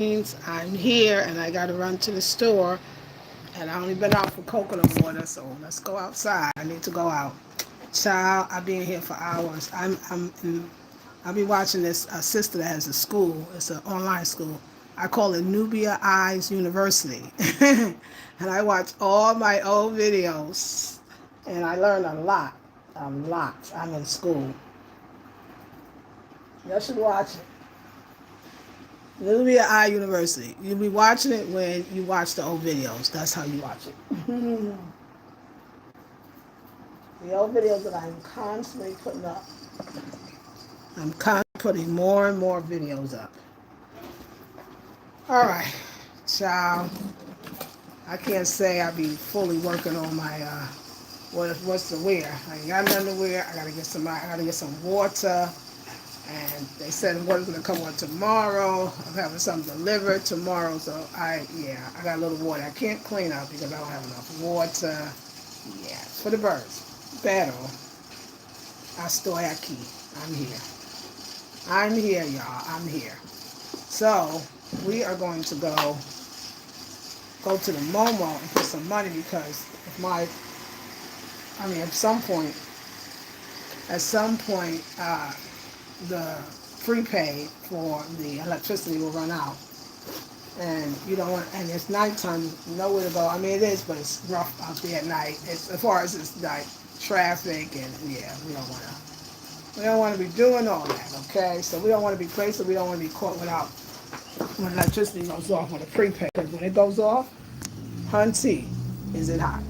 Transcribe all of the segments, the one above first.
I'm here and I got to run to the store. And I only been out for coconut water, so let's go outside. I need to go out. Child, I've been here for hours. I'll be watching this sister that has a school. It's an online school. I call it Nubia Eyes University. And I watch all my old videos. And I learned a lot. A lot. I'm in school. You should watch it. It'll be at University. You'll be watching it when you watch the old videos. That's how you watch it. The old videos that I'm constantly putting up. I'm constantly putting more and more videos up. All right, child. I can't say I be fully working on my what's to wear. I ain't got nothing to wear. I gotta get some water. And they said the water's gonna come on tomorrow. I'm having something delivered tomorrow, so I got a little water. I can't clean up because I don't have enough water. Yeah, it's for the birds. Pero estoy aquí. I'm here. I'm here, y'all. I'm here. So we are going to go to the Momo and put some money because at some point, the prepaid for the electricity will run out. And you don't want, and it's nighttime, nowhere to go. I mean, it is, but it's rough out there at night. It's, as far as it's like traffic and yeah, we don't want to be doing all that, okay? So we don't want to be crazy. We don't want to be caught without when electricity goes off on the prepaid. Because when it goes off, hunty, is it hot?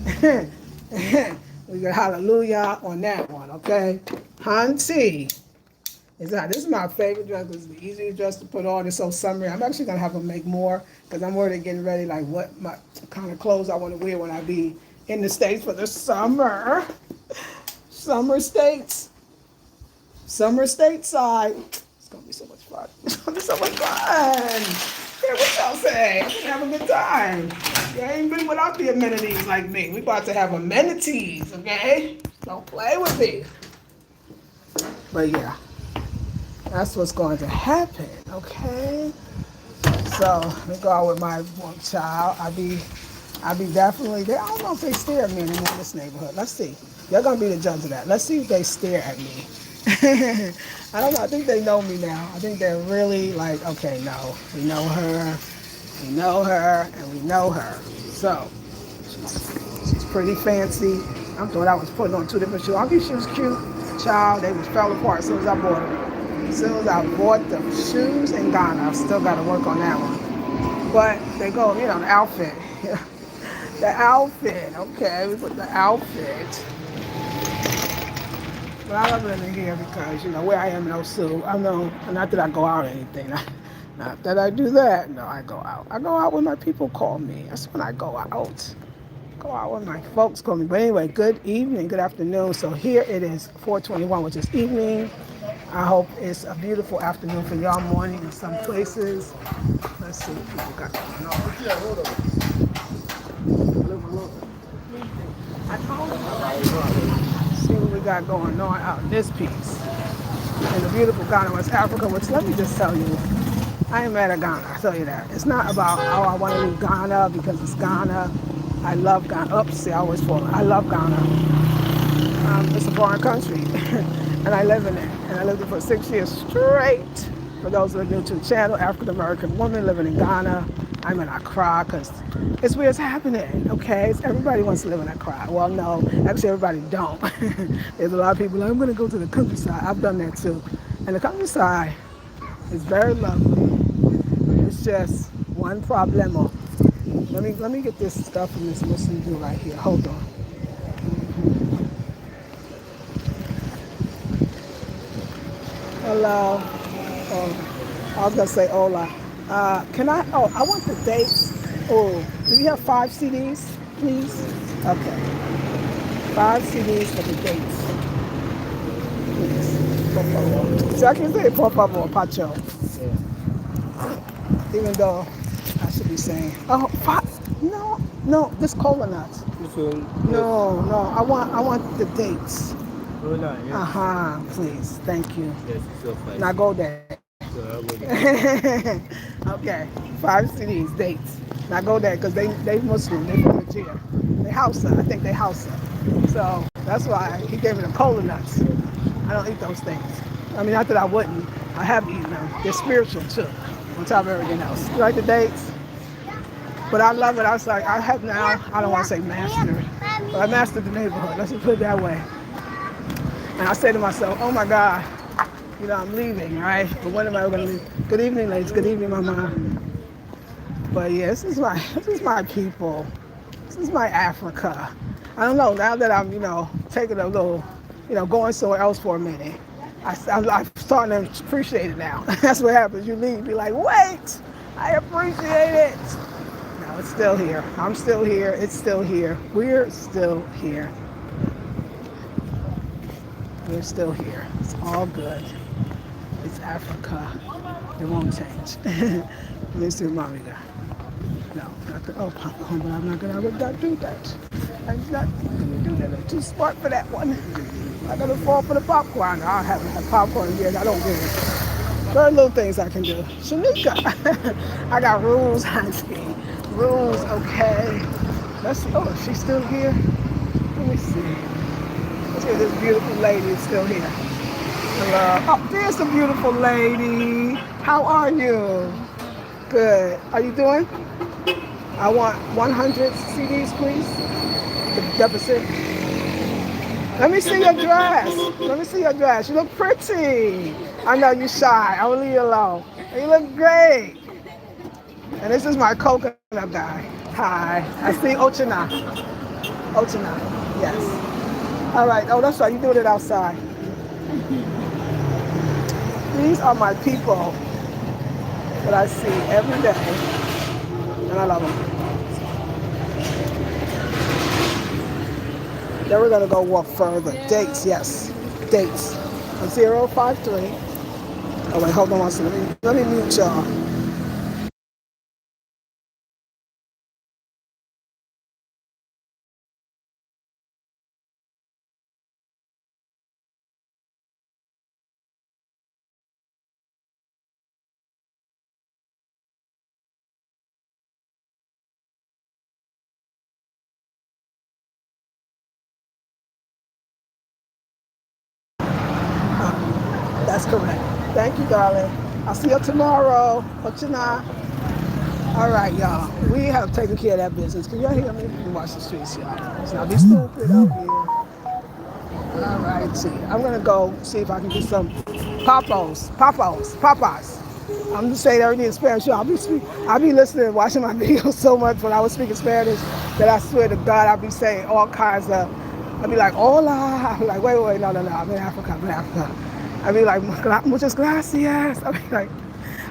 We got hallelujah on that one, okay? Hunty. This is my favorite dress. It's the easiest dress to put on. It's so summery. I'm actually going to have them make more because I'm already getting ready like what kind of clothes I want to wear when I be in the States for the summer. Summer States. Summer stateside. It's going to be so much fun. It's going to be so much fun. Yeah, what y'all say? I'm going to have a good time. You ain't been without the amenities like me. We about to have amenities, okay? Don't play with me. But yeah. That's what's going to happen, okay? So let me go out with my one child. I be definitely. I don't know if they stare at me anymore in this neighborhood. Let's see. They're gonna be the judge of that. Let's see if they stare at me. I don't know. I think they know me now. I think they're really like, okay, no, we know her, and we know her. So she's pretty fancy. I thought I was putting on two different shoes. I think she was cute, child. They fell apart as soon as I bought them. As soon as I bought the shoes in Ghana, I still got to work on that one. But they go, the outfit. The outfit, okay, we put the outfit. But I love it in here because, where I am in Osu, I know, not that I go out or anything. Not that I do that. No, I go out. I go out when my people call me. That's when I go out. Go out when my folks call me. But anyway, good evening, good afternoon. So here it is, 4:21, which is evening. I hope it's a beautiful afternoon for y'all, morning in some places. Let's see what people got going on. See what we got going on out in this piece. In the beautiful Ghana, West Africa, which let me just tell you, I ain't mad at Ghana, I'll tell you that. It's not about, I want to leave Ghana because it's Ghana. I love Ghana. I always fall. I love Ghana. It's a foreign country. And I live in it. And I lived it for 6 years straight. For those that are new to the channel, African American woman living in Ghana. I'm in Accra because it's where it's happening, okay? Everybody wants to live in Accra. Well, no, actually everybody don't. There's a lot of people like, I'm going to go to the countryside. I've done that too. And the countryside is very lovely. It's just one problemo. Let me get this stuff from this Muslim dude right here. Hold on. Hello. Oh, I was gonna say hola. I want the dates. Oh, do you have 5 CDs, please? Okay. 5 CDs for the dates. Please. Por favor. See, I can say por favor, Pacho. Even though I should be saying, oh, 5. No, this cola nuts. No, I want the dates. Hold on, yes. Please, thank you. Yes, it's so fine. Now go there. Okay, 5 CDs, dates. Now go there because they Muslim, they from Nigeria. They Hausa, I think they Hausa. So that's why he gave me the cola nuts. I don't eat those things. I mean, not that I wouldn't. I have eaten them. They're spiritual too, on top of everything else. You like the dates? But I love it. I was like, I have now, I don't want to say mastered, but I mastered the neighborhood. Let's just put it that way. And I say to myself, oh my God, I'm leaving, right? But when am I going to leave? Good evening, ladies. Good evening, Mama. But yeah, this is my people. This is my Africa. I don't know, now that I'm, taking a little, going somewhere else for a minute, I'm starting to appreciate it now. That's what happens. You leave, be like, wait, I appreciate it. No, it's still here. I'm still here. It's still here. We're still here. We're still here. It's all good. It's Africa. It won't change. Let me see what mommy got. No, not the, oh, popcorn, but I'm not going to not do that. I'm not going to do that. I'm too smart for that one. I'm going to fall for the popcorn. I haven't had popcorn yet. I don't get it. There are little things I can do. Shanika, I got rules, I see. Rules, okay. Let's see. Oh, is she still here? Let me see. Let's see if this beautiful lady is still here. Hello. Oh, there's a beautiful lady. How are you? Good. Are you doing? I want 100 CDs, please. The deficit. Let me see your dress. Let me see your dress. You look pretty. I know you're shy. I will leave you alone. You look great. And this is my coconut guy. Hi. I see Ochana. Ochana. Yes. All right. Oh, that's right. You're doing it outside. These are my people that I see every day. And I love them. Then we're going to go walk further. Dates, yes. Dates. 053. Oh, wait, hold on one second. Let me mute y'all. That's correct. Thank you, darling. I'll see you tomorrow. Ochana. All right, y'all. We have taken care of that business. Can y'all hear me? You watch the streets, y'all. Let's not be stupid out here. All right, see. I'm gonna go see if I can get some Popeyes. I'm just saying everything in Spanish. I'll be listening and watching my videos so much when I was speaking Spanish that I swear to God I'll be saying all kinds of. I'll be like, hola. I'll be like, wait, no. I'm in Africa. I'll be like, muchas gracias. I'll be like,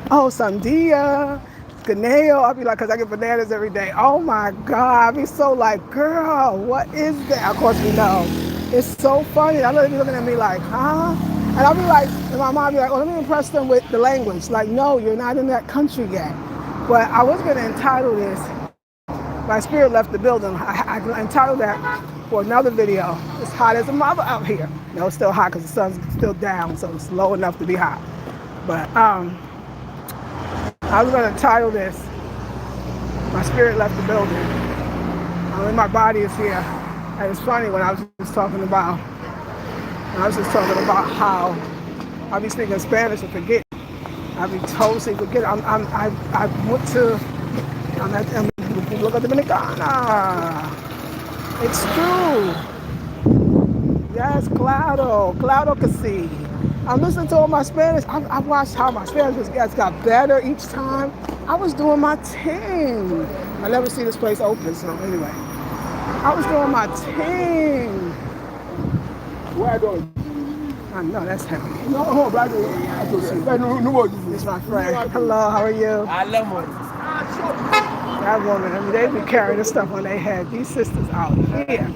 oh, sandia. Ganeo, I'll be like, because I get bananas every day. Oh my God, I'll be so like, girl, what is that? Of course, we know. It's so funny. I know they be looking at me like, huh? And I'll be like, and my mom be like, oh, let me impress them with the language. Like, no, you're not in that country yet. But I was going to entitle this, My Spirit Left the Building. I entitled that for another video. It's hot as a mother out here. No, it's still hot because the sun's still down, so it's low enough to be hot. But I was going to title this, My Spirit Left the Building. My body is here. And it's funny when I was just talking about how I be speaking Spanish and forget. I be totally forget. I went to, I'm at República Dominicana. It's true. Yes, Claro que sí. I'm listening to all my Spanish. I watched how my Spanish got better each time. I was doing my thing. I never see this place open, so anyway. I was doing my thing. Where I going? I know, that's heavy. No, brother. It's my friend. Hello, how are you? That woman, they be carrying this stuff on their head. These sisters out here.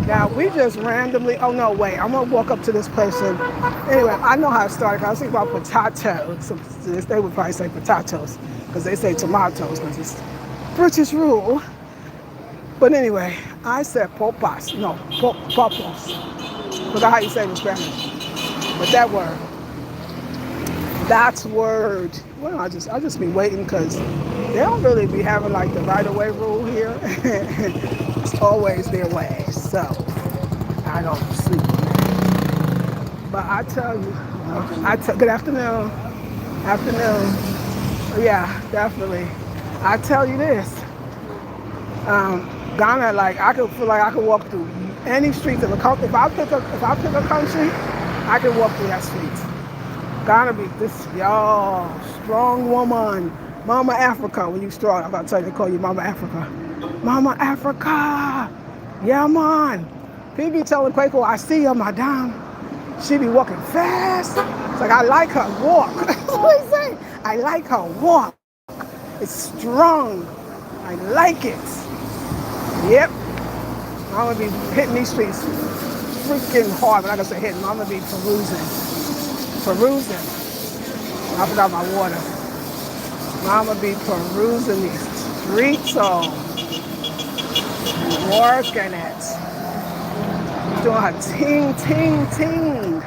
Now, we just randomly, oh no, wait, I'm going to walk up to this place and, anyway, I know how it started. I was thinking about potatoes. So they would probably say potatoes because they say tomatoes because it's British rule. But anyway, I said popos. No, popos. Forgot how you say it in Spanish. But that word. That's word. Well, I just be waiting because they don't really be having like the right of way rule here. It's always their way. So I don't sleep on that. But I tell you, good afternoon. Afternoon. Yeah, definitely. I tell you this. Ghana, like I could feel like I could walk through any streets of a country. If I pick a country, I can walk through that street. Ghana be this y'all strong woman, Mama Africa. When you strong, I'm about to tell you they call you Mama Africa. Mama Africa, yeah man. People be telling Quaker, I see her, madame. She be walking fast. It's like I like her walk. That's what he say. I like her walk. It's strong. I like it. Yep. I'm gonna be hitting these streets freaking hard, but I gotta say hitting. I'm gonna be perusing. I forgot my water. I'm gonna be perusing these streets, so working it. Doing her ting, ting, ting.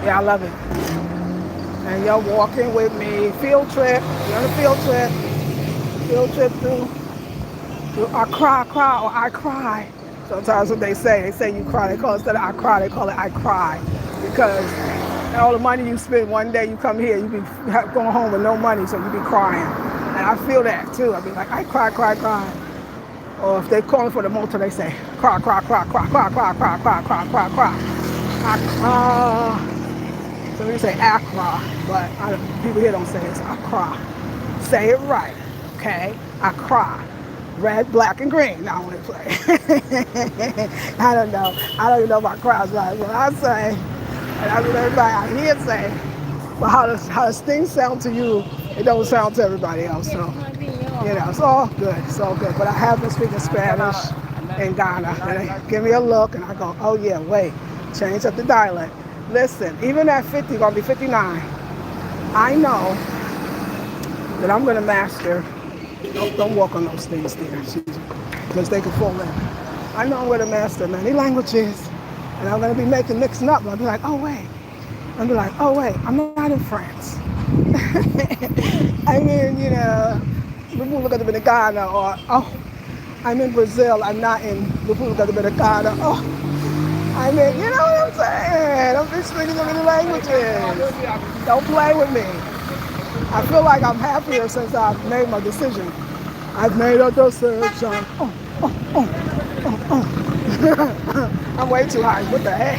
Yeah, I love it. And you're walking with me. Field trip. You're on a field trip. Field trip through Accra, or I cry. Sometimes what they say you cry. They call it, instead of I cry, they call it I cry. Because all the money you spend one day, you come here, you be going home with no money, so you be crying. And I feel that too. I be like, I cry, cry, cry. Or if they're calling for the motor, they say, cry, cry, cry, cry, cry, cry, cry, cry, cry, cry, cry. Accra. So we say Accra, but people here don't say it's Accra. Say it right, okay? Accra. Red, black, and green. Now I want to play. I don't know. I don't even know if I cry right. What I say, and that's what everybody out here say. But how does things sound to you? It don't sound to everybody else. So, it's all good. It's all good. But I have been speaking Spanish in Ghana. And they give me a look, and I go, oh yeah, wait, change up the dialect. Listen, even at 50, gonna be 59, I know that I'm gonna master. Don't walk on those things there, because they can fall in. I know I'm gonna master many languages, and I'm gonna be mixing up. I'll be like, oh wait. I'm not in France. I mean, República Dominicana, or I'm in Brazil. I'm not in República Dominicana. I mean, you know what I'm saying? I'm just speaking so many languages. Don't play with me. I feel like I'm happier since I've made my decision. I've made a decision. I'm way too high. What the heck?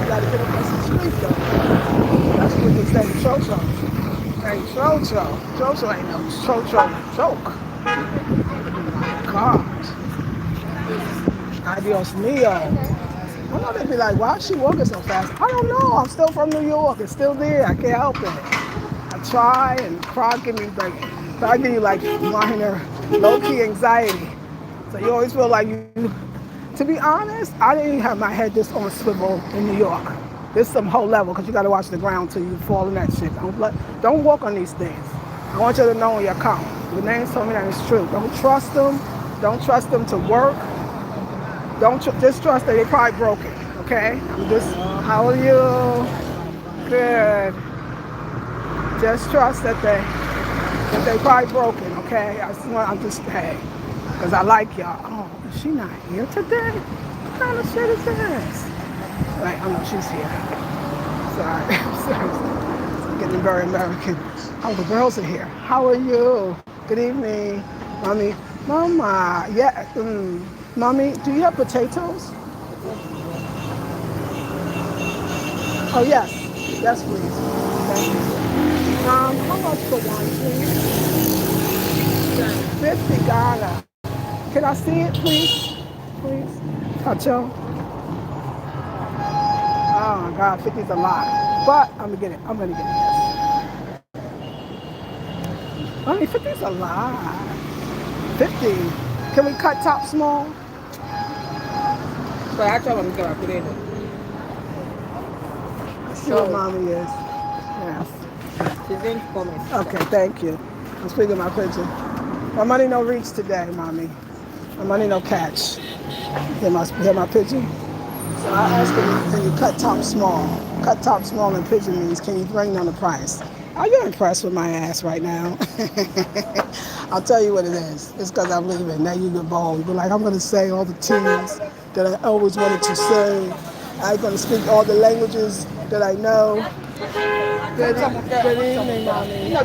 Gotta get across the street though. That's what they say, Chocho. Hey, Chocho. Chocho ain't no Chocho joke. God. Adios mío. I know they'd be like, why is she walking so fast? I don't know. I'm still from New York. It's still there. I can't help it. I try, and cry give me like minor low-key anxiety. So you always feel like to be honest, I didn't have my head just on a swivel in New York. There's some whole level, because you got to watch the ground till you fall in that shit. Don't walk on these things. I want you to know when you come. The names told me that it's true. Don't trust them. Don't trust them to work. Just trust that they're probably broken, okay? How are you? Good. Just trust that they're probably broken, okay? Hey, because I like y'all. Oh, is she not here today? What kind of shit is this? Like, oh no, she's here. Sorry, I'm getting very American. Oh, the girls are here. How are you? Good evening, mommy. Mama, yeah. Mommy, do you have potatoes? Oh, yes. Yes, please. Thank you. How much for one, please? 50 Ghana. Can I see it, please? Please. Pacho. Oh, my God, 50 is a lot. But I'm going to get it. Yes. I mean, 50 is a lot. 50. Can we cut top small? Pues ha hecho lo que va a querer. See what mommy is. Yes. She's in comments. Okay, thank you. I'm speaking my picture. My money no reach today, mommy. My money no catch. Hear my pigeon? So I asked him, can you cut top small? Cut top small in pigeon means, can you bring down the price? Are you impressed with my ass right now? I'll tell you what it is. It's because I'm leaving. Now you get bold. You're like, I'm going to say all the things that I always wanted to say. I'm going to speak all the languages that I know. Good evening, mommy.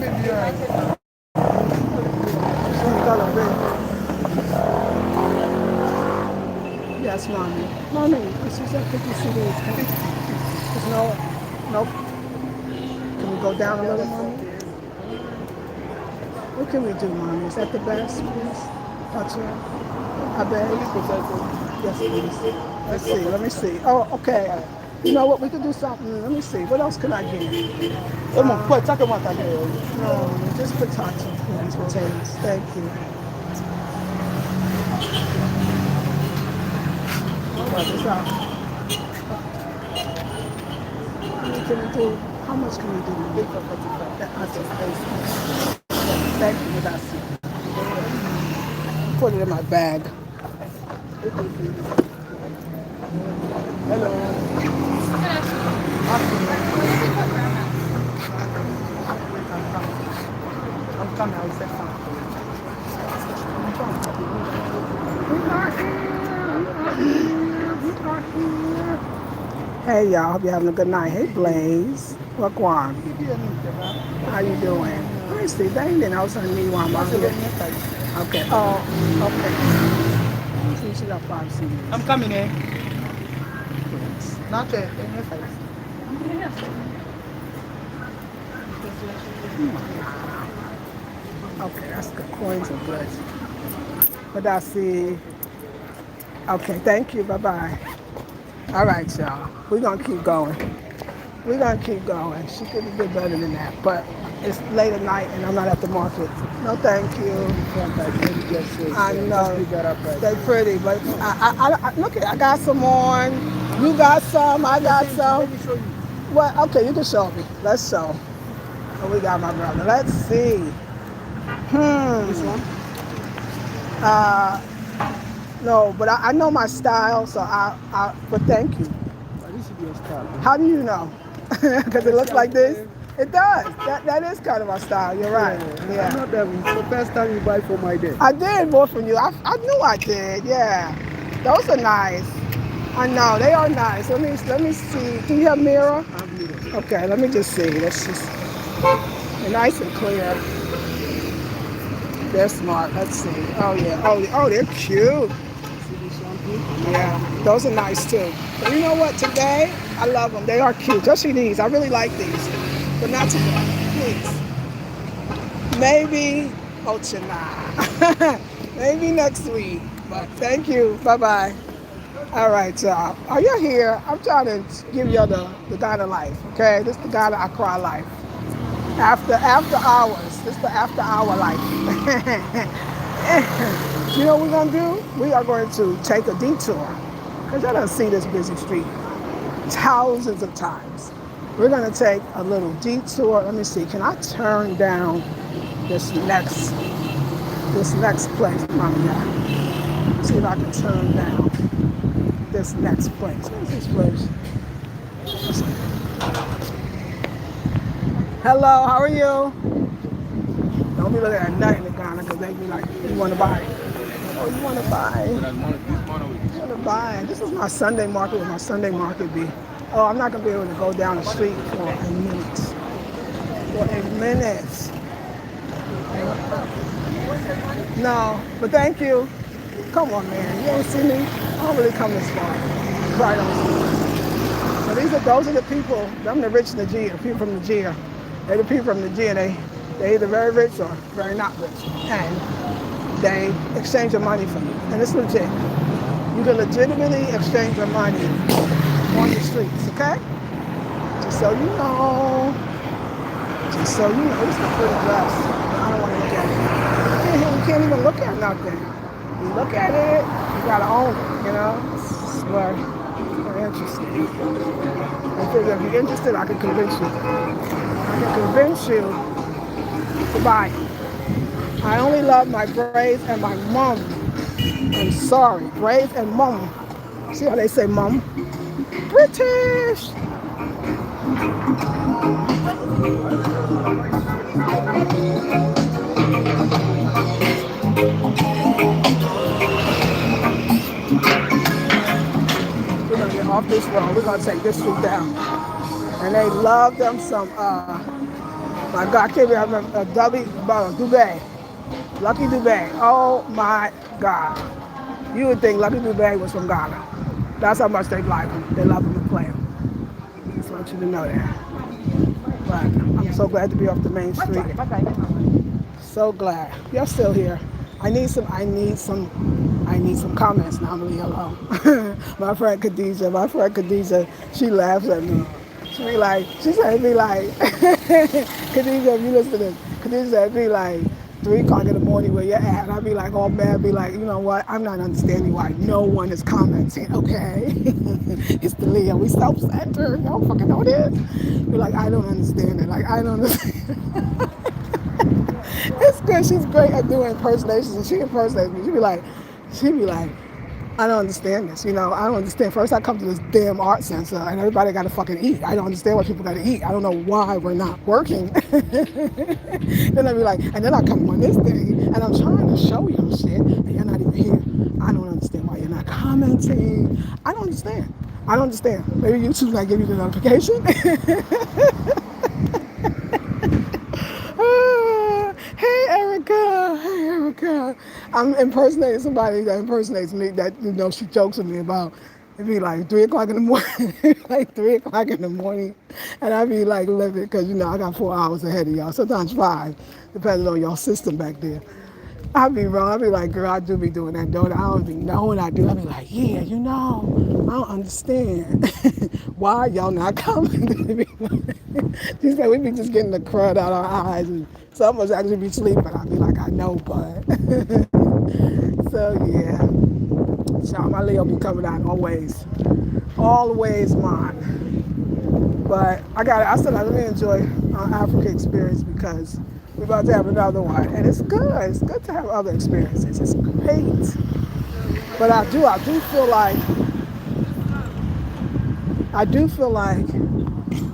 Yes, mommy. Mommy, this is a 50 CDs. No, nope. Can we go down a little, mommy? What can we do, mommy? Is that the best, please? Touch her. I beg. Yes, please. Let's see. Let me see. Oh, okay. You know what? We could do something. Let me see. What else can I get? No, just potato, please. Potatoes. Thank you. What is up? Can we do? How much can we do? Thank you, Madasi. Put it in my bag. Hello. I'm coming. I will say something. Hey y'all, hope you're having a good night. Hey Blaze, Laquan, how you doing? Let me see, they ain't in outside me while I'm here. Okay, oh, okay. See, she got 5 CDs. I'm coming in. Not yet, in your face. Okay, that's good. Coins are good. But I see. Okay, thank you. Bye-bye. All right, y'all. We're going to keep going. We're going to keep going. She could have did better than that. But it's late at night and I'm not at the market. No, thank you. I know. They're pretty. But I look, I got some on. You got some. I got some. Let me show you. Well, okay, you can show me. Let's show. Oh, we got my brother. Let's see. This one? No, but I know my style, so but thank you. This should be a style. How do you know? Because it looks like this? It does. That is kind of my style. You're right. Yeah. I know that it's the first time you buy for my day. I did bought from you. I knew I did. Yeah. Those are nice. I know. They are nice. Let me see. Do you have mirror? I have mirror. Okay, let me just see. Let's just. They're nice and clear. They're smart. Let's see. Oh, yeah. Oh, they're cute. Yeah, those are nice too. But you know what? Today, I love them. They are cute. Especially these. I really like these. But not today. Please. Maybe Ochana. Maybe next week. But thank you. Bye-bye. All right, y'all. Are you here? I'm trying to give y'all the Ghana life. Okay? This is the Ghana Accra life. After hours. This is the after hour life. You know what we're going to do? We are going to take a detour. Because y'all don't see this busy street thousands of times. We're going to take a little detour. Let me see. Can I turn down this next place? Mommy, yeah. See if I can turn down this next place. Where's this place? Hello, how are you? Don't be looking at nothing in Ghana because they be like, you want to buy? Oh, you want to buy? You want to buy? This is my Sunday market where my Sunday market be. Oh, I'm not going to be able to go down the street for a minute. For a minute. No, but thank you. Come on, man. You don't see me? I don't really come this far. Right on. So those are the people. I'm the rich Nigeria, the people from Nigeria. They're the people from Nigeria. They're either very rich or very not rich. And they exchange your money for you. And it's legit. You can legitimately exchange your money on the streets, okay? Just so you know. Just so you know. It's a pretty dress. I don't want to look at it. You can't even look at nothing. You look at it, you gotta own it, you know? It's very interesting. If you're interested, I can convince you. I can convince you to buy it. I only love my braids and my mum. I'm sorry, braids and mum. See how they say mum? British. We're gonna get off this road. We're gonna take this street down. And they love them some. My God, I can't remember a Dubé, Lucky Dubé. Oh my God, you would think Lucky Dubé was from Ghana. That's how much they like him. They love him to play him. Just want you to know that. But I'm so glad to be off the main street. So glad. You're still here. I need some comments now. I'm gonna leave you alone. My friend Khadijah, she laughs at me. She said be like, Khadijah, if you listen to this, Khadijah said be like 3 o'clock in the morning where you're at. And I'd be like, all mad, be like, you know what? I'm not understanding why no one is commenting, okay? It's the Leo. We self-centered. Y'all fucking know this. Be like, I don't understand it. Like, I don't understand. It's good. She's great at doing impersonations, and she impersonates me. She'd be like, I don't understand this. I don't understand. First, I come to this damn art center, and everybody got to fucking eat. I don't understand why people got to eat. I don't know why we're not working. Then I'd be like, and then I come on this thing, and I'm trying to show you shit, and you're not even here. I don't understand why you're not commenting. I don't understand. Maybe YouTube might give you the notification. Hey Erica. I'm impersonating somebody that impersonates me that she jokes with me about. It'd be like 3 o'clock in the morning, like 3 o'clock in the morning, and I'd be like livid because I got 4 hours ahead of y'all, sometimes 5, depending on y'all system back there. I'd be wrong. I'd be like, girl, I do be doing that, don't I? I don't be knowing I do. I'd be like, yeah, I don't understand. Why y'all not coming? She said, we be just getting the crud out of our eyes. And some of us actually be sleeping. I'd be like, I know, but. So, yeah. So my Leo be coming out always. Always mine. But I said, let me enjoy our Africa experience because we're about to have another one. And it's good. It's good to have other experiences. It's great. But I do feel like,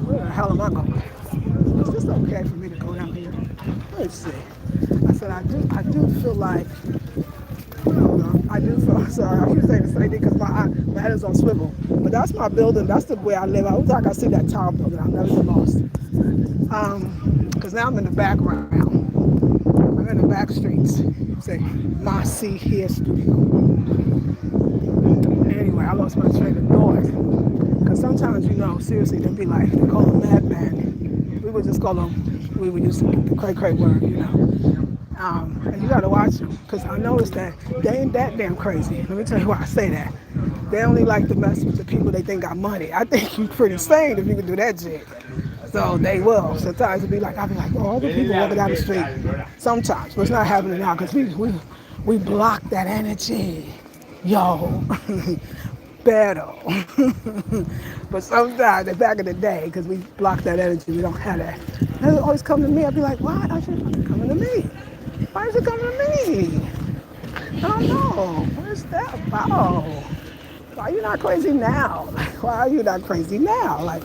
where the hell am I going? Is this okay for me to go down here? Let's see. I said, I do feel like, sorry, I keep saying the same thing because my head is on swivel. But that's my building. That's the way I live. I was like, I see that tall building. I'll never get lost. Because now I'm in the background. I'm in the back streets. Say, my See Here studio. Anyway, I lost my train of thought. Because sometimes, seriously, they'd be like, they call them madman. We would just call them, we would use the cray-cray word, And you got to watch them. Because I noticed that they ain't that damn crazy. Let me tell you why I say that. They only like to mess with the people they think got money. I think you're pretty sane if you can do that shit. So they will. Sometimes I'll be like, all the people walking down the street. Sometimes, but it's not happening now because we block that energy. Yo, better. But sometimes, back in the day, because we block that energy, we don't have that. They always come to me. I'd be like, why are you coming to me? Why is it coming to me? I don't know. What is that about? Why are you not crazy now? Why are you not crazy now?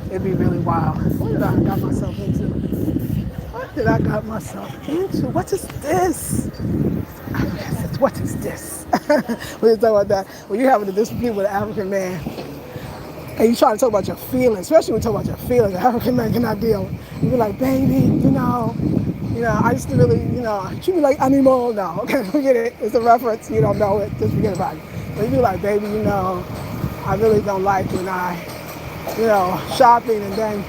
It'd be really wild. What did I got myself into? What is this? What is this? When you talk about that, when you're having a dispute with an African man, and you try to talk about your feelings, especially when you talk about your feelings, an African man cannot deal. You be like, baby, I used to really, treat me like animal. No, okay, forget it. It's a reference. You don't know it. Just forget about it. But you be like, baby, I really don't like when shopping and then,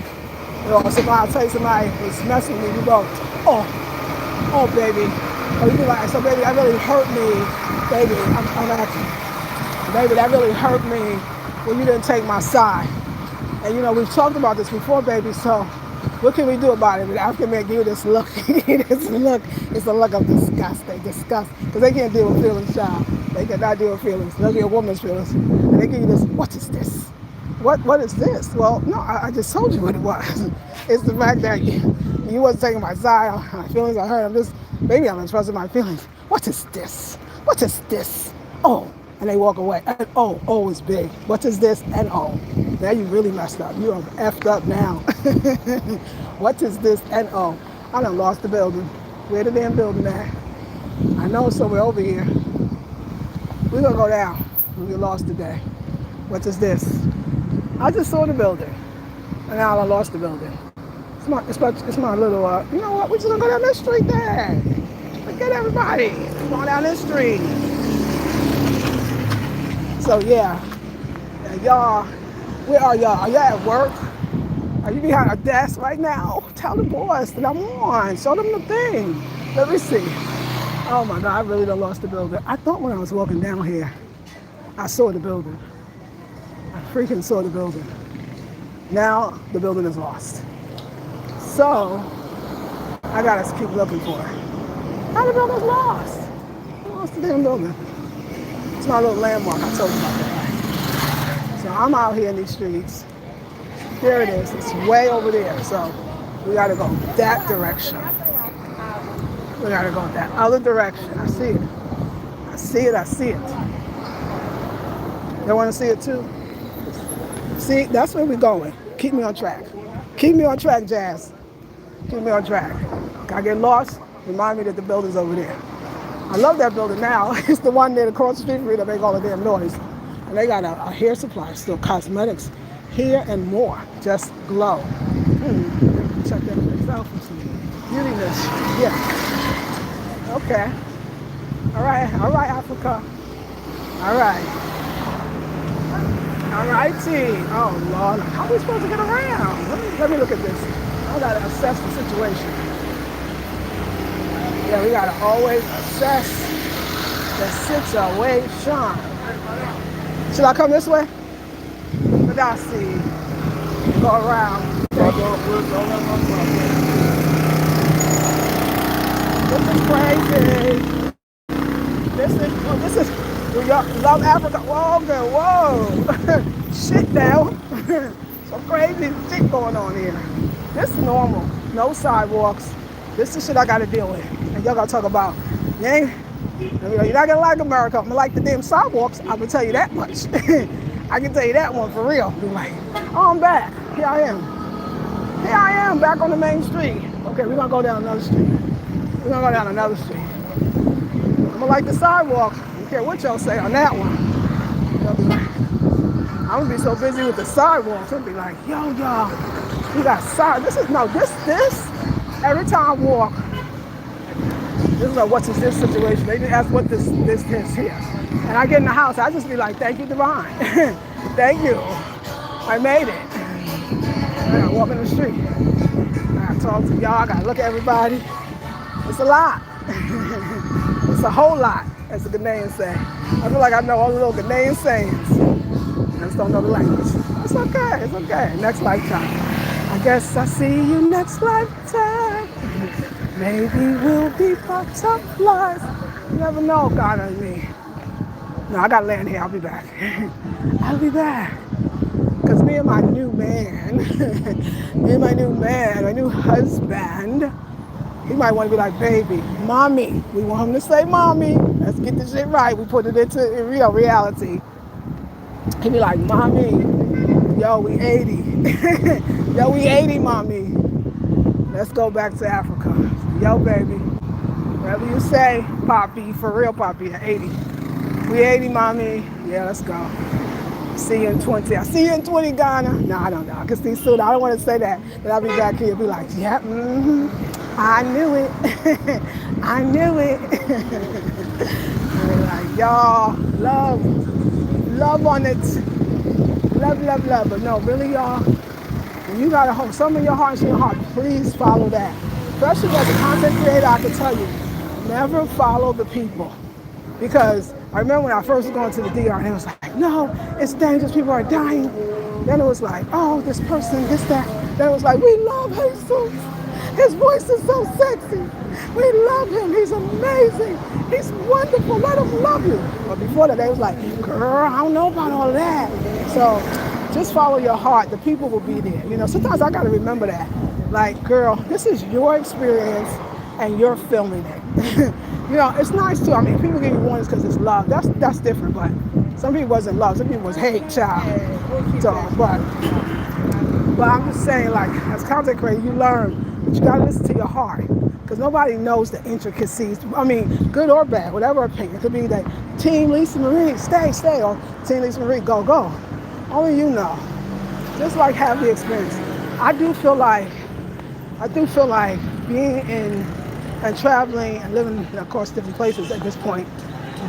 I'll tell you somebody is messing with me, you go, oh, baby. Or you be like, so baby, that really hurt me. Baby, I'm asking. Baby, that really hurt me when you didn't take my side. And we've talked about this before, baby, so what can we do about it? The African man give you this look. It's a look of disgust. Because they can't deal with feelings, child. They cannot deal with feelings. They'll be a woman's feelings. And they give you this, what is this? What is this? Well, no, I just told you what it was. It's the fact that you wasn't taking my side. My feelings are hurt. Maybe I'm expressing my feelings. What is this? What is this? Oh, and they walk away. And oh is big. What is this? And oh. Now you really messed up. You are effed up now. What is this? And oh. I done lost the building. Where the damn building at? I know it's somewhere over here. We're gonna go down. We lost today. What is this? I just saw the building. And now I lost the building. It's my little, you know what? We're just gonna go down this street there. Forget everybody. Come on down this street. So yeah, y'all, where are y'all? Are y'all at work? Are you behind a desk right now? Tell the boss that I'm on. Show them the thing. Let me see. Oh my God, I really done lost the building. I thought when I was walking down here, I saw the building. I freaking saw the building. Now the building is lost. So I gotta keep looking for it. How the building's lost? I lost the damn building. It's my little landmark. I told you about that. So I'm out here in these streets. There it is. It's way over there. So we gotta go that direction. We gotta go that other direction. I see it. I see it. I see it. You want to see it too? See, that's where we're going. Keep me on track. Keep me on track, Jazz. Keep me on track. If I get lost, remind me that the building's over there. I love that building now. It's the one there across the street from me that make all the damn noise. And they got a hair supply, still cosmetics, hair and more. Just glow. Check that place out for some beautiness. Yeah. Okay. All right, Africa. All right. All righty. Oh, Lord. How are we supposed to get around? Let me look at this. I got to assess the situation. Yeah, we got to always assess the situation. Should I come this way? But I see. Go around. This is crazy. This is, we love Africa. Whoa. Shit now. Some crazy shit going on here. This is normal. No sidewalks. This is shit I gotta deal with. And y'all gotta talk about, you're not gonna like America. I'm gonna like the damn sidewalks. I'm gonna tell you that much. I can tell you that one for real. Be like, oh, I'm back. Here I am, back on the main street. Okay, we're gonna go down another street. We're gonna go down another street. I'm gonna like the sidewalk. I don't care what y'all say on that one. I'm gonna be so busy with the sidewalks. I'll be like, yo, y'all, we got sidewalks. This, every time I walk, this is like, what's this situation? They just ask what this is here. And I get in the house, I just be like, thank you, divine. Thank you. I made it. I gotta walk in the street. I gotta talk to y'all, I gotta look at everybody. It's a lot. It's a whole lot, as the Ghanaians say. I feel like I know all the little Ghanaian sayings. I just don't know the language. It's okay. Next lifetime. I guess I'll see you next lifetime. Maybe we'll be butterflies. You never know, God and me. No, I gotta land here. I'll be back. Because me and my new man, my new husband, he might want to be like, baby, mommy. We want him to say mommy. Let's get this shit right. We put it into real reality. He'd be like, mommy, yo, we 80. Yo, we 80, mommy. Let's go back to Africa. Yo, baby. Whatever you say, Poppy, for real, Poppy, at 80. We 80, mommy. Yeah, let's go. See you in 20. I see you in 20, Ghana. No, I don't know. I can see soon. I don't want to say that. But I'll be back here and be like, yeah, I knew it. I knew it. And like, y'all, love on it. Love. But no, really, y'all, when you got to hold some of your heart in your heart, please follow that. Especially as a content creator, I can tell you, never follow the people. Because I remember when I first was going to the DR, and it was like, no, it's dangerous, people are dying. Then it was like, oh, this person, this, that. Then it was like, we love Jesus. His voice is so sexy. We love him. He's amazing. He's wonderful. Let him love you. But before that, they was like, girl, I don't know about all that. So just follow your heart. The people will be there. Sometimes I got to remember that. Like, girl, this is your experience, and you're filming it. You know, it's nice too. I mean, people give you warnings because it's love. That's different. But some people wasn't love. Some people was hate, child. So, but I'm just saying, like, as content creator, you learn, but you gotta listen to your heart, because nobody knows the intricacies. I mean, good or bad, whatever opinion. It could be that Team Lisa Marie, stay, or Team Lisa Marie, go. Only you know. Just like have the experience. I do feel like being in and traveling and living, of course, different places at this point,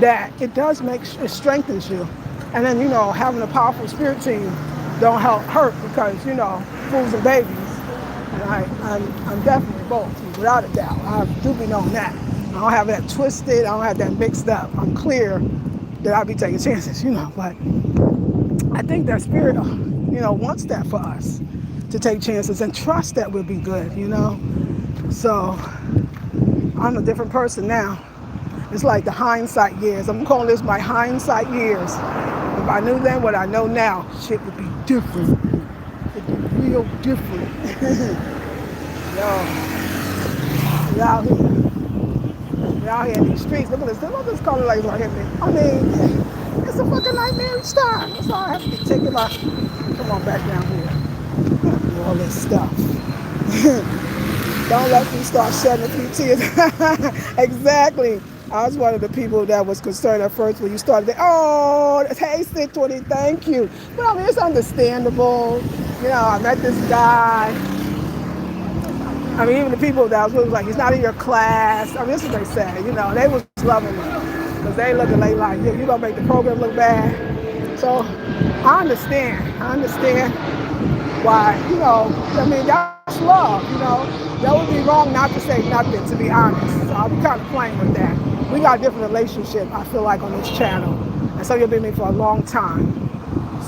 that it does it strengthens you. And then, having a powerful spirit team don't help hurt, because, fools and babies. And I'm definitely both, without a doubt. I do be knowing that. I don't have that twisted. I don't have that mixed up. I'm clear that I'll be taking chances, But I think that spirit, wants that for us, to take chances and trust that we'll be good, So I'm a different person now. It's like the hindsight years. I'm calling this my hindsight years. If I knew then what I know now, shit would be different. It'd be real different. Yo, we out here. We out here in these streets. Look at this color lights right here. I mean, it's a fucking nightmarish time. That's all I have to be taking my. Come on back down here. All this stuff. Don't let me start shedding a few tears. Exactly. I was one of the people that was concerned at first when you started. Oh, hey, Sid 20, thank you. But I mean, it's understandable. I met this guy. I mean, even the people that was like, he's not in your class. I mean, this is what they said. They was loving me, because they looking like, yeah, you gonna make the program look bad. So I understand why. I mean, that's love. That would be wrong not to say nothing, to be honest. So I'll be kind of playing with that. We got a different relationship, I feel like, on this channel. And so you've been with me for a long time.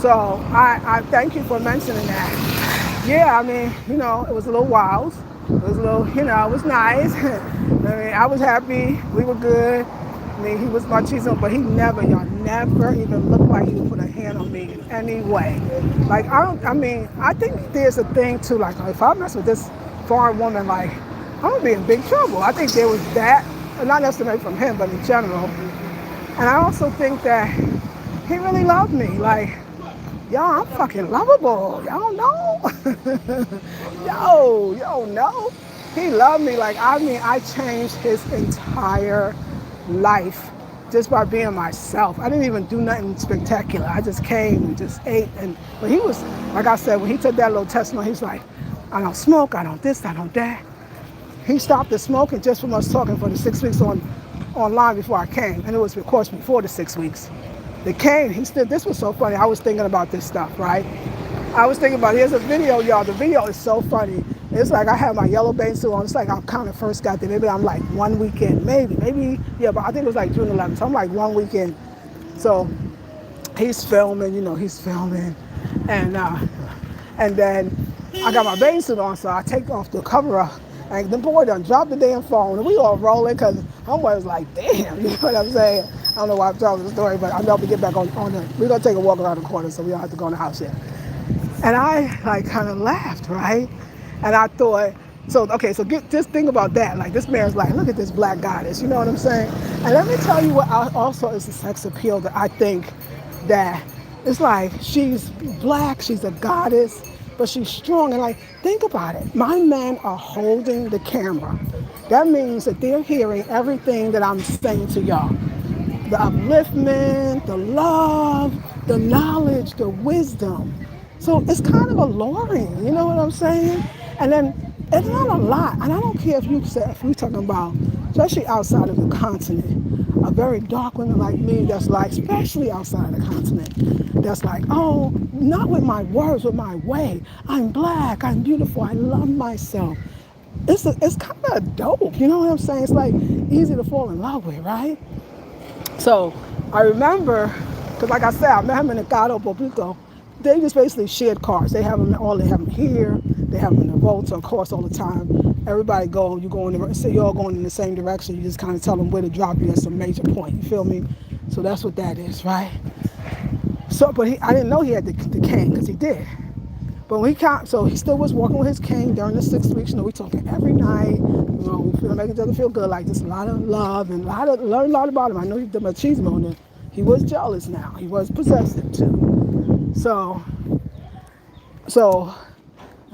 So I thank you for mentioning that. Yeah, I mean, it was a little wild. It was a little, it was nice. I mean, I was happy. We were good. I mean, he was my cheesesteak, but y'all never even looked like he would put a hand on me in any way. Like, I think there's a thing too, like, if I mess with this foreign woman, like, I'm gonna be in big trouble. I think there was that, not necessarily from him, but in general. And I also think that he really loved me. Like, y'all, I'm fucking lovable. Y'all know? You don't know? He loved me. Like, I changed his entire life just by being myself. I didn't even do nothing spectacular. I just came and just ate. But he was, like I said, when he took that little testimony, he was like, I don't smoke, I don't this, I don't that. He stopped the smoking just from us talking for the 6 weeks online before I came. And it was, of course, before the 6 weeks. They came, this was so funny. I was thinking about this stuff, right? I was thinking about, here's a video, y'all. The video is so funny. It's like I had my yellow bathing on. It's like I kind of first got there. Maybe I'm like 1 weekend, maybe, yeah, but I think it was like June 11th. So I'm like 1 weekend. So he's filming, he's filming. And then I got my bathing suit on, so I take off the cover up. And the boy done dropped the damn phone. And we all rolling, because homeboy was like, damn, you know what I'm saying? I don't know why I'm telling the story, but I'm about to get back on the, we're going to take a walk around the corner, so we don't have to go in the house yet. And I like kind of laughed, right? And I thought, so just think about that. Like, this man's like, look at this black goddess, you know what I'm saying? And let me tell you what also is the sex appeal that I think that it's like, she's black, she's a goddess, but she's strong. And like, think about it. My men are holding the camera. That means that they're hearing everything that I'm saying to y'all. The upliftment, the love, the knowledge, the wisdom. So it's kind of alluring, you know what I'm saying? And then it's not a lot. And I don't care if we're talking about, especially outside of the continent, a very dark woman like me that's like, especially outside of the continent, that's like, oh, not with my words, with my way. I'm black, I'm beautiful, I love myself. It's kind of dope, you know what I'm saying? It's like easy to fall in love with, right? So I remember, because like I said, I met him in the Cado Popico. They just basically shared cars. They have them here, they have them in the road, so of course all the time. Everybody go, you go in the, so you're all going in the same direction. You just kind of tell them where to drop you at some major point. You feel me? So that's what that is, right? So, but I didn't know he had the cane, because he did. But when he can't, so he still was walking with his cane during the 6 weeks. We talking every night. We feel make each other feel good, like just a lot of love and learn a lot about him. I know he did machismo, and he was jealous now. He was possessive too. So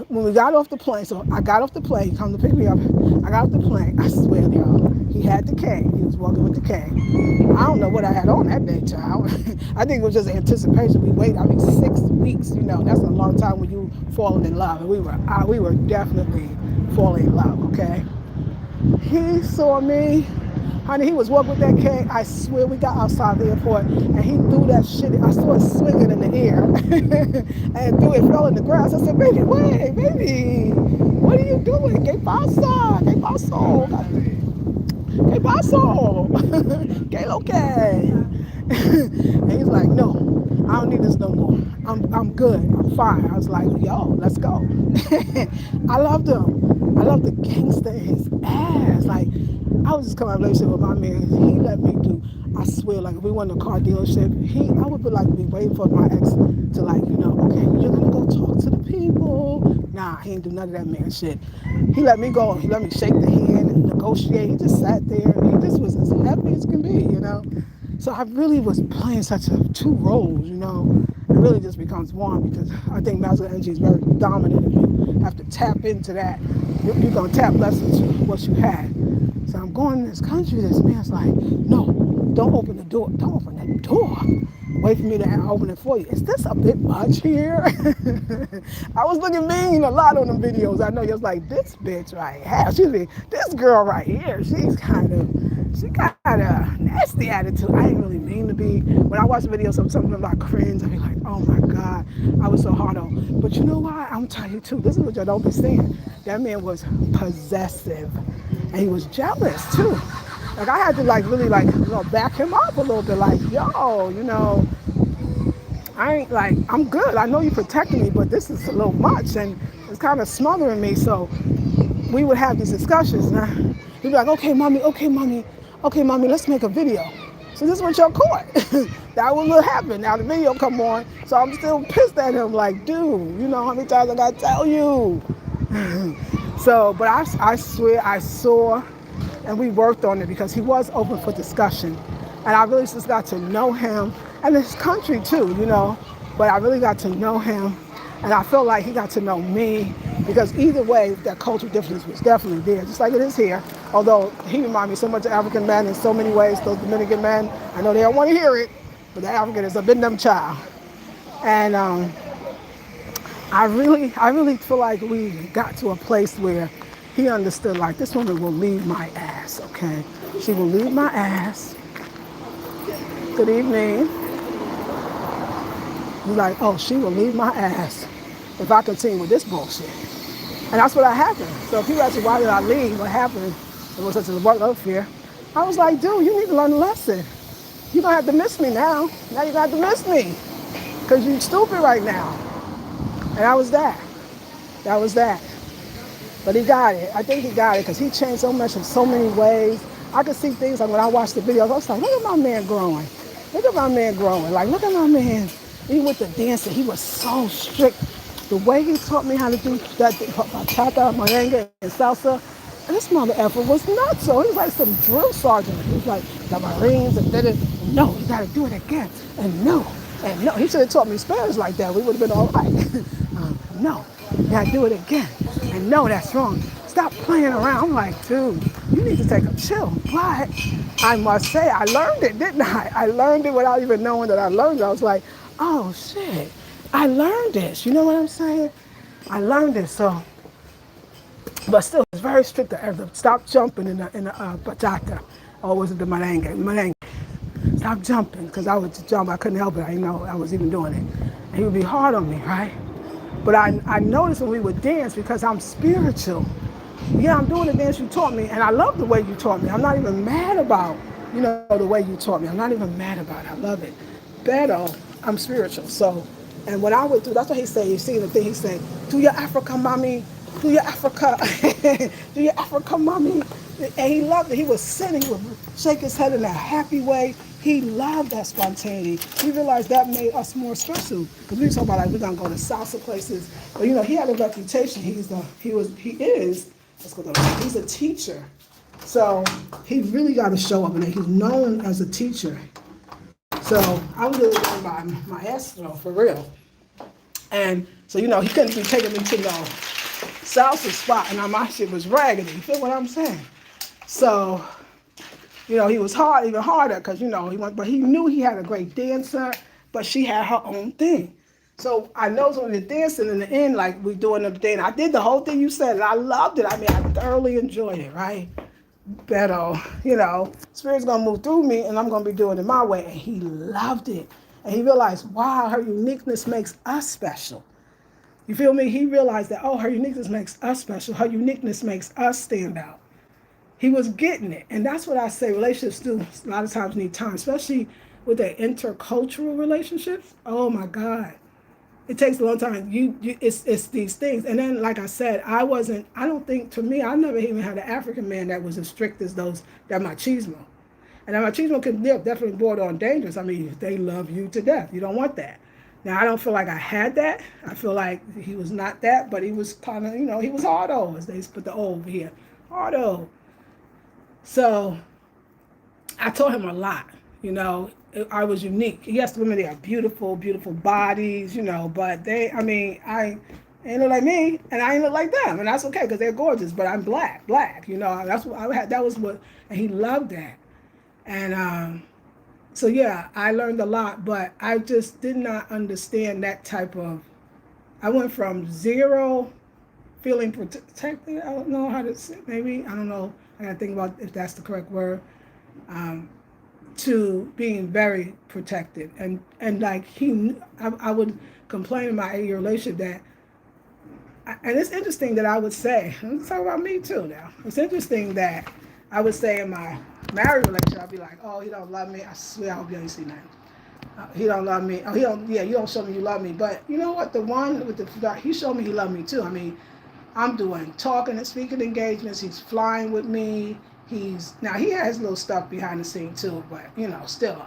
when we got off the plane, so I got off the plane, he come to pick me up. I got off the plane, I swear, y'all, he had the cane. He was walking with the cane. I don't know what I had on that day, child. I think it was just anticipation. We waited, 6 weeks, that's a long time when you falling in love. And we were definitely falling in love, okay? He saw me. Honey, he was walking with that cane. I swear we got outside the airport and he threw that shit. I saw it swinging in the air and threw it, fell in the grass. I said, baby, wait, baby, what are you doing? Que pasa? Que pasó? Que pasó? Que lo que? And he's like, no, I don't need this no more. I'm good. I'm fine. I was like, yo, let's go. I loved him. I loved the gangster in his ass. Like, I was just coming out of a relationship with my man. He let me do, I swear, like if we went to a car dealership, I would be waiting for my ex to okay, you're gonna go talk to the people. Nah, he didn't do none of that man shit. He let me go. He let me shake the hand and negotiate. He just sat there. He just was as happy as can be, So I really was playing such two roles, It really just becomes one because I think masculine energy is very dominant. If you have to tap into that, you're gonna tap less into what you had. So I'm going in this country. This man's like, no, don't open the door. Don't open that door. Wait for me to open it for you. Is this a bit much here? I was looking mean a lot on them videos. I know you're like, this bitch right here. Excuse me, this girl right here. She got a nasty attitude. I ain't really mean to be. When I watch videos of something about cringe, I be like, oh my God, I was so hard on. But you know what? I'm telling you too, this is what y'all don't be saying. That man was possessive. And he was jealous too. Like I had to really back him up a little bit. Like, yo, I ain't I'm good. I know you protecting me, but this is a little much and it's kind of smothering me. So we would have these discussions. And he'd be like, okay, mommy, let's make a video. So this is what y'all caught. That will happen. Now the video come on. So I'm still pissed at him. Like, dude, you know how many times I gotta tell you? So, but I swear I saw, and we worked on it because he was open for discussion. And I really just got to know him and his country too, But I really got to know him. And I felt like he got to know me because either way, that cultural difference was definitely there, just like it is here. Although he reminded me so much of African men in so many ways, those Dominican men. I know they don't want to hear it, but the African is a bit them child. And I really feel like we got to a place where he understood, like, this woman will leave my ass, okay? She will leave my ass. Good evening. He's like, oh, she will leave my ass if I continue with this bullshit. And that's what happened. So if you ask me why did I leave, what happened, it was such a love affair. I was like, dude, you need to learn a lesson. You're going to have to miss me now. Now you're going to have to miss me because you're stupid right now. And that was that. That was that. But he got it. I think he got it because he changed so much in so many ways. I could see things like when I watched the videos, I was like, look at my man growing. Look at my man growing. Like, look at my man. Even with the dancing, he was so strict. The way he taught me how to do that bachata, merengue, and salsa, and this mother effer was nuts. So he was like some drill sergeant. He was like, the Marines, and did it. No, you got to do it again. And no. He should have taught me Spanish like that. We would have been all right. No, you got to do it again. And no, that's wrong. Stop playing around. I'm like, dude, you need to take a chill. But I must say, I learned it, didn't I? I learned it without even knowing that I learned it. I was like, oh, shit, I learned this. You know what I'm saying? I learned it. So, but still, it's very strict to stop jumping in the bachata. Or was it the merengue? Stop jumping, because I would jump. I couldn't help it. I didn't know I was even doing it. And he would be hard on me, right? But I noticed when we would dance, because I'm spiritual. Yeah, I'm doing the dance you taught me, and I love the way you taught me. I'm not even mad about, the way you taught me. I'm not even mad about it. I love it. Pero, I'm spiritual. So, and when I would do, that's what he said. You see the thing he said, do your Africa, mommy. do your Africa, do your Africa, mommy. And he loved it. He would sit, he would shake his head in a happy way. He loved that spontaneity. He realized that made us more special. Because we were talking about like we're gonna go to salsa places. But you know, he had a reputation. He is, let's go to, he's a teacher. So he really got to show up and he's known as a teacher. So I was really going by my maestro for real. And so, you know, he couldn't be taking me to no salsa spot and my shit was raggedy. You feel what I'm saying? So, you know, he was hard, even harder, because, you know, but he knew he had a great dancer, but she had her own thing. So I know when we were dancing in the end, like we doing the thing, I did the whole thing you said, and I loved it. I mean, I thoroughly enjoyed it, right? But, you know, Spirit's gonna move through me and I'm gonna be doing it my way. And he loved it. And he realized, wow, her uniqueness makes us special. You feel me? He realized that, oh, her uniqueness makes us special. Her uniqueness makes us stand out. He was getting it. And that's what I say, relationships do a lot of times need time, especially with the intercultural relationships. Oh my God. It takes a long time. It's these things. And then, like I said, I don't think, to me, I never even had an African man that was as strict as those, that machismo. And that machismo can definitely border on dangerous. I mean, they love you to death. You don't want that. Now, I don't feel like I had that. I feel like he was not that, but he was kind of, you know, he was hardo, as they put the O over here. Hardo. So I told him a lot, you know. I was unique. Yes, the women, they are beautiful, beautiful bodies, you know, but I ain't look like me, and I ain't look like them, and that's okay, because they're gorgeous, but I'm black, you know, that's what I had, that was what, and he loved that. And so yeah, I learned a lot, but I just did not understand that type of, I went from zero feeling protected, I don't know how to say, maybe, I don't know, I gotta think about if that's the correct word, to being very protected. And like I would complain in my 8-year relationship that, and it's interesting that I would say, let's talk about me too now. It's interesting that I would say in my married relationship, I'd be like, oh, he don't love me. I swear I hope you don't see nothing. He don't love me. Oh, you don't show me you love me. But you know what? The one with he showed me he loved me too. I mean, I'm doing talking and speaking engagements. He's flying with me. Now he has little stuff behind the scene too, but you know, still,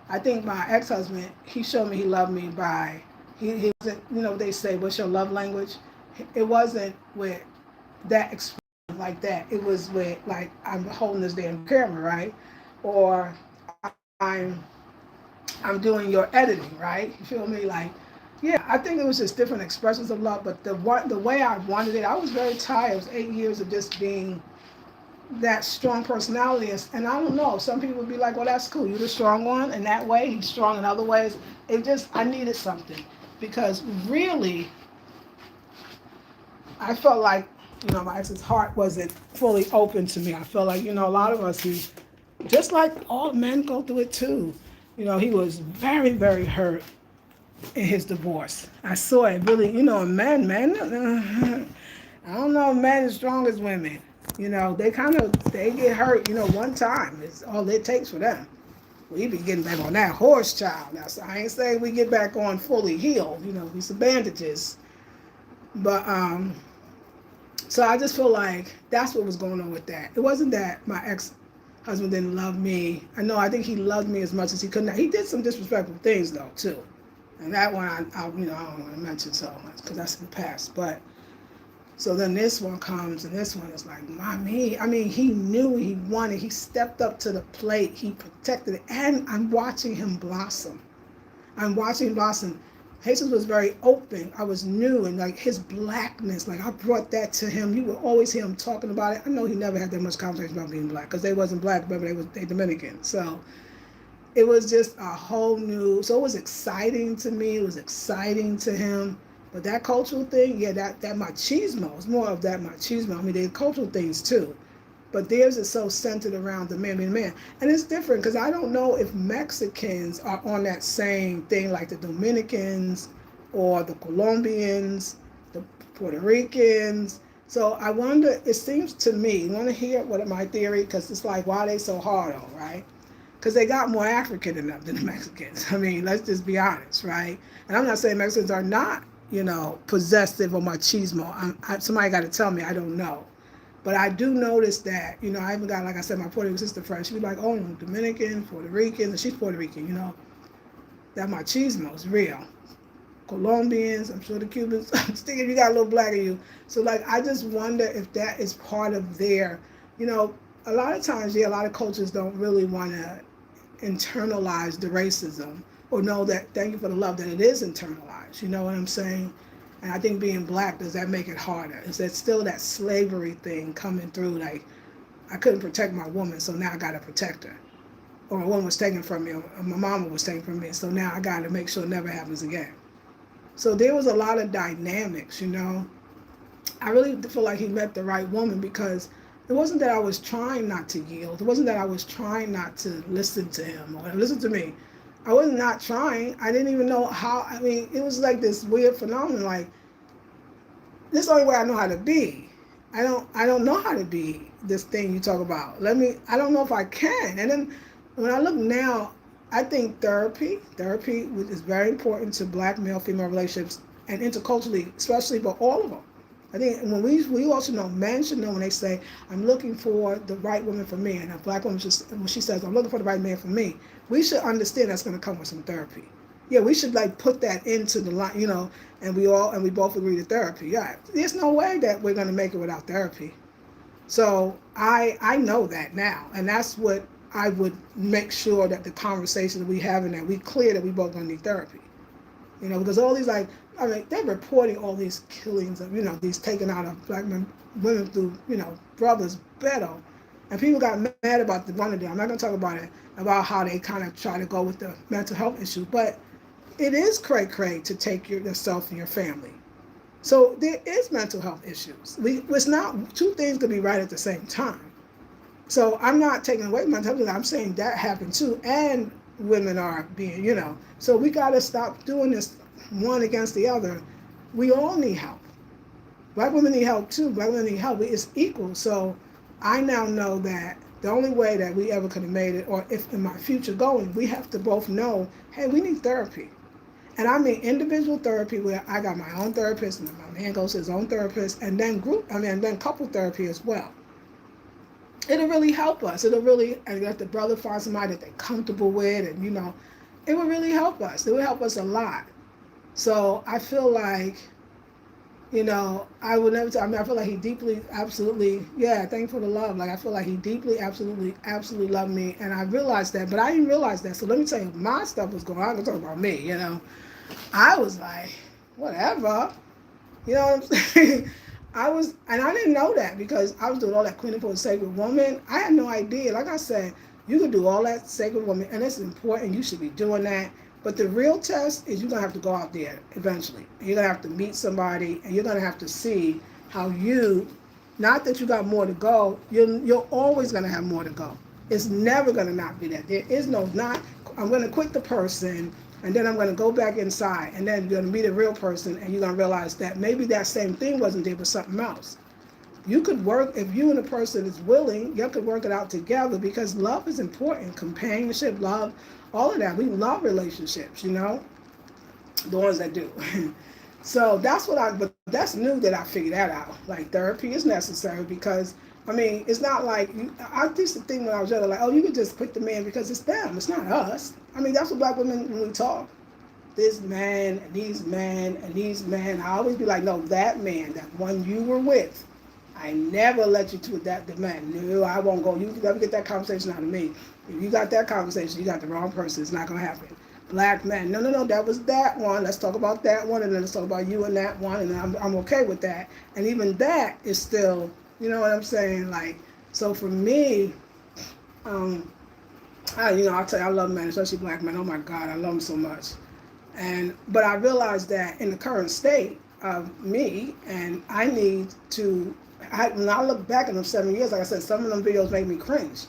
I think my ex-husband, he showed me he loved me by, he wasn't, you know, they say, what's your love language? It wasn't with that expression like that. It was with like, I'm holding this damn camera, right? Or I'm doing your editing, right? You feel me? Like, yeah, I think it was just different expressions of love, but the way I wanted it, I was very tired. It was 8 years of just being that strong personality, and I don't know, some people would be like, well, that's cool, you're the strong one in that way, he's strong in other ways. I needed something, because really I felt like, you know, my ex's heart wasn't fully open to me. I felt like, you know, a lot of us, just like all men go through it too, you know, he was very, very hurt in his divorce. I saw it really, you know, men I don't know if men as strong as women. You know, they get hurt, you know, one time. It's all it takes for them. We be getting back on that horse, child. Now, so I ain't saying we get back on fully healed, you know, with some bandages. But, so I just feel like that's what was going on with that. It wasn't that my ex-husband didn't love me. I think he loved me as much as he could. He did some disrespectful things, though, too. And that one, I don't want to mention so much, because that's in the past. But, so then this one comes, and this one is like, mommy. I mean, he knew he wanted. He stepped up to the plate. He protected it. And I'm watching him blossom. Jesus was very open. I was new, and like his blackness, like I brought that to him. You would always hear him talking about it. I know he never had that much conversation about being black, because they wasn't black, but they Dominican. So it was just a whole new, so it was exciting to me. It was exciting to him. But that cultural thing, yeah, that machismo, is more of that machismo. I mean, they're cultural things too. But theirs is so centered around the man being a man. And it's different, because I don't know if Mexicans are on that same thing like the Dominicans or the Colombians, the Puerto Ricans. So I wonder, it seems to me, you want to hear what my theory, because it's like, why are they so hard on, right? Because they got more African in them than the Mexicans. I mean, let's just be honest, right? And I'm not saying Mexicans are not possessive or machismo. Somebody got to tell me. I don't know. But I do notice that, I even got, like I said, my Puerto Rican sister friend. She be like, oh, Dominican, Puerto Rican, and she's Puerto Rican, that machismo is real. Colombians, I'm sure the Cubans, I'm thinking you got a little black in you. So, like, I just wonder if that is part of their, a lot of times, a lot of cultures don't really want to internalize the racism or know that, thank you for the love, that it is internalized. You know what I'm saying? And I think being black, does that make it harder? Is that still that slavery thing coming through? Like, I couldn't protect my woman, so now I got to protect her. Or a woman was taken from me, or my mama was taken from me, so now I got to make sure it never happens again. So there was a lot of dynamics, I really feel like he met the right woman, because it wasn't that I was trying not to yield. It wasn't that I was trying not to listen to him or listen to me. I was not trying. I didn't even know how. I mean, it was like this weird phenomenon. Like, this is the only way I know how to be. I don't know how to be this thing you talk about. I don't know if I can. And then when I look now, I think therapy is very important to black male-female relationships and interculturally, especially for all of them. I think when we also know, men should know when they say, I'm looking for the right woman for me, and a black woman, when she says, I'm looking for the right man for me, we should understand that's going to come with some therapy. Yeah, we should put that into the line, and we both agree to therapy. Yeah, there's no way that we're going to make it without therapy. So I know that now, and that's what I would make sure that the conversation that we have, and that we clear that we both going to need therapy. Because all these, they're reporting all these killings of, these taken out of black men, women through, brothers better. And people got mad about one of them. I'm not going to talk about it, about how they kind of try to go with the mental health issue. But it is cray-cray to take yourself and your family. So there is mental health issues. It's not, two things could be right at the same time. So I'm not taking away mental health. I'm saying that happened too. And women are being, So we got to stop doing this one against the other. We all need help. Black women need help too. Black women need help. It's equal. So I now know that the only way that we ever could have made it, or if in my future going, we have to both know, hey, we need therapy. And I mean individual therapy, where I got my own therapist and my man goes to his own therapist, and then then couple therapy as well. It'll really help us. And let the brother find somebody that they're comfortable with, and it will really help us. It will help us a lot. So I feel like, I would never I feel like he deeply, absolutely, thank you for the love. Like, I feel like he deeply, absolutely, absolutely loved me. And I realized that, but I didn't realize that. So let me tell you, my stuff was going on. I'm going to talk about me, I was like, whatever. You know what I'm saying? And I didn't know that, because I was doing all that cleaning for a sacred woman. I had no idea. Like I said, you can do all that sacred woman, and it's important. You should be doing that. But the real test is you're going to have to go out there eventually. You're going to have to meet somebody, and you're going to have to see how not that you got more to go, you're always going to have more to go. It's never going to not be that. There is no not, I'm going to quit the person, and then I'm going to go back inside, and then you're going to meet a real person, and you're going to realize that maybe that same thing wasn't there, but something else. You could work, if you and the person is willing, you could work it out together, because love is important. Companionship, love, all of that. We love relationships, the ones that do. So that's but that's new that I figured that out. Like, therapy is necessary, because, it's not like, I used to think when I was younger, like, oh, you could just pick the man because it's them. It's not us. That's what black women, when we talk. This man, and these men, and these men. I always be like, no, that man, that one you were with, I never let you to that demand. No, I won't go. You can never get that conversation out of me. If you got that conversation, you got the wrong person. It's not going to happen. Black man, no, that was that one. Let's talk about that one, and then let's talk about you and that one, and I'm okay with that. And even that is still, you know what I'm saying? Like, so for me, I'll tell you, I love men, especially black men. Oh my God, I love them so much. But I realized that in the current state of me, and I need to, when I look back in them 7 years, like I said, some of them videos make me cringe.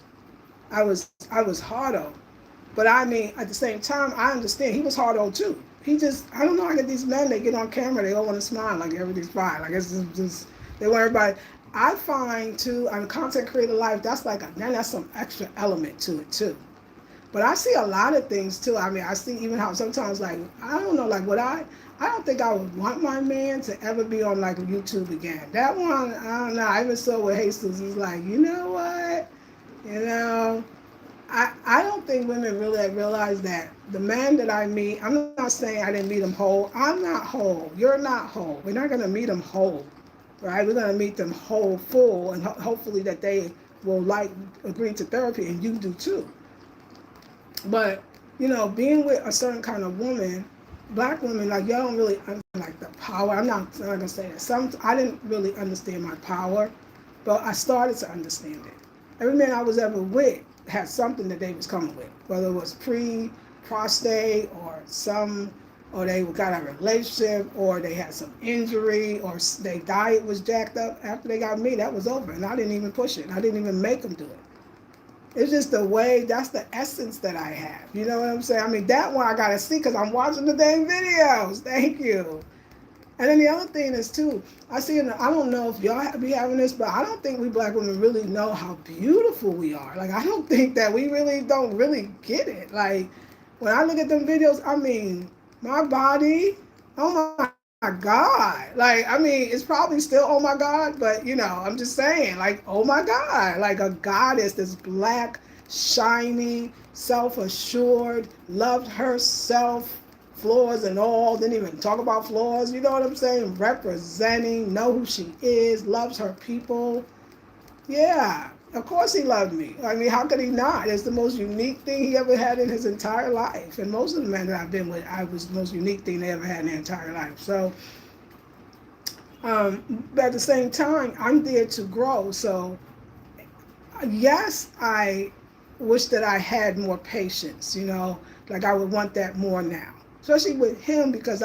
I was hard on. But at the same time, I understand he was hard on too. I don't know, I get these men, they get on camera, they all want to smile like everything's fine. Like, it's just, they want everybody. I find too, on content creator life, that's some extra element to it too. But I see a lot of things too. I mean, I see even how sometimes, like, I don't know, like I don't think I would want my man to ever be on like YouTube again. That one, I don't know. I even saw with Jesus. He's like, you know what? You know, I don't think women really realize that the man that I meet, I'm not saying I didn't meet him whole. I'm not whole. You're not whole. We're not going to meet them whole, right? We're going to meet them whole, full, and hopefully that they will like agree to therapy, and you do too. But, you know, being with a certain kind of woman, black women, like, y'all don't really understand, like, the power. I'm not going to say that. I didn't really understand my power, but I started to understand it. Every man I was ever with had something that they was coming with, whether it was prostate or they got a relationship, or they had some injury, or their diet was jacked up. After they got me, that was over, and I didn't even push it. I didn't even make them do it. It's just the way, that's the essence that I have. You know what I'm saying? I mean, that one I got to see because I'm watching the dang videos. Thank you. And then the other thing is, too, I don't know if y'all be having this, but I don't think we black women really know how beautiful we are. Like, I don't think that we don't really get it. Like, when I look at them videos, I mean, my body, oh my God. Like, I mean, it's probably still, oh my God, but, you know, I'm just saying, like, oh my God. Like a goddess, this black, shiny, self-assured, loved herself, flaws and all, didn't even talk about flaws, you know what I'm saying? Representing, know who she is, loves her people. Yeah, of course he loved me. I mean, how could he not? It's the most unique thing he ever had in his entire life. And most of the men that I've been with, I was the most unique thing they ever had in their entire life. So, but at the same time, I'm there to grow. So, yes, I wish that I had more patience, you know, like I would want that more now. Especially with him, because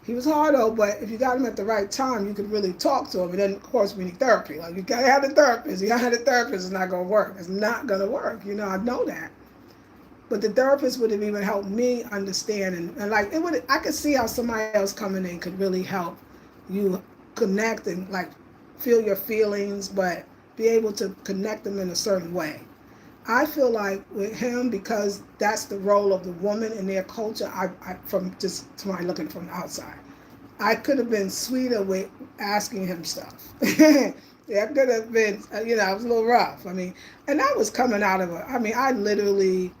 he was hard though, but if you got him at the right time, you could really talk to him. And then, of course, we need therapy. Like, you gotta have a therapist. You gotta have a therapist. It's not gonna work. It's not gonna work. You know, I know that. But the therapist would have even helped me understand, and like, it would. I could see how somebody else coming in could really help you connect and like feel your feelings, but be able to connect them in a certain way. I feel like with him, because that's the role of the woman in their culture, from just somebody looking from the outside, I could have been sweeter with asking him stuff. Yeah, I could have been, you know, it was a little rough. I mean, and I was coming out of I literally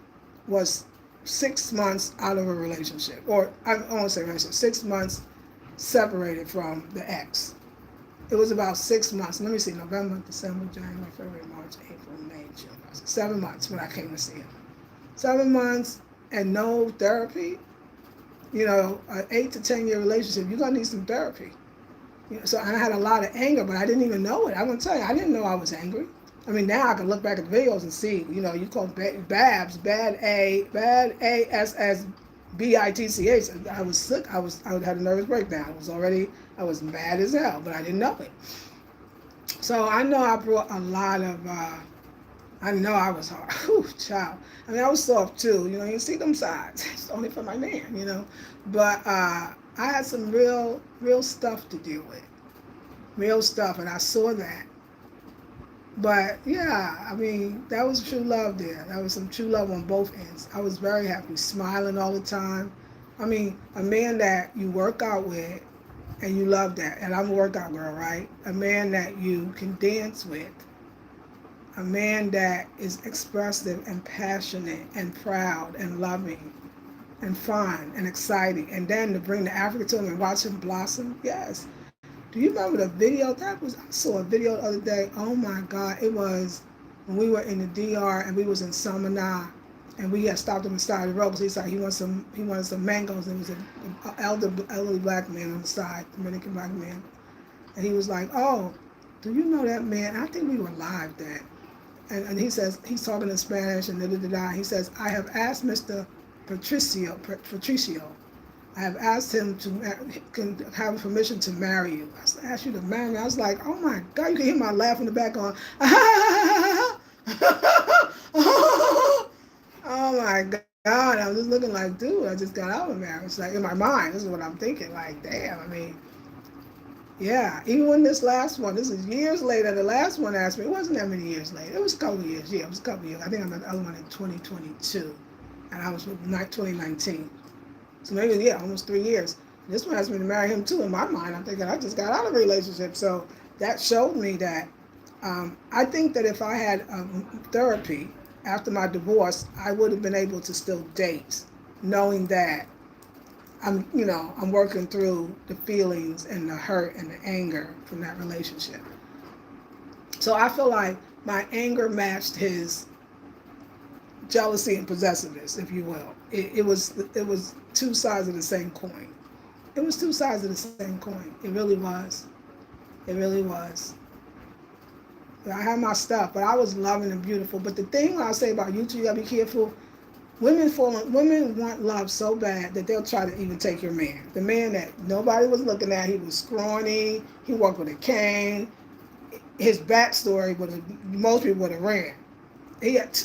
was 6 months out of a relationship, or I won't say relationship, 6 months separated from the ex. It was about 6 months. Let me see, November, December, January, February, March, April, May, June. 7 months when I came to see him. 7 months and no therapy. You know, an 8 to 10 year relationship, you're gonna need some therapy. You know, so I had a lot of anger, but I didn't even know it. I'm gonna tell you, I didn't know I was angry. I mean, now I can look back at the videos and see, you know, you call Babs, bad ASSBITCH. I was sick. I had a nervous breakdown. I was mad as hell, but I didn't know it. So I know I brought a lot of, I know I was hard. Whew, child. I mean, I was soft too. You know, you see them sides. It's only for my man, you know. But I had some real stuff to deal with. Real stuff, and I saw that. But yeah, I mean, that was true love there. That was some true love on both ends. I was very happy, smiling all the time. I mean, a man that you work out with and you love that. And I'm a workout girl, right? A man that you can dance with. A man that is expressive and passionate and proud and loving and fun and exciting. And then to bring the Africa to him and watch him blossom, yes. Do you remember the video? I saw a video the other day. Oh my God, it was when we were in the DR and we was in Samana, and we had stopped him on the side of the road because he wanted some mangoes. And there was an elderly black man on the side, Dominican black man. And he was like, oh, do you know that man? I think we were live then. And he says, he's talking in Spanish and da-da-da-da. He says, I have asked Mr. Patricio, I have asked him to have permission to marry you. I asked you to marry me. I was like, oh my God, you can hear my laugh in the back on. Oh my God, I was just looking like, dude, I just got out of marriage. Like, in my mind, this is what I'm thinking. Like, damn, I mean, yeah, even when this last one, this is years later, the last one asked me, it wasn't that many years later. It was a couple of years. Yeah, it was a couple of years. I think I met the other one in 2022. and I was with 2019. So maybe, yeah, almost 3 years. This one asked me to marry him too. In my mind, I'm thinking I just got out of a relationship. So that showed me that I think that if I had therapy after my divorce, I would have been able to still date, knowing that I'm working through the feelings and the hurt and the anger from that relationship. So I feel like my anger matched his jealousy and possessiveness, if you will. It was two sides of the same coin. It was two sides of the same coin. It really was. It really was. I had my stuff, but I was loving and beautiful. But the thing I'll say about you two, you gotta be careful. Women want love so bad that they'll try to even take your man. The man that nobody was looking at, he was scrawny, he walked with a cane. His backstory would have, most people would have ran. He had,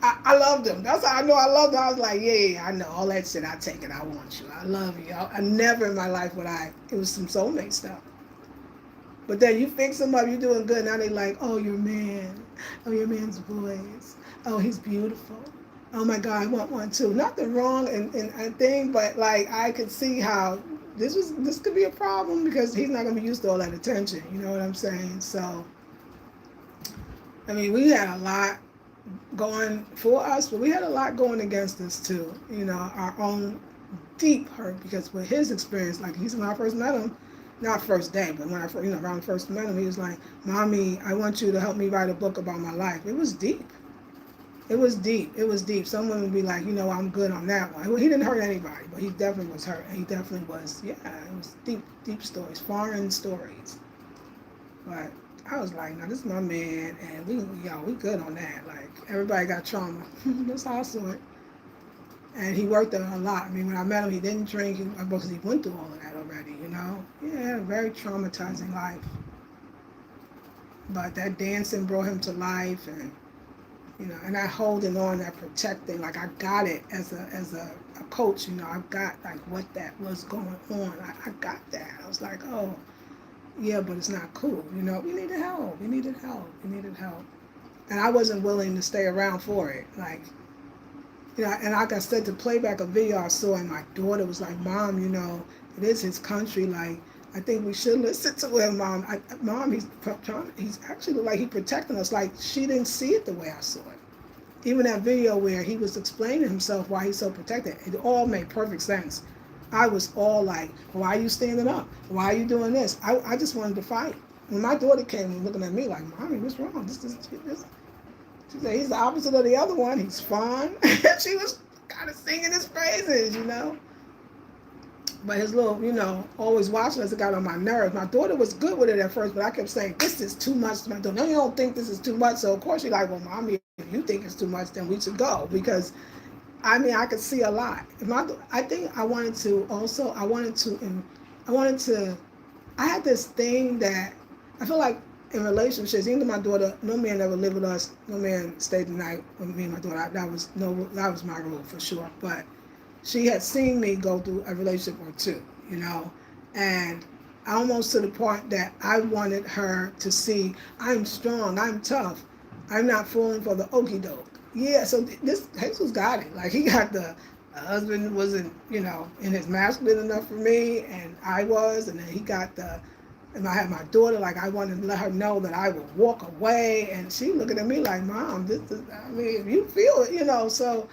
I loved him. That's how I know I loved him. I was like, yeah, I know all that shit. I take it. I want you. I love you. I never in my life would I. It was some soulmate stuff. But then you fix them up. You're doing good. Now they like, oh, your man. Oh, your man's voice. Oh, he's beautiful. Oh my God, I want one too. Nothing wrong and thing, but like I could see how this could be a problem because he's not gonna be used to all that attention. You know what I'm saying? So, I mean, we had a lot going for us, but we had a lot going against us too. Our own deep hurt because with his experience, like when I first met him, not first day, but when I first, around first met him, he was like, "Mommy, I want you to help me write a book about my life." It was deep. It was deep. It was deep. Some women would be like, I'm good on that one. He didn't hurt anybody, but he definitely was hurt. He definitely was, yeah, it was deep, deep stories, foreign stories. But I was like, no, this is my man, and we good on that. Like, everybody got trauma. That's how I saw it. And he worked on a lot. I mean, when I met him, he didn't drink because he went through all of that already, Yeah, had a very traumatizing life. But that dancing brought him to life, and and that holding on, that protecting, like I got it as a coach, I got like what that was going on. I got that. I was like, oh, yeah, but it's not cool. We needed help. We needed help. We needed help. And I wasn't willing to stay around for it. Like, and like I said, to play back a video I saw, and my daughter was like, Mom, it is his country. Like, I think we should listen to him, Mom. Mom, he's actually like he protecting us. Like, she didn't see it the way I saw it. Even that video where he was explaining himself why he's so protected, it all made perfect sense. I was all like, why are you standing up? Why are you doing this? I just wanted to fight. When my daughter came and looking at me like, Mommy, what's wrong? This. She said, he's the opposite of the other one. He's fun. She was kind of singing his praises, But his little, always watching us, it got on my nerves. My daughter was good with it at first, but I kept saying, this is too much to my daughter. No, you don't think this is too much. So, of course, she's like, well, Mommy, if you think it's too much, then we should go. Because, I mean, I could see a lot. I think I had this thing that I feel like in relationships, even my daughter, no man ever lived with us. No man stayed the night with me and my daughter. That was my rule for sure. But she had seen me go through a relationship or two, and almost to the point that I wanted her to see I'm strong, I'm tough, I'm not falling for the okie doke. Yeah, so this Jesus got it. Like, he got the husband wasn't, in his masculine enough for me, and I was, and then he got and I had my daughter, like, I wanted to let her know that I would walk away, and she looking at me like, Mom, if you feel it, so,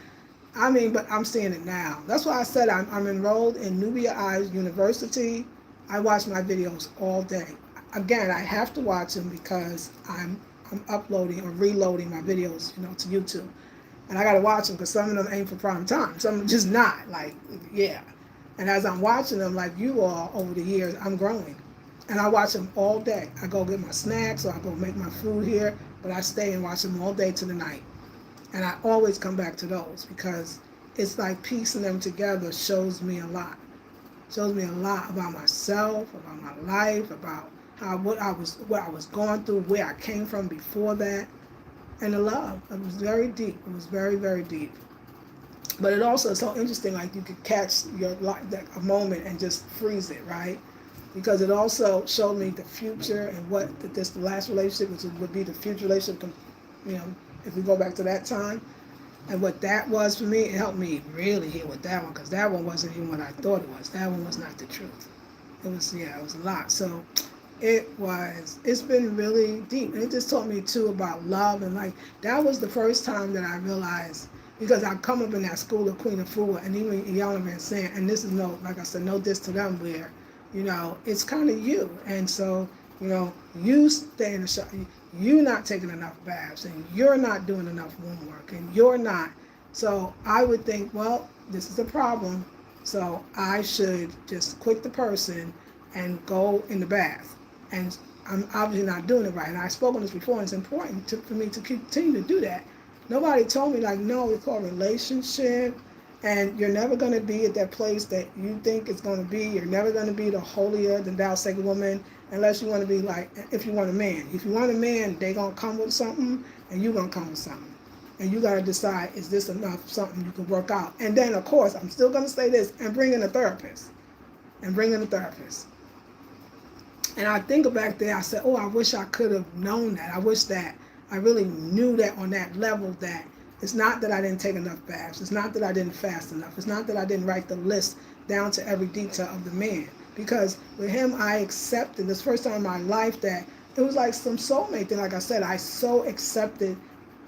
but I'm seeing it now. That's why I said I'm enrolled in Nubia Eyes University. I watch my videos all day. Again, I have to watch them because I'm uploading or reloading my videos, to YouTube. And I got to watch them because some of them ain't for prime time. Some of them just not. Like, yeah. And as I'm watching them, like you all over the years, I'm growing. And I watch them all day. I go get my snacks or I go make my food here, but I stay and watch them all day to the night. And I always come back to those because it's like piecing them together shows me a lot. Shows me a lot about myself, about my life, about what I was going through, where I came from before that. And the love. It was very deep. It was very, very deep. But it also is so interesting, like you could catch a moment and just freeze it, right? Because it also showed me the future and what the last relationship, which would be the future relationship, if we go back to that time. And what that was for me, it helped me really heal with that one, because that one wasn't even what I thought it was. That one was not the truth. It was, yeah, it was a lot. So it's been really deep. And it just taught me too about love, and like, that was the first time that I realized, because I come up in that school of Queen of Fool, and even y'all have been saying, and this is no, like I said, no diss to them, where, it's kind of you. And so, you stay in the shop, you not taking enough baths, and you're not doing enough homework, and you're not. So I would think, well, this is a problem. So I should just quit the person and go in the bath. And I'm obviously not doing it right. And I've spoken this before, and it's important for me to continue to do that. Nobody told me, like, no, it's called relationship, and you're never going to be at that place that you think it's going to be. You're never going to be the holier than thou sacred woman, unless you want to be like, if you want a man. If you want a man, they going to come with something, and you're going to come with something. And you got to decide, is this enough, something you can work out? And then, of course, I'm still going to say this, and bring in a therapist. And I think back there, I said, oh, I wish I could have known that. I wish that I really knew that on that level, that it's not that I didn't take enough baths. It's not that I didn't fast enough. It's not that I didn't write the list down to every detail of the man. Because with him, I accepted, this first time in my life, that it was like some soulmate thing. Like I said, I so accepted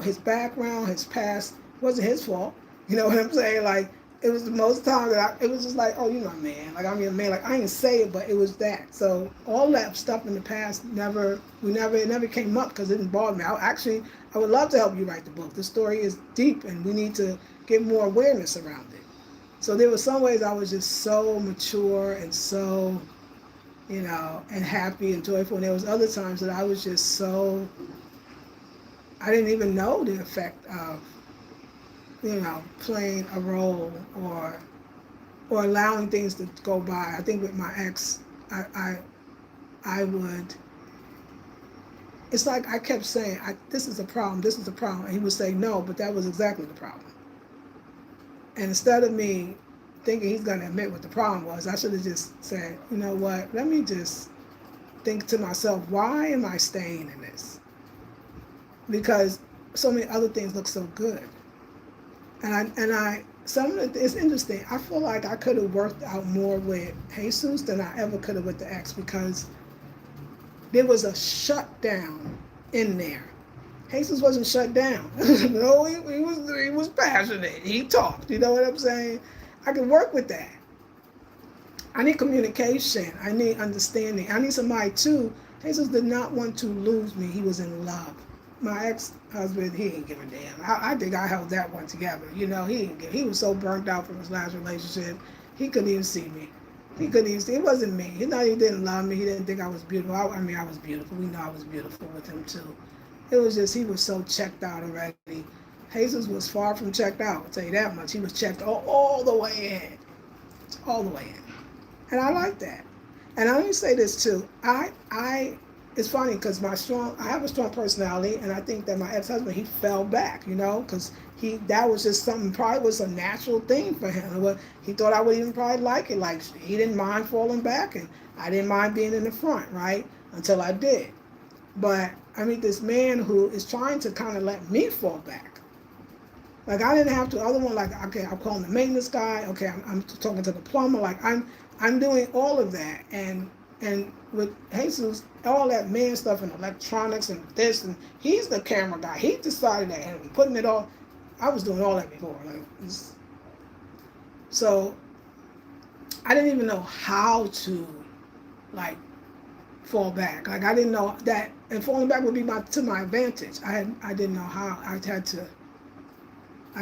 his background, his past. It wasn't his fault. You know what I'm saying? Like, it was the most time that it was just like, oh, a man. Like, I'm a man. Like, I didn't say it, but it was that. So all that stuff in the past it never came up, because it didn't bother me. I would love to help you write the book. The story is deep, and we need to get more awareness around it. So there were some ways I was just so mature and so, and happy and joyful. And there was other times that I was just so, I didn't even know the effect of, playing a role or allowing things to go by. I think with my ex, I would, it's like I kept saying, this is a problem, and he would say no, but that was exactly the problem. And instead of me thinking he's going to admit what the problem was, I should have just said, you know what, let me just think to myself, why am I staying in this? Because so many other things look so good. It's interesting. I feel like I could have worked out more with Jesus than I ever could have with the ex, because there was a shutdown in there. Jesus wasn't shut down. No, he was passionate. He talked. You know what I'm saying? I could work with that. I need communication. I need understanding. I need somebody too. Jesus did not want to lose me. He was in love. My ex-husband, he didn't give a damn. I think I held that one together. He was so burnt out from his last relationship, he couldn't even see me. He couldn't even see. It wasn't me. He didn't love me. He didn't think I was beautiful. I was beautiful. We know I was beautiful with him too. It was just, he was so checked out already. Jesus was far from checked out, I'll tell you that much. He was checked all the way in. All the way in. And I like that. And I only say this too. It's funny, because I have a strong personality, and I think that my ex-husband, he fell back, because that was just something, probably was a natural thing for him. He thought I would even probably like it. Like, he didn't mind falling back, and I didn't mind being in the front, right? Until I did. But I meet this man who is trying to kind of let me fall back. Like, I didn't have to. Other one, like, okay, I'm calling the maintenance guy. Okay, I'm talking to the plumber. Like, I'm doing all of that, and with Jesus, all that man stuff and electronics and this, and he's the camera guy. He decided that, and putting it all. I was doing all that before. So I didn't even know how to, like, fall back. Like, I didn't know that, and falling back would be to my advantage. I didn't know how. I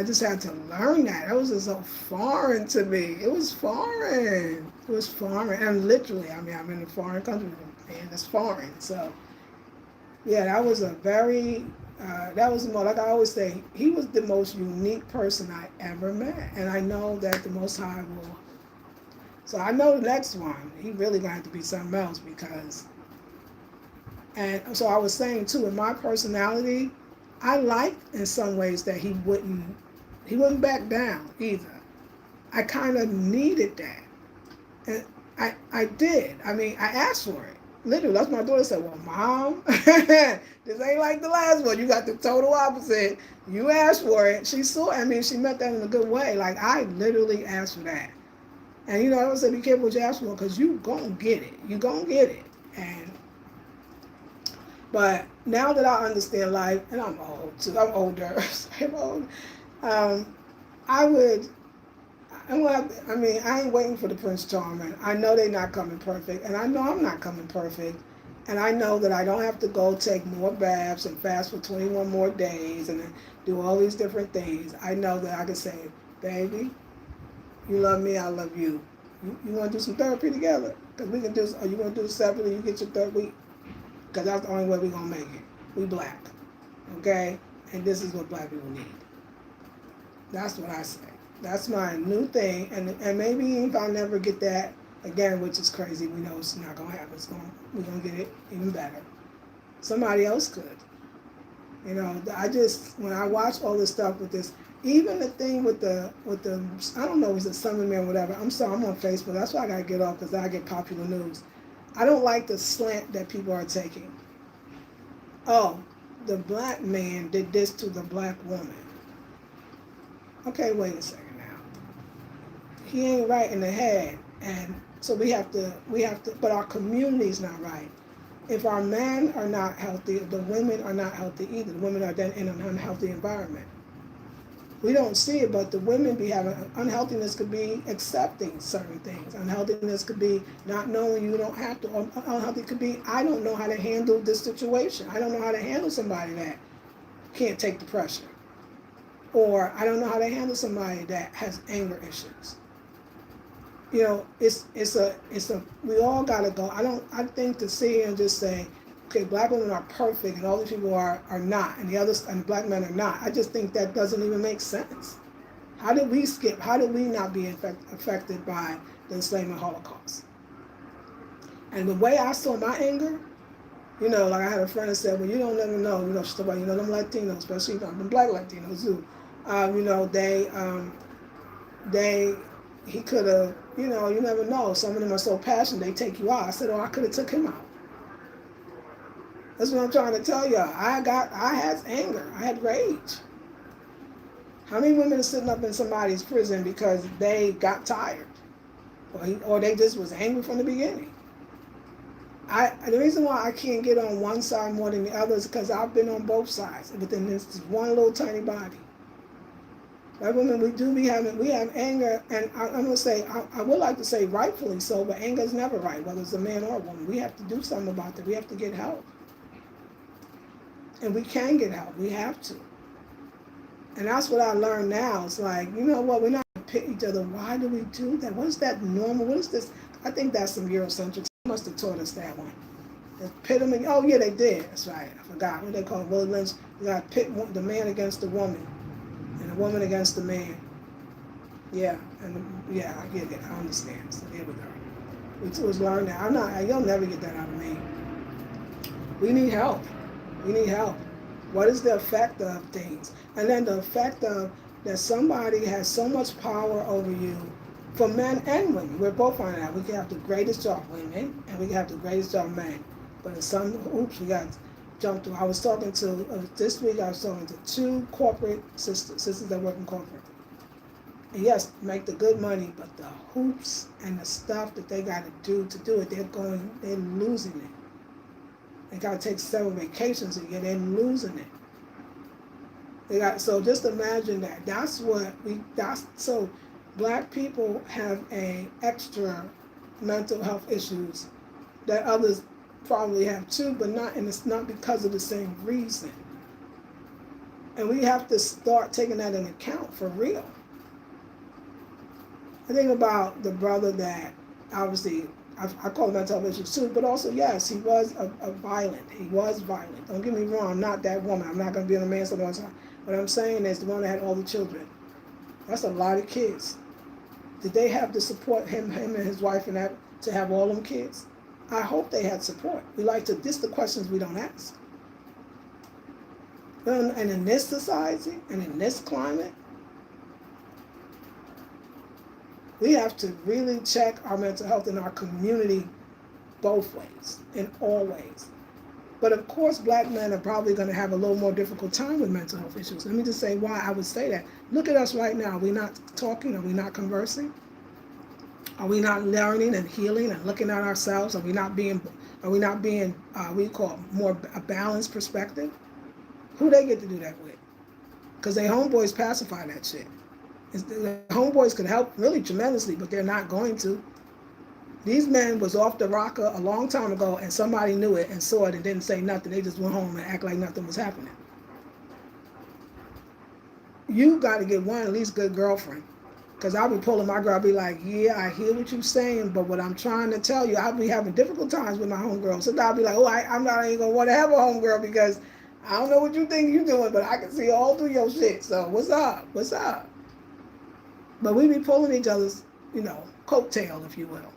just had to learn that. It was just so foreign to me. It was foreign. And literally, I'm in a foreign country, and it's foreign. So, yeah, that was that was more, like I always say, he was the most unique person I ever met. And I know that the Most High will. So I know the next one, he really going to have to be something else, because, and so I was saying too, in my personality, I liked in some ways that he wouldn't back down either. I kind of needed that. And I did. I mean, I asked for it. literally, that's my daughter said, well, Mom, this ain't like the last one. You got the total opposite. You asked for it. She saw, I mean, she meant that in a good way. Like, I literally asked for that. And, I always say, be careful what you ask for because you going to get it. You going to get it. But now that I understand life, and I'm old too, I'm older, I'm old, um, I would, I mean, I ain't waiting for the Prince Charming. I know they're not coming perfect, and I know I'm not coming perfect. And I know that I don't have to go take more baths and fast for 21 more days and do all these different things. I know that I can say, baby, you love me, I love you. You want to do some therapy together? Because we can do, or you want to do it separately, you get your third week? Because that's the only way we're going to make it. We black. Okay? And this is what black people need. That's what I say. That's my new thing. And maybe if I never get that again, which is crazy, we know it's not going to happen. We're going to get it even better. Somebody else could. When I watch all this stuff with this, even the thing with the I don't know, is it Summer Man or whatever. I'm sorry, I'm on Facebook. That's why I got to get off because I get popular news. I don't like the slant that people are taking. Oh, the black man did this to the black woman. Okay, wait a second now. He ain't right in the head, and so we have to, but our community's not right. If our men are not healthy, the women are not healthy either. The women are then in an unhealthy environment. We don't see it, but the women be having unhealthiness could be accepting certain things. Unhealthiness could be not knowing you don't have to. Or unhealthy could be I don't know how to handle this situation. I don't know how to handle somebody that can't take the pressure, or I don't know how to handle somebody that has anger issues. It's a we all gotta go. I think to sit here and just say, okay, black women are perfect and all these people are not, and the black men are not. I just think that doesn't even make sense. How did we not be affected by the enslavement Holocaust? And the way I saw my anger, like I had a friend that said, well, you don't never know, she's talking about, them Latinos, especially them black Latinos too. He could have, you never know. Some of them are so passionate, they take you out. I said, I could have took him out. That's what I'm trying to tell y'all. I had anger. I had rage. How many women are sitting up in somebody's prison because they got tired? Or they just was angry from the beginning? The reason why I can't get on one side more than the other is because I've been on both sides within this one little tiny body. Like women, we have anger, and I'm going to say, I would like to say rightfully so, but anger is never right, whether it's a man or a woman. We have to do something about that. We have to get help. And we can get help. We have to. And that's what I learned now. It's like, you know what? We're not going to pit each other. Why do we do that? What is that normal? What is this? I think that's some Eurocentric. They must have taught us that one. They pit them in. Oh, yeah, they did. That's right. I forgot. What they call it? Willie Lynch. You got to pit the man against the woman. And the woman against the man. Yeah. I get it. I understand. So there we go. We tools learn that. You'll never get that out of me. We need help. We need help. What is the effect of things? And then the effect of that somebody has so much power over you, for men and women. We're both finding out. We can have the greatest job women, and we can have the greatest job men. But in some hoops, we got jumped through. I was talking to, this week I was talking to two corporate sisters that work in corporate. And yes, make the good money, but the hoops and the stuff that they got to do it, they're losing it. They got to take several vacations a year. They're losing it. So just imagine that. So black people have a extra mental health issues that others probably have too, but it's not because of the same reason. And we have to start taking that into account for real. I think about the brother that obviously I call him mental health issues too, but also, yes, he was violent. He was violent. Don't get me wrong, I'm not that woman. I'm not going to be on a man's side all the time. What I'm saying is the one that had all the children. That's a lot of kids. Did they have to support him and his wife and that to have all them kids? I hope they had support. This the questions we don't ask. And in this society and in this climate, we have to really check our mental health in our community both ways, in all ways. But of course, black men are probably going to have a little more difficult time with mental health issues. Let me just say why I would say that. Look at us right now. Are we not talking? Are we not conversing? Are we not learning and healing and looking at ourselves? Are we not being we call it more a balanced perspective? Who they get to do that with? Because they homeboys pacify that shit. The homeboys could help really tremendously, but they're not going to. These men was off the rocker a long time ago, and somebody knew it and saw it and didn't say nothing. They just went home and act like nothing was happening. You got to get one at least good girlfriend. Because I'll be pulling my girl, I'll be like, yeah, I hear what you're saying, but what I'm trying to tell you, I'll be having difficult times with my homegirl. So I'll be like, oh, I'm not even going to want to have a homegirl because I don't know what you think you're doing, but I can see all through your shit. So what's up? What's up? But we be pulling each other's, coattail, if you will.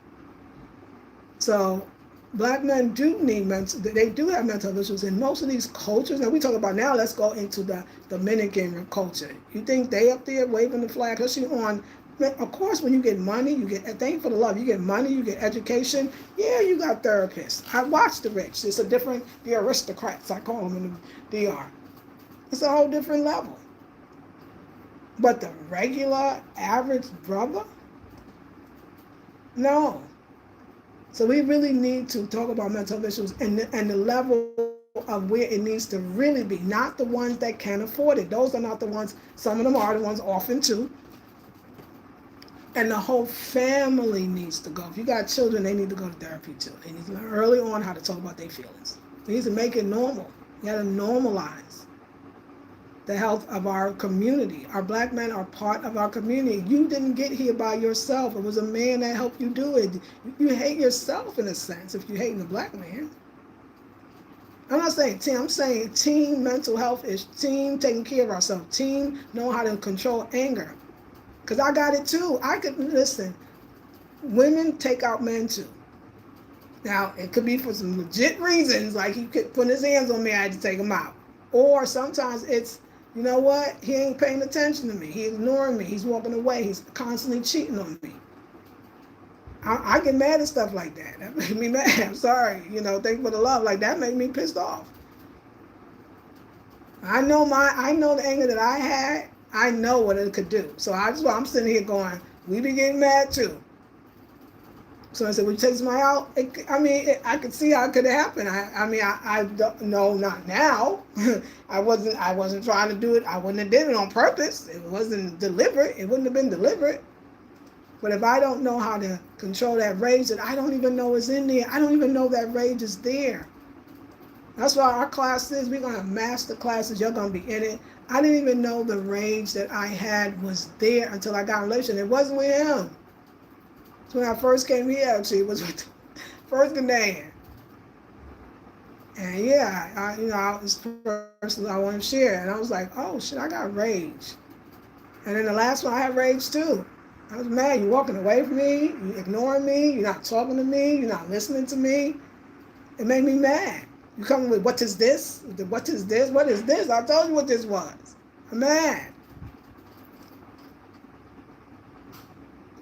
So black men do need they do have mental health issues in most of these cultures. Now we talk about let's go into the Dominican culture. You think they up there waving the flag, especially of course when you get money, you get, thank for the love, you get money, you get education, yeah, you got therapists. I watch the rich. It's the aristocrats, I call them in the DR. It's a whole different level. But the regular, average brother? No. So we really need to talk about mental health issues and the level of where it needs to really be, not the ones that can't afford it. Those are not the ones, some of them are the ones often too. And the whole family needs to go. If you got children, they need to go to therapy too. They need to learn early on how to talk about their feelings. We need to make it normal. You got to normalize the health of our community. Our black men are part of our community. You didn't get here by yourself. It was a man that helped you do it. You hate yourself in a sense if you're hating a black man. I'm not saying team. I'm saying team mental health is team taking care of ourselves. Team know how to control anger. Because I got it too. I could, listen, women take out men too. Now, it could be for some legit reasons, like he could put his hands on me, I had to take him out. Or sometimes it's, you know what? He ain't paying attention to me. He's ignoring me. He's walking away. He's constantly cheating on me. I get mad at stuff like that. That makes me mad. I'm sorry. Thank you for the love. Like, that made me pissed off. I know the anger that I had. I know what it could do. So I'm sitting here going, we be getting mad too. So I said, would you take somebody out? I could see how it could have happened. I don't know, not now. I wasn't trying to do it. I wouldn't have did it on purpose. It wasn't deliberate. It wouldn't have been deliberate. But if I don't know how to control that rage that I don't even know is in there, I don't even know that rage is there. That's why our classes, we're going to have master classes. You're going to be in it. I didn't even know the rage that I had was there until I got in a relationship. It wasn't with him. So when I first came here, actually, it was with the first Ghanaian. And yeah, I was the person I wanted to share. And I was like, oh shit, I got rage. And then the last one, I had rage too. I was mad. You're walking away from me. You're ignoring me. You're not talking to me. You're not listening to me. It made me mad. You coming with, what is this? What is this? What is this? I told you what this was. I'm mad.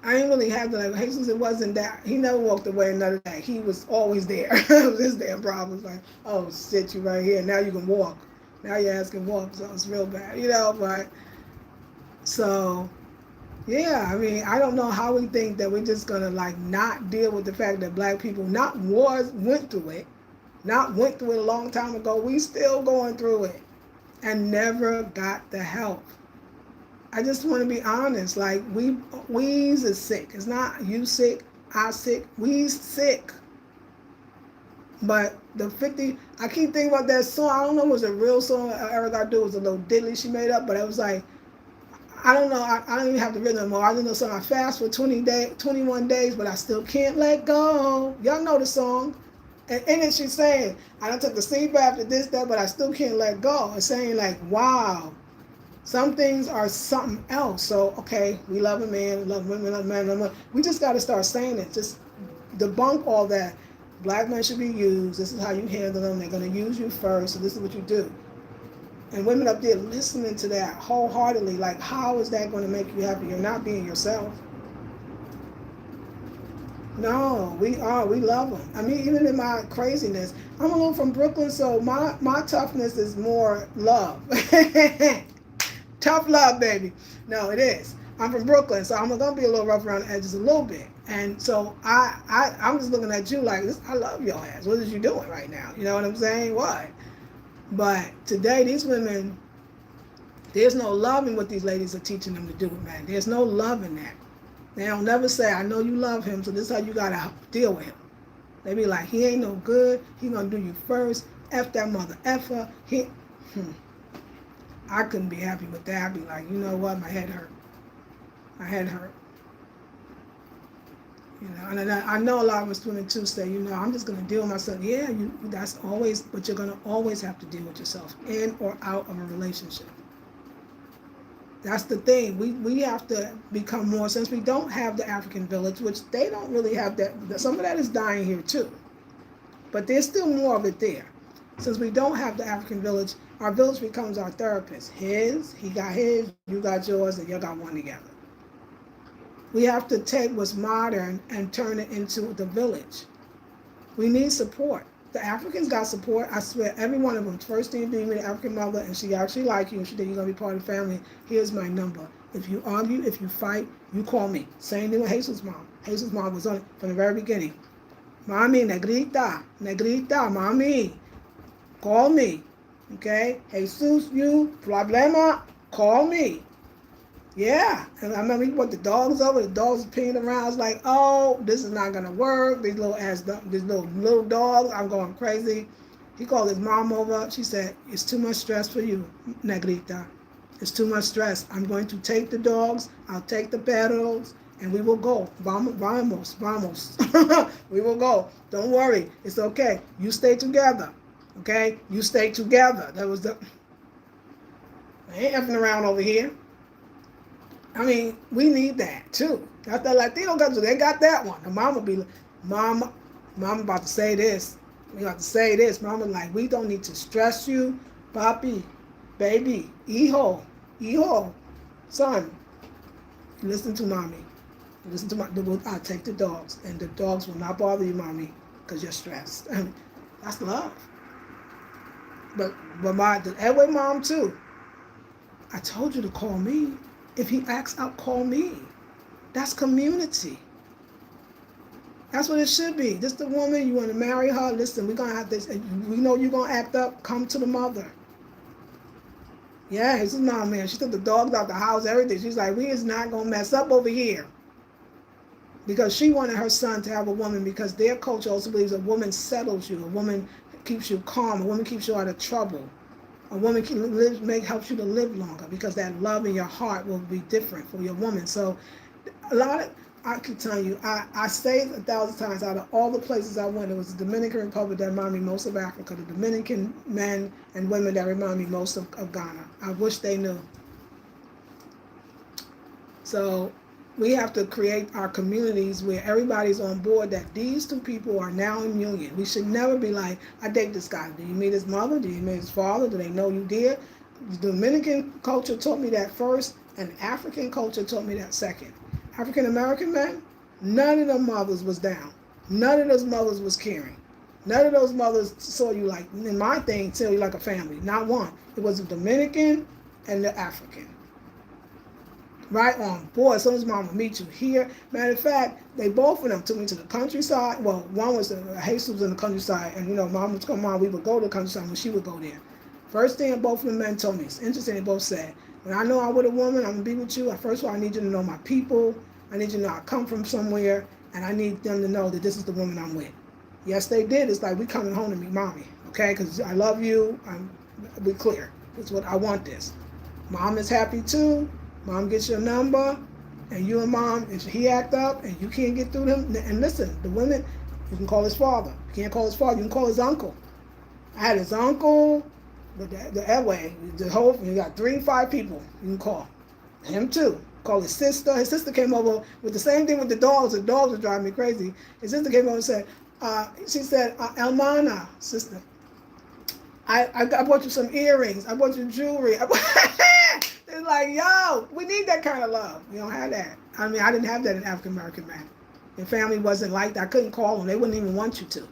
I didn't really have to, like, Jesus, it wasn't that. He never walked away another day. He was always there. It was his damn problem. Like, oh shit, you right here. Now you can walk. Now your ass can walk. So it's real bad, but so yeah, I don't know how we think that we're just gonna not deal with the fact that black people went through it a long time ago. We still going through it and never got the help. I just want to be honest. Like, we's is sick. It's not you sick, I sick. We's sick. But I keep thinking about that song. I don't know if it was a real song Erica do. It was a little diddly she made up, but it was like, I don't know. I don't even have the rhythm anymore. I just know something. I fast for 21 days, but I still can't let go. Y'all know the song. And in it, she's saying, I done took the sleep after this, that, but I still can't let go. It's saying like, wow. Some things are something else. So, okay, we love a man, we love women, we love men, love women. We just got to start saying it. Just debunk all that. Black men should be used. This is how you handle them. They're going to use you first, so this is what you do. And women up there listening to that wholeheartedly, like, how is that going to make you happy? You're not being yourself. No, we are. We love them. I mean, even in my craziness, I'm a little from Brooklyn, so my toughness is more love. Tough love, baby. No, it is. I'm from Brooklyn, so I'm gonna be a little rough around the edges a little bit. And so I'm just looking at you like this. I love your ass. What is you doing right now? You know what I'm saying? What? But today, these women, there's no love in what these ladies are teaching them to do, man. There's no love in that. They don't never say, I know you love him, so this is how you gotta deal with him. They be like, he ain't no good. He gonna do you first. F that mother effer. I couldn't be happy with that. I'd be like, you know what? My head hurt. My head hurt. You know, and I know a lot of us women too say, you know, I'm just gonna deal with myself. Yeah, that's always, but you're gonna always have to deal with yourself in or out of a relationship. That's the thing. We have to become more, since we don't have the African village, which they don't really have that. Some of that is dying here too. But there's still more of it there. Since we don't have the African village, our village becomes our therapist. He got his, you got yours, and you got one together. We have to take what's modern and turn it into the village. We need support. The Africans got support. I swear, every one of them. First thing you do, you meet an African mother, and she actually like you, and she think you're gonna be part of the family. Here's my number. If you argue, if you fight, you call me. Same thing with Jesus' mom. Jesus' mom was on it from the very beginning. Mami, negrita, mami, call me. Okay? Jesus, you, problema, call me. Yeah, and I remember he brought the dogs over. The dogs peeing around. I was like, "Oh, this is not gonna work. These little dogs. I'm going crazy." He called his mom over. She said, "It's too much stress for you, negrita. It's too much stress. I'm going to take the dogs. I'll take the perros, and we will go. Vamos. We will go. Don't worry. It's okay. You stay together. Okay? You stay together." That was the. I ain't effing around over here. I mean, we need that too. That's the Latino country. They got that one. And mama be like, mama about to say this. We got to say this. Mama like, we don't need to stress you, papi, baby, hijo, son. Listen to mommy. Listen to my. I'll take the dogs, and the dogs will not bother you, mommy, because you're stressed. I mean, that's love. But the Edway mom too. I told you to call me. If he acts out, call me. That's community. That's what it should be. This the woman, you want to marry her, listen, we're going to have this. We know you're going to act up, come to the mother. Yeah, his mom, man, she took the dogs out the house, everything. She's like, we is not going to mess up over here. Because she wanted her son to have a woman, because their culture also believes a woman settles you, a woman keeps you calm, a woman keeps you out of trouble. A woman can helps you to live longer, because that love in your heart will be different for your woman. So a lot of, I can tell you, I say it 1,000 times, out of all the places I went, it was the Dominican Republic that reminded me most of Africa, the Dominican men and women that remind me most of Ghana. I wish they knew. So we have to create our communities where everybody's on board that these two people are now in union. We should never be like, I date this guy. Do you meet his mother? Do you meet his father? Do they know you did? The Dominican culture taught me that first, and African culture taught me that second. African American men, none of their mothers was down. None of those mothers was caring. None of those mothers saw you like, in my thing, saw you like a family. Not one. It was the Dominican and the African. Right on. Boy, as soon as mom would meet you here. Matter of fact, they both of them took me to the countryside. Well, one was Jesus was in the countryside, and mom would come on, we would go to the countryside when she would go there. First thing both of the men told me, it's interesting, they both said, when I know I'm with a woman, I'm gonna be with you. First of all, I need you to know my people. I need you to know I come from somewhere, and I need them to know that this is the woman I'm with. Yes, they did. It's like, we coming home to meet mommy, okay? Because I love you. We clear. It's what I want this. Mom is happy too. Mom gets your number, and you and mom, if he act up and you can't get through them, and listen, the women, you can call his father. You can't call his father, you can call his uncle. I had his uncle, the Edway, the whole, you got 3 to 5 people you can call. Him too. Call his sister. His sister came over with the same thing with the dogs. The dogs were driving me crazy. His sister came over and said, she said, Elmana, sister, I bought you some earrings. I bought you jewelry. It's like, yo, we need that kind of love. We don't have that. I mean, I didn't have that in African American man. Your family wasn't like that. I couldn't call them. They wouldn't even want you to.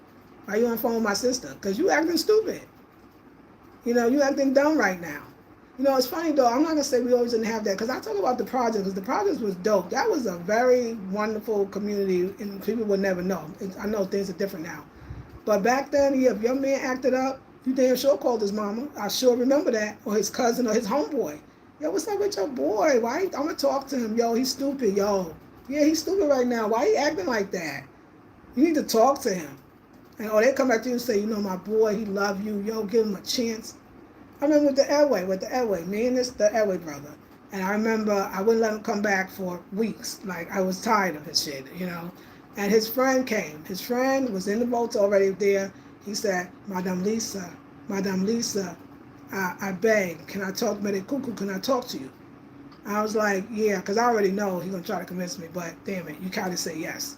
Why you on the phone with my sister? Because you acting stupid. You acting dumb right now. It's funny though. I'm not gonna say we always didn't have that because I talk about the project because the project was dope. That was a very wonderful community, and people would never know. I know things are different now, but back then, yeah, if your man acted up, you damn sure called his mama. I sure remember that, or his cousin, or his homeboy. Yo, what's up with your boy? Why? I'm gonna talk to him. Yo, he's stupid. Yo, yeah, he's stupid right now. Why he acting like that? You need to talk to him. And they come back to you and say, my boy, he love you. Yo, give him a chance. I remember with the airway, me and the airway brother. And I remember I wouldn't let him come back for weeks. Like, I was tired of his shit, And his friend came. His friend was in the boat already there. He said, Madame Lisa, I beg, can I talk, Medic Cuckoo, can I talk to you? I was like, yeah, because I already know he's going to try to convince me, but damn it, you kind of say yes.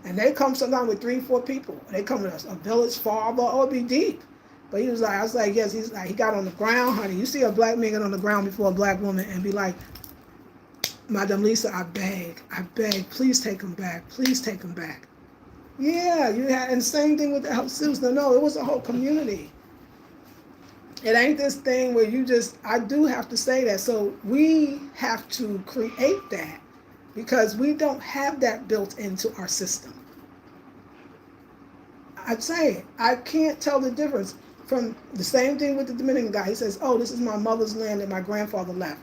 And they come sometimes with 3-4 people. They come with a village father, or it'd be deep. But I was like, yes, he's like, he got on the ground, honey. You see a black man get on the ground before a black woman and be like, Madame Lisa, I beg, please take him back. Yeah, and same thing with the health Susan. No, it was a whole community. It ain't this thing where I do have to say that. So we have to create that because we don't have that built into our system. I'm saying, I can't tell the difference from the same thing with the Dominican guy. He says, oh, this is my mother's land that my grandfather left.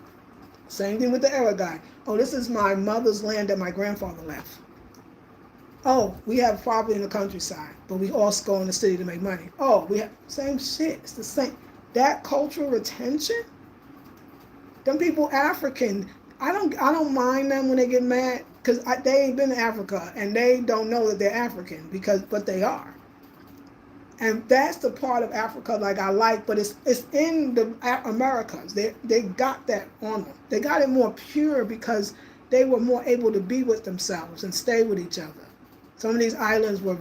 Same thing with the Arab guy. Oh, this is my mother's land that my grandfather left. Oh, we have property in the countryside, but we also go in the city to make money. Oh, we have same shit. It's the same. That cultural retention. Them people African. I don't mind them when they get mad because they ain't been to Africa and they don't know that they're African but they are. And that's the part of Africa I like, but it's in the Americas. They got that on them. They got it more pure because they were more able to be with themselves and stay with each other. Some of these islands were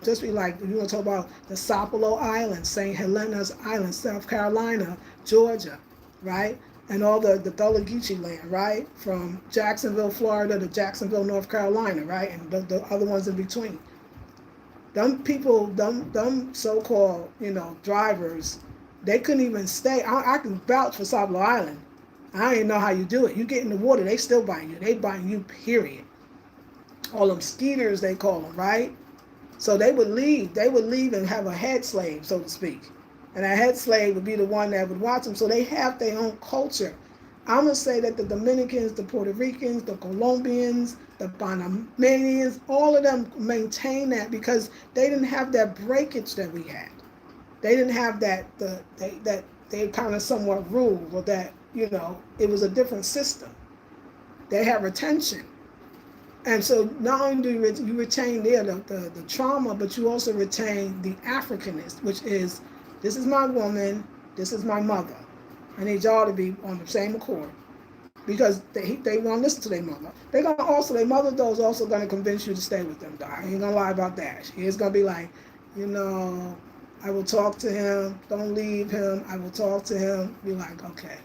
just like, you want to talk about the Sapelo Islands, St. Helena's Island, South Carolina, Georgia, right? And all the Gullah Geechee land, right? From Jacksonville, Florida to Jacksonville, North Carolina, right? And the other ones in between. Them people, them so-called, drivers, they couldn't even stay. I can vouch for Sapelo Island. I didn't know how you do it. You get in the water, they still buying you. They buying you, period. All them skeeters, they call them, right? So they would leave. They would leave and have a head slave, so to speak. And that head slave would be the one that would watch them. So they have their own culture. I'm going to say that the Dominicans, the Puerto Ricans, the Colombians, the Panamanians, all of them maintain that because they didn't have that breakage that we had. They didn't have that they kind of somewhat ruled, or that, it was a different system. They had retention. And so not only do you retain the trauma, but you also retain the Africanness, which is, this is my woman, this is my mother. I need y'all to be on the same accord because they want to listen to their mother. They're going to also, their mother though is also going to convince you to stay with them. I ain't going to lie about that. She is going to be like, I will talk to him. Don't leave him. I will talk to him. Be like, okay.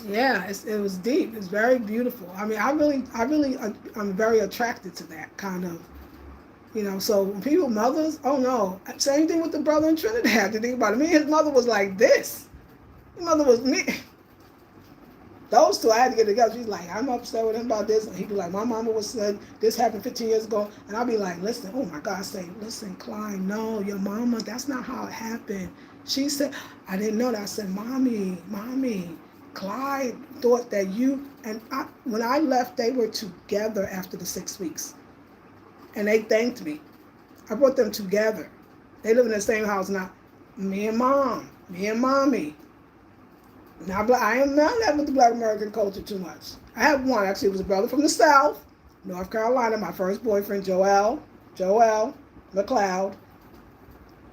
Yeah, it was deep. It's very beautiful. I mean, I'm very attracted to that kind of, so when people, mothers, oh no. Same thing with the brother in Trinidad. To think about it. His mother was like this. His mother was me. Those two, I had to get together. She's like, I'm upset with him about this. And he'd be like, my mama was said, this happened 15 years ago. And I'll be like, listen, oh my God, listen, Klein, no, your mama, that's not how it happened. She said, I didn't know that. I said, mommy, Clyde thought that when I left, they were together after the 6 weeks. And they thanked me. I brought them together. They live in the same house now. Me and mommy. Now, I am not that with the Black American culture too much. I have one, actually, it was a brother from the South, North Carolina, my first boyfriend, Joel McLeod.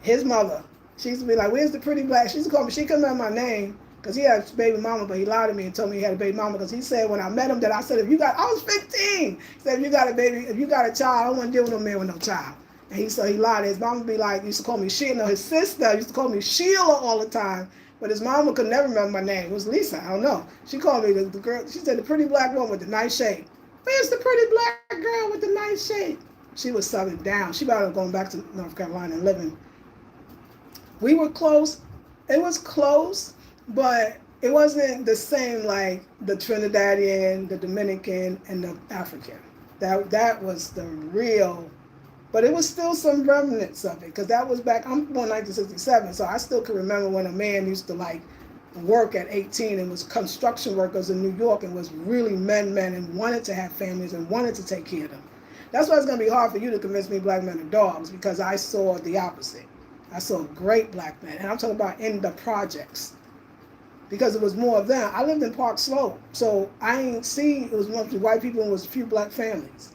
His mother, she used to be like, where's the pretty black? She used to call me, she couldn't remember my name, because he had a baby mama, but he lied to me and told me he had a baby mama, because he said when I met him that I said, I was 15. He said, if you got a child, I don't want to deal with no man with no child. And he lied. His mama be like, used to call me Sheila. No, his sister used to call me Sheila all the time. But his mama could never remember my name. It was Lisa. I don't know. She called me the girl. She said the pretty black woman with the nice shape. Where's the pretty black girl with the nice shape? She was Southern down. She about to going back to North Carolina and living. We were close. It was close, but it wasn't the same like the Trinidadian, the Dominican, and the African. That was the real, but it was still some remnants of it because that was back. I'm born 1967, so I still can remember when a man used to like work at 18 and was construction workers in New York and was really men and wanted to have families and wanted to take care of them. That's why it's going to be hard for you to convince me black men are dogs because I saw the opposite. I saw great black men, and I'm talking about in the projects because it was more of them. I lived in Park Slope, so I ain't see it was mostly white people and it was a few black families.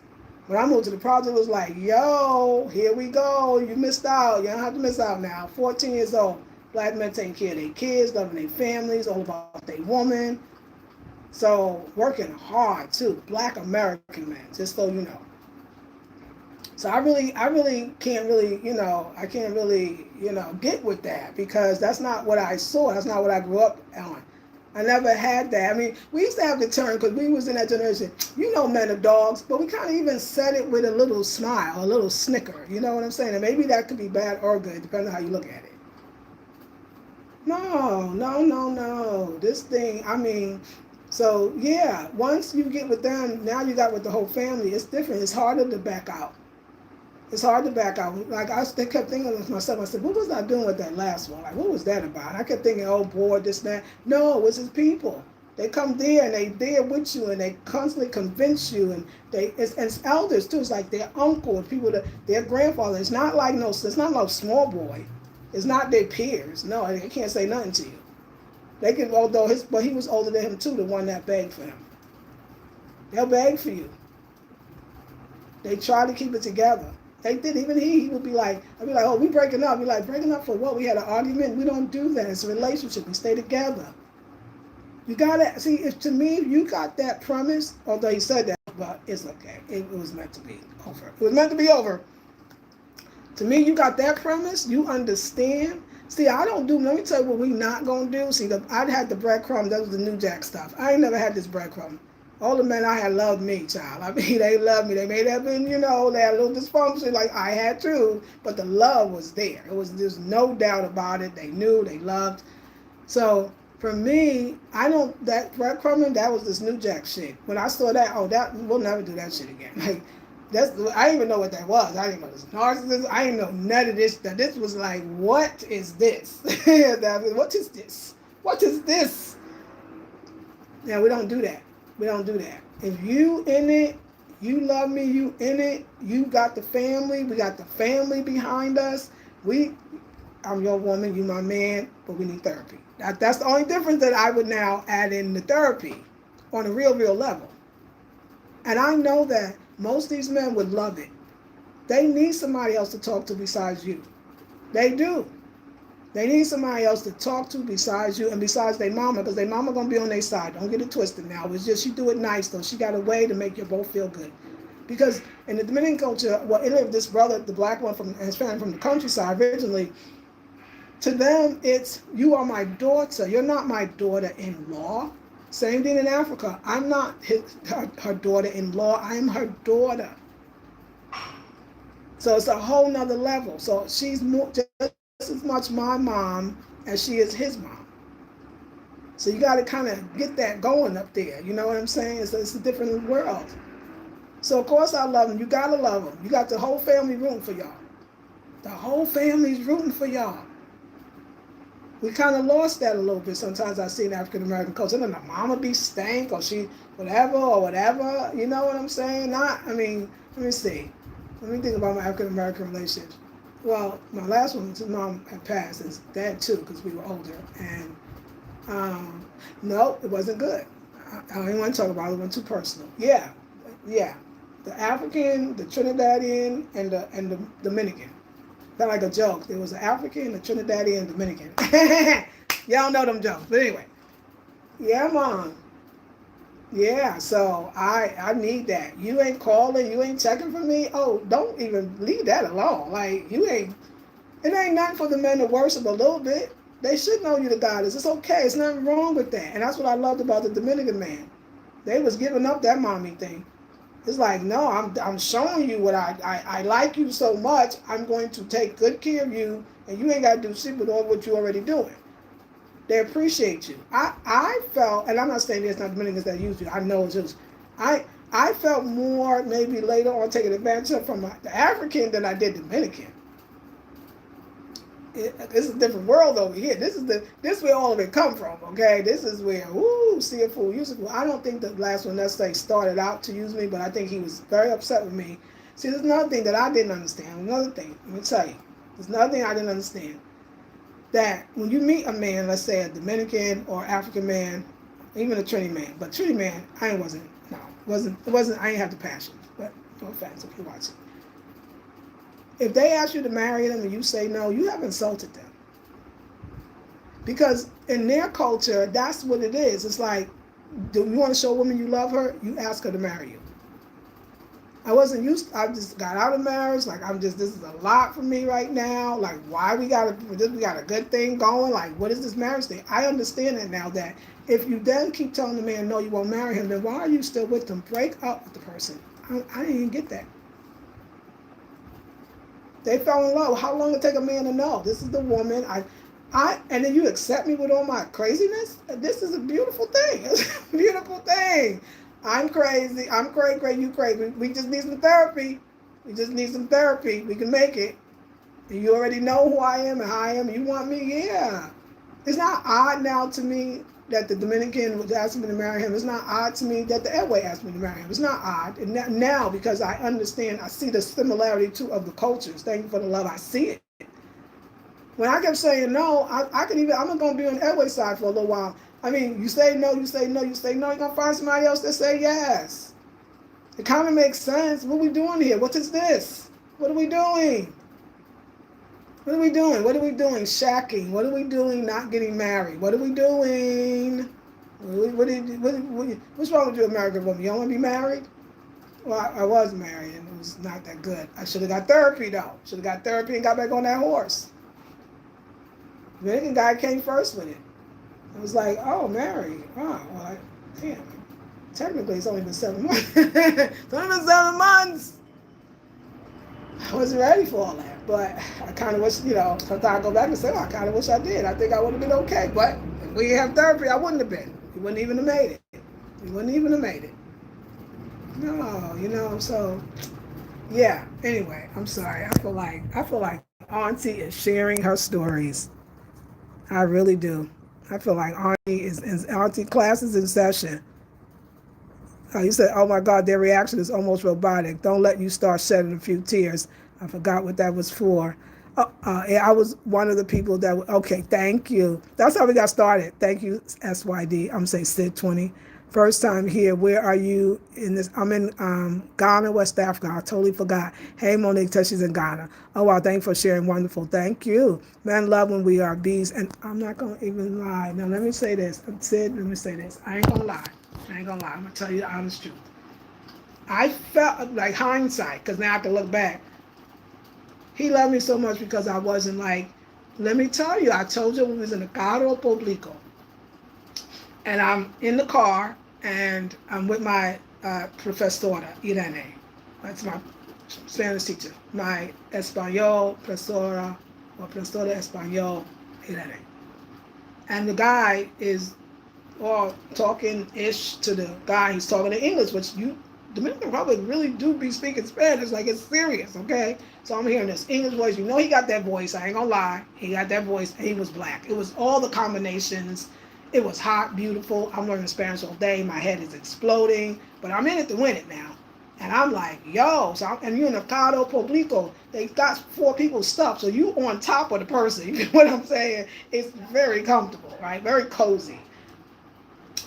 When I moved to the project, it was like, yo, here we go. You missed out. You don't have to miss out now. 14 years old. Black men taking care of their kids, loving their families, all about their woman. So working hard too. Black American men, just so you know. So I really can't really, I can't really, get with that because that's not what I saw. That's not what I grew up on. I never had that. I mean, we used to have the term because we was in that generation, men are dogs, but we kind of even said it with a little smile, a little snicker. You know what I'm saying? And maybe that could be bad or good, depending on how you look at it. No. This thing, so yeah, once you get with them, now you got with the whole family. It's different. It's harder to back out. It's hard to back out. Like I kept thinking with myself, I said, what was I doing with that last one? Like, what was that about? I kept thinking, oh, boy, this, that. No, it's his people. They come there and they there with you and they constantly convince you and it's elders too. It's like their uncle, people that their grandfather. It's not like it's not like small boy. It's not their peers. No, they can't say nothing to you. They can, but he was older than him too, the one that begged for him. They'll beg for you. They try to keep it together. They did. Even he would be like, I'd be like, oh, we breaking up. Be like, breaking up for what? We had an argument. We don't do that. It's a relationship. We stay together. You gotta see. If to me, you got that premise. Although he said that, but it's okay. It was meant to be over. It was meant to be over. To me, you got that premise. You understand. See, I don't do. Let me tell you what we not gonna do. See, I had the breadcrumb. That was the New Jack stuff. I ain't never had this breadcrumb. All the men I had loved me, child. I mean, they loved me. They may have been, they had a little dysfunction like I had too, but the love was there. There's no doubt about it. They knew, they loved. So for me, that breadcrumbing, that was this New Jack shit. When I saw that, we'll never do that shit again. Like, I didn't even know what that was. I didn't know this narcissism. I didn't know none of this. That this was like, what is this? What is this? What is this? Yeah, we don't do that. We don't do that. If you in it, you love me, you in it, you got the family, we got the family behind us. I'm your woman, you my man, but we need therapy. That's the only difference that I would now add in the therapy on a real level. And I know that most of these men would love it. They need somebody else to talk to besides you. They do. They need somebody else to talk to besides you and besides their mama, because their mama gonna be on their side. Don't get it twisted now. It's just she do it nice though. She got a way to make you both feel good. Because in the Dominican culture, this brother, the black one from his family from the countryside originally, to them it's you are my daughter. You're not my daughter-in-law. Same thing in Africa. I'm not her daughter-in-law. I'm her daughter. So it's a whole nother level. So she's more just as much my mom as she is his mom. So you got to kind of get that going up there. You know what I'm saying? It's a different world. So of course I love them. You got to love them. You got the whole family rooting for y'all. The whole family's rooting for y'all. We kind of lost that a little bit. Sometimes I see in African American culture, the mama be stank or she whatever. You know what I'm saying? Let me see. Let me think about my African American relationships. Well, my last one, his mom had passed, his dad too, because we were older. And no, it wasn't good. I don't even want to talk about it. It went too personal. Yeah. The African, the Trinidadian, and the Dominican. Not like a joke. There was an African, a Trinidadian, and Dominican. Y'all know them jokes. But anyway. Yeah, Mom. Yeah, so I need that. You ain't calling, you ain't checking for me. Oh, don't even leave that alone. Like, it ain't nothing for the men to worship a little bit. They should know you the goddess. It's okay. It's nothing wrong with that. And that's what I loved about the Dominican man. They was giving up that mommy thing. It's like, no, I'm showing you what I like you so much. I'm going to take good care of you, and you ain't got to do shit with all what you already doing. They appreciate you. I felt, and I'm not saying there's not Dominicans that use you. I know it's just, I I felt more maybe later on taken advantage of from the African than I did Dominican. It's a different world over here. This is where all of it come from. Okay, this is where see a fool, use a fool. I don't think the last one necessarily started out to use me, but I think he was very upset with me. See, there's another thing that I didn't understand. Another thing, let me tell you, there's another thing I didn't understand. That when you meet a man, let's say a Dominican or African man, even a Trinity man, but Trinity man, I wasn't. No, it wasn't. I ain't have the passion. But no offense if you watch it. If they ask you to marry them and you say no, you have insulted them. Because in their culture, that's what it is. It's like, do you want to show a woman you love her? You ask her to marry you. I wasn't used. I just got out of marriage. Like this is a lot for me right now. Like why we got a good thing going. Like what is this marriage thing? I understand it now. That if you then keep telling the man no, you won't marry him, then why are you still with them? Break up with the person. I didn't even get that. They fell in love. How long it take a man to know? This is the woman. And then you accept me with all my craziness? This is a beautiful thing. It's a beautiful thing. I'm crazy. I'm crazy. You crazy. We just need some therapy. We just need some therapy. We can make it. And you already know who I am and how I am. You want me? Yeah. It's not odd now to me that the Dominican was asking me to marry him. It's not odd to me that the Airway asked me to marry him. It's not odd. And now, because I understand, I see the similarity too of the cultures. Thank you for the love. I see it. When I kept saying no, I'm going to be on the Airway side for a little while. I mean, you say no, you say no, you say no, you're going to find somebody else that say yes. It kind of makes sense. What are we doing here? What is this? What are we doing? What are we doing? What are we doing? Shacking. What are we doing? Not getting married. What are we doing? What's wrong with you, American woman? You don't want to be married? Well, I was married and it was not that good. I should have got therapy though. Should have got therapy and got back on that horse. The Dominican guy came first with it. It was like, oh, married. Oh, well, damn. Technically, it's only been 7 months. It's only been 7 months. I wasn't ready for all that, but I kind of wish, sometimes I go back and say, I kind of wish I did. I think I would have been okay, but if we didn't have therapy, I wouldn't have been. We wouldn't even have made it. We wouldn't even have made it. No, so, yeah. Anyway, I'm sorry. I feel like Auntie is sharing her stories. I really do. I feel like Auntie class is in session. You said, oh my God, their reaction is almost robotic. Don't let you start shedding a few tears. I forgot what that was for. Yeah, I was one of the people okay, thank you. That's how we got started. Thank you, SYD. I'm saying Sid 20. First time here. Where are you in this? I'm in Ghana, West Africa. I totally forgot. Hey, Monique, she's in Ghana. Oh, wow, thank you for sharing. Wonderful. Thank you. Men love when we are bees. And I'm not going to even lie. Now, let me say this. Sid, let me say this. I ain't going to lie. I'm going to tell you the honest truth. I felt like hindsight, because now I can look back. He loved me so much because I wasn't like, let me tell you, I told you we was in the carro público. And I'm in the car, and I'm with my profesora, Irene. That's my Spanish teacher. My Español profesora, or profesora Español, Irene. And the guy is all talking-ish to the guy. He's talking in English, which Dominican Republic really do be speaking Spanish. Like, it's serious, okay? So I'm hearing this English voice. He got that voice. I ain't gonna lie. He got that voice, and he was black. It was all the combinations. It was hot, beautiful. I'm learning Spanish all day. My head is exploding, but I'm in it to win it now. And I'm like, yo, and you're in a carro público. They got 4 people stuff, so you on top of the person. You know what I'm saying? It's very comfortable, right? Very cozy.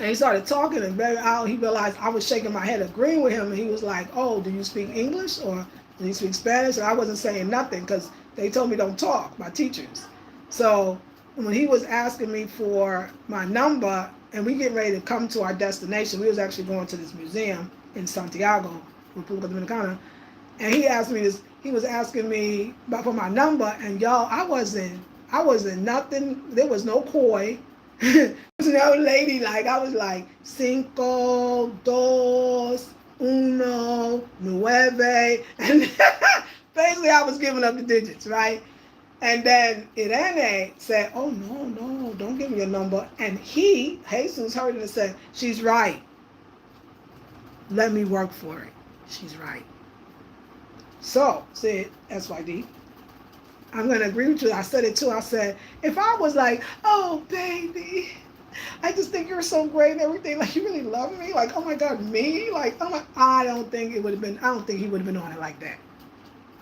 And he started talking, and he realized I was shaking my head agreeing with him, and he was like, oh, do you speak English or do you speak Spanish? And I wasn't saying nothing because they told me don't talk, my teachers. So when he was asking me for my number, and we getting ready to come to our destination, we was actually going to this museum in Santiago, República Dominicana, and he asked me this. He was asking me for my number, and y'all, I wasn't nothing. There was no coy. There was no lady. Like I was like 5, 2, 1. uno, nueve, and basically I was giving up the digits, right? And then Irene said, oh, no, no, don't give me your number. And Jesus, heard it and said, she's right. Let me work for it. She's right. So, said SYD, I'm going to agree with you. I said it too. I said, if I was like, oh, baby, I just think you're so great and everything. Like, you really love me? Like, oh my God, me? Like, oh my, I don't think he would have been on it like that.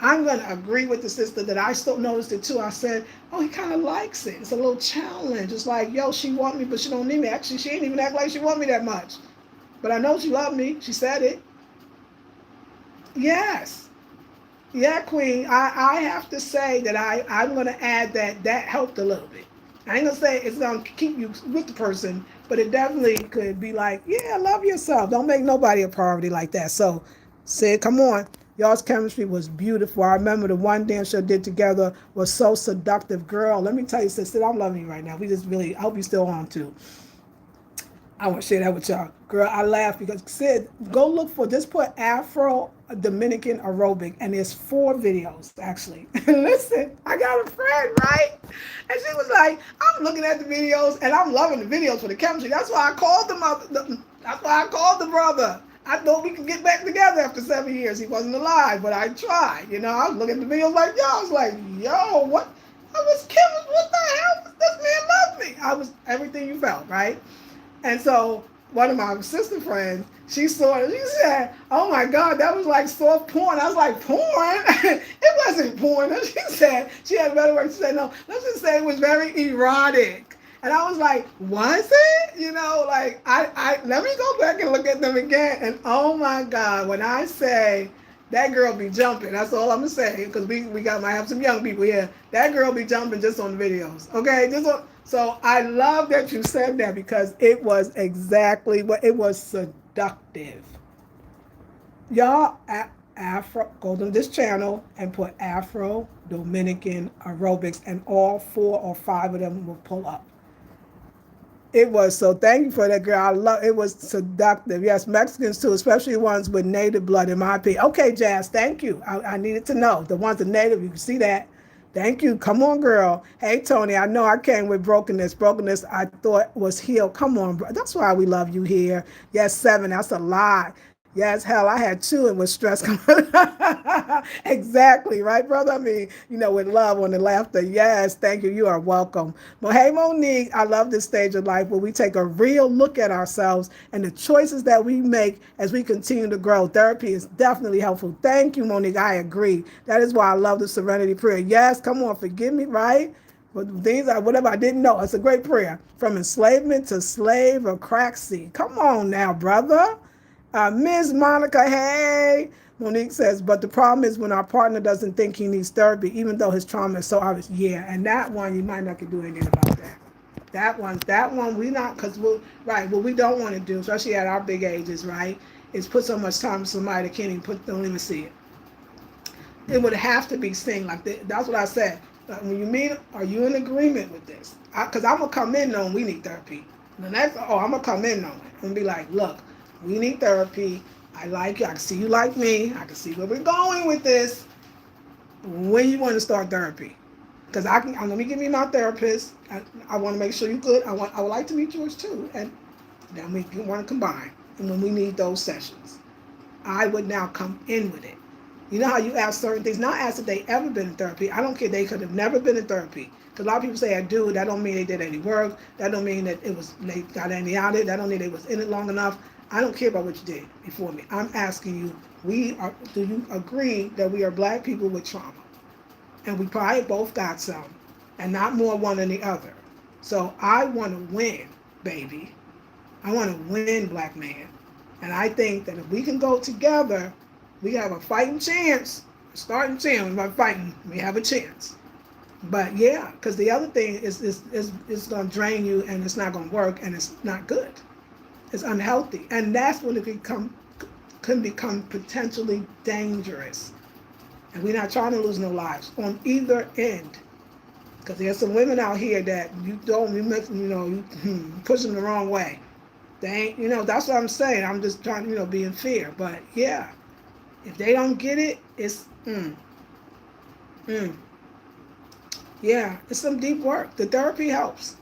I'm going to agree with the sister that I still noticed it too. I said, oh, he kind of likes it. It's a little challenge. It's like, yo, she want me, but she don't need me. Actually, she ain't even act like she want me that much. But I know she loved me. She said it. Yes. Yeah, Queen. I have to say that I'm going to add that helped a little bit. I ain't going to say it's going to keep you with the person, but it definitely could be like, yeah, love yourself. Don't make nobody a priority like that. So, Sid, come on. Y'all's chemistry was beautiful. I remember the one dance show did together was so seductive. Girl, let me tell you, Sid, I'm loving you right now. We just really, I hope you're still on too. I want to share that with y'all. Girl, I laugh because Sid, go look for, just put Afro Dominican aerobic, and there's 4 videos actually. Listen, I got a friend, right? And she was like, I'm looking at the videos and I'm loving the videos for the chemistry. That's why I called that's why I called the brother. I thought we could get back together after 7 years. He wasn't alive, but I tried. You know, I was looking at the videos like, yo, I was like, yo, what? I was chemist. What the hell? This man loved me. I was everything you felt, right? And so one of my sister friends, she saw it. She said, oh my God, that was like soft porn. I was like, porn? It wasn't porn. And she said, she had a better word. She said, no, let's just say it was very erotic. And I was like, was it? You know, like, I let me go back and look at them again. And oh my God, when I say that girl be jumping, that's all I'm going to say, because might have some young people here. That girl be jumping just on the videos. Okay? So I love that you said that because it was exactly what it was, seductive. Y'all, go to this channel and put Afro Dominican aerobics, and all 4 or 5 of them will pull up. It was, so thank you for that, girl. I love it. Was seductive. Yes, Mexicans too, especially ones with native blood, in my opinion. Okay, Jazz, thank you. I needed to know. The ones that native, you can see that. Thank you. Come on, girl. Hey, Tony, I know I came with brokenness. Brokenness I thought was healed. Come on, bro. That's why we love you here. Yes, 7. That's a lot. Yes, hell, I had 2 and with stress coming. Exactly, right, brother? I mean, with love on the laughter. Yes, thank you. You are welcome. Well, hey, Monique, I love this stage of life where we take a real look at ourselves and the choices that we make as we continue to grow. Therapy is definitely helpful. Thank you, Monique. I agree. That is why I love the Serenity Prayer. Yes, come on, forgive me, right? But whatever I didn't know, it's a great prayer. From enslavement to slave or crack seed. Come on now, brother. Ms. Monica, hey. Monique says, but the problem is when our partner doesn't think he needs therapy, even though his trauma is so obvious. Yeah, and that one, you might not can do anything about that. That one, we not, because what we don't want to do, especially at our big ages, right, is put so much time with somebody that can't don't even see it. It would have to be seen like that. That's what I said. When you meet, are you in agreement with this? Because I'm going to come in knowing we need therapy. The next, I'm going to come in knowing and be like, look, we need therapy. I like you. I can see you like me. I can see where we're going with this. When you want to start therapy? Because let me give you my therapist. I want to make sure you're good. I would like to meet yours too. And then we want to combine. And when we need those sessions, I would now come in with it. You know how you ask certain things, not ask if they ever been in therapy. I don't care. They could have never been in therapy. Because a lot of people say I do. That don't mean they did any work. That don't mean that they got any out of it. That don't mean they was in it long enough. I don't care about what you did before me. I'm asking you, do you agree that we are black people with trauma? And we probably both got some, and not more one than the other. So I want to win, baby. I want to win, black man. And I think that if we can go together, we have a fighting chance. Starting chance, by fighting, we have a chance. But yeah, because the other thing is going to drain you, and it's not going to work, and it's not good. It's unhealthy, and that's when it can become potentially dangerous. And we're not trying to lose no lives on either end, because there's some women out here that you push them the wrong way. They ain't, that's what I'm saying. I'm just trying, be in fear. But yeah, if they don't get it, it's, mm, yeah, it's some deep work. The therapy helps.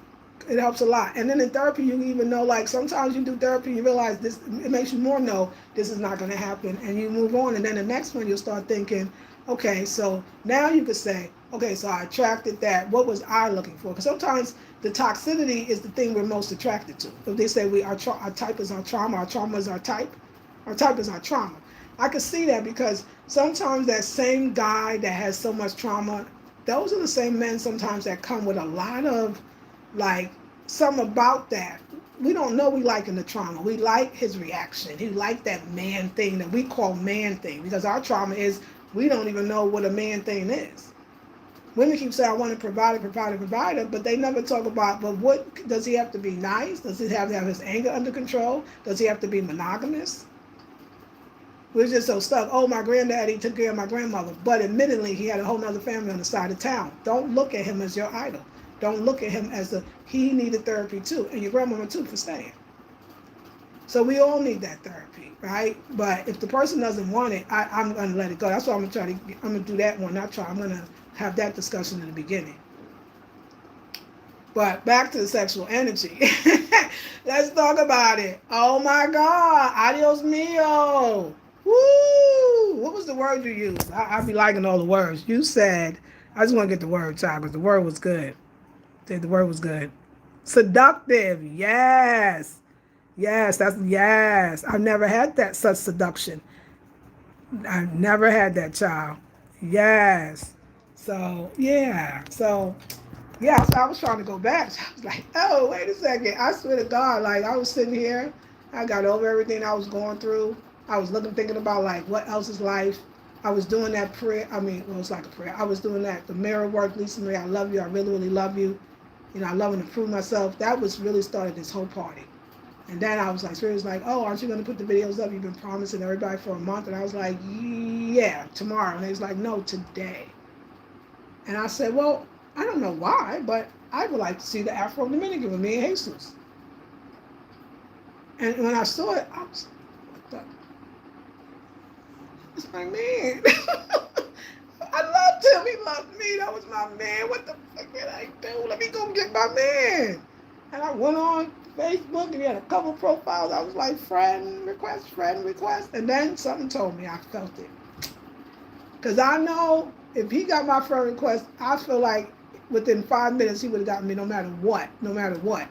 It helps a lot. And then in therapy, you even know, like, sometimes you do therapy, you realize this, it makes you more know this is not going to happen. And you move on. And then the next one, you'll start thinking, okay, so now you could say, okay, so I attracted that. What was I looking for? Because sometimes the toxicity is the thing we're most attracted to. If they say our type is our trauma is our type is our trauma. I could see that because sometimes that same guy that has so much trauma, those are the same men sometimes that come with a lot of, like, something about that. We don't know we like in the trauma. We like his reaction. He like that man thing that we call man thing, because our trauma is we don't even know what a man thing is. Women keep saying, I want to provide it, but they never talk about, but what, does he have to be nice? Does he have to have his anger under control? Does he have to be monogamous? We're just so stuck. Oh, my granddaddy took care of my grandmother. But admittedly, he had a whole other family on the side of town. Don't look at him as your idol. Don't look at him as he needed therapy too. And your grandmama too for staying. So we all need that therapy, right? But if the person doesn't want it, I'm going to let it go. That's why I'm going to do that one. I'm going to have that discussion in the beginning. But back to the sexual energy. Let's talk about it. Oh my God. Adios mio. Woo! What was the word you used? I be liking all the words. You said, I just want to get the word, child, because the word was good. The word was good. Seductive. Yes. Yes. I've never had that such seduction. I've never had that, child. Yes. So, yeah. Yeah, so I was trying to go back. So I was like, oh, wait a second. I swear to God, like, I was sitting here. I got over everything I was going through. I was thinking about, like, what else is life. I was doing that prayer. Well, it's like a prayer. I was doing that, the mirror work. Lisa Marie, I love you. I really, really love you. I love and improve myself. That was really started this whole party. And then I was like, seriously, like, oh, aren't you going to put the videos up? You've been promising everybody for a month. And I was like, yeah, tomorrow. And they was like, no, today. And I said, well, I don't know why, but I would like to see the Afro-Dominican with me and Jesus. And when I saw it, I was like, what the? It's my man. I loved him. He loved me. That was my man. What the fuck did I do? Let me go get my man. And I went on Facebook and he had a couple profiles. I was like, friend request. And then something told me, I felt it. Because I know if he got my friend request, I feel like within 5 minutes he would have gotten me no matter what.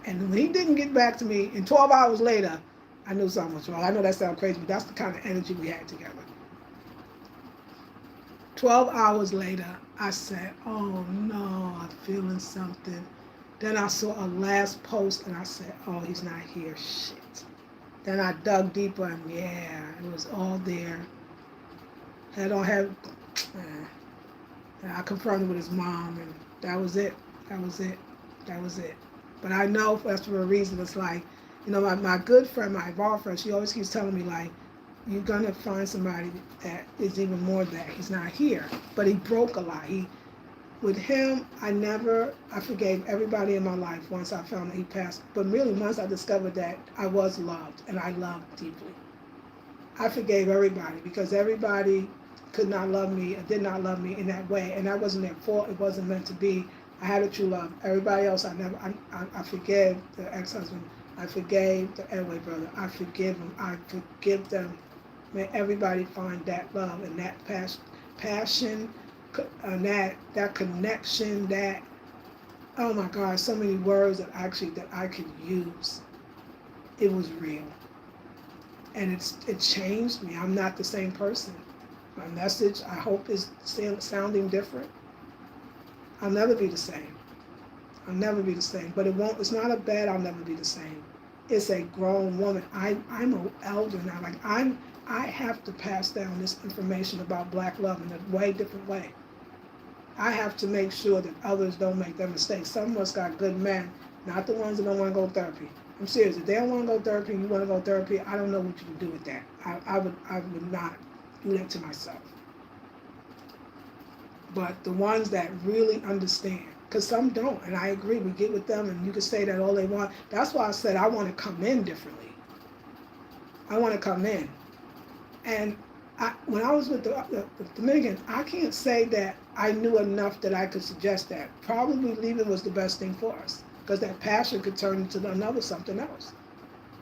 And when he didn't get back to me, and 12 hours later, I knew something was wrong. I know that sounds crazy, but that's the kind of energy we had together. 12 hours later, I said, oh no, I'm feeling something. Then I saw a last post and I said, oh, he's not here, shit. Then I dug deeper and yeah, it was all there. I don't have, and I confronted with his mom and that was it. But I know that's for a reason. It's like, my good friend, my bar friend, she always keeps telling me, like, you're going to find somebody that is even more that. He's not here. But he broke a lot. With him, I forgave everybody in my life once I found that he passed. But really, once I discovered that I was loved, and I loved deeply. I forgave everybody because everybody could not love me or did not love me in that way. And that wasn't their fault. It wasn't meant to be. I had a true love. Everybody else, I forgave the ex-husband. I forgave the Edway brother. I forgive them. I forgive them. May everybody find that love and that passion, and that connection, that, oh my God, so many words that I could use. It was real. And it changed me. I'm not the same person. My message, I hope, is sounding different. I'll never be the same. But it's not a bad I'll never be the same. It's a grown woman. I'm an elder now. Like, I have to pass down this information about black love in a way different way. I have to make sure that others don't make that mistake. Some of us got good men, not the ones that don't want to go therapy. I'm serious. If they don't want to go therapy and you want to go therapy, I don't know what you would do with that. I would not do that to myself. But the ones that really understand, because some don't, and I agree, we get with them and you can say that all they want. That's why I said I want to come in differently. I want to come in. And when I was with the Dominicans, I can't say that I knew enough that I could suggest that. Probably leaving was the best thing for us, because that passion could turn into another something else.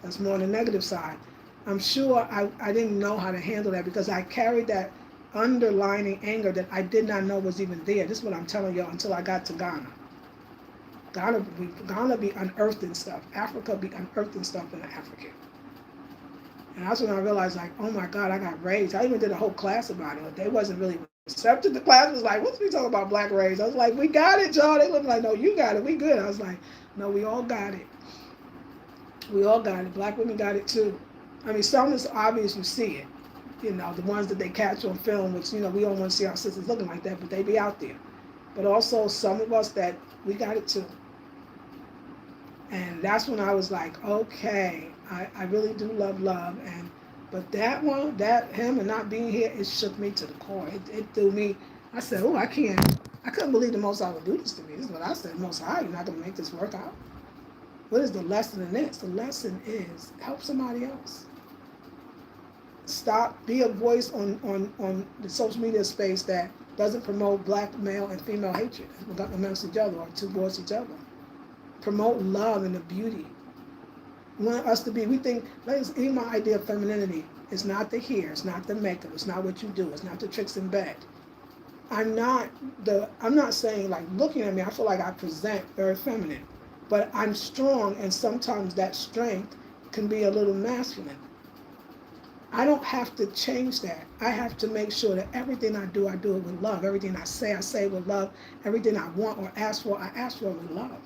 That's more on the negative side. I'm sure I didn't know how to handle that because I carried that underlining anger that I did not know was even there. This is what I'm telling y'all until I got to Ghana. Ghana be unearthing stuff. Africa be unearthing stuff in the African. And that's when I realized, like, oh my God, I got raised. I even did a whole class about it, but they wasn't really receptive. The class was like, what's we talking about black race? I was like, we got it, y'all. They looked like, no, you got it. We good. I was like, no, we all got it. We all got it. Black women got it too. I mean, some is obvious, you see it. You know, the ones that they catch on film, which, you know, we don't want to see our sisters looking like that, but they be out there. But also some of us that we got it too. And that's when I was like, okay, I really do love, and but that one, him and not being here, it shook me to the core. It threw me. I said, oh, I couldn't believe the Most High would do this to me. This is what I said, Most High, you're not going to make this work out. What is the lesson in this? The lesson is help somebody else. Stop, be a voice on the social media space that doesn't promote black male and female hatred amongst each other or towards each other. Promote love and the beauty. We want us to be, we think, even my idea of femininity is not the hair, it's not the makeup, it's not what you do, it's not the tricks in bed. I'm not saying, like, looking at me, I feel like I present very feminine, but I'm strong, and sometimes that strength can be a little masculine. I don't have to change that. I have to make sure that everything I do it with love. Everything I say with love. Everything I want or ask for, I ask for with love.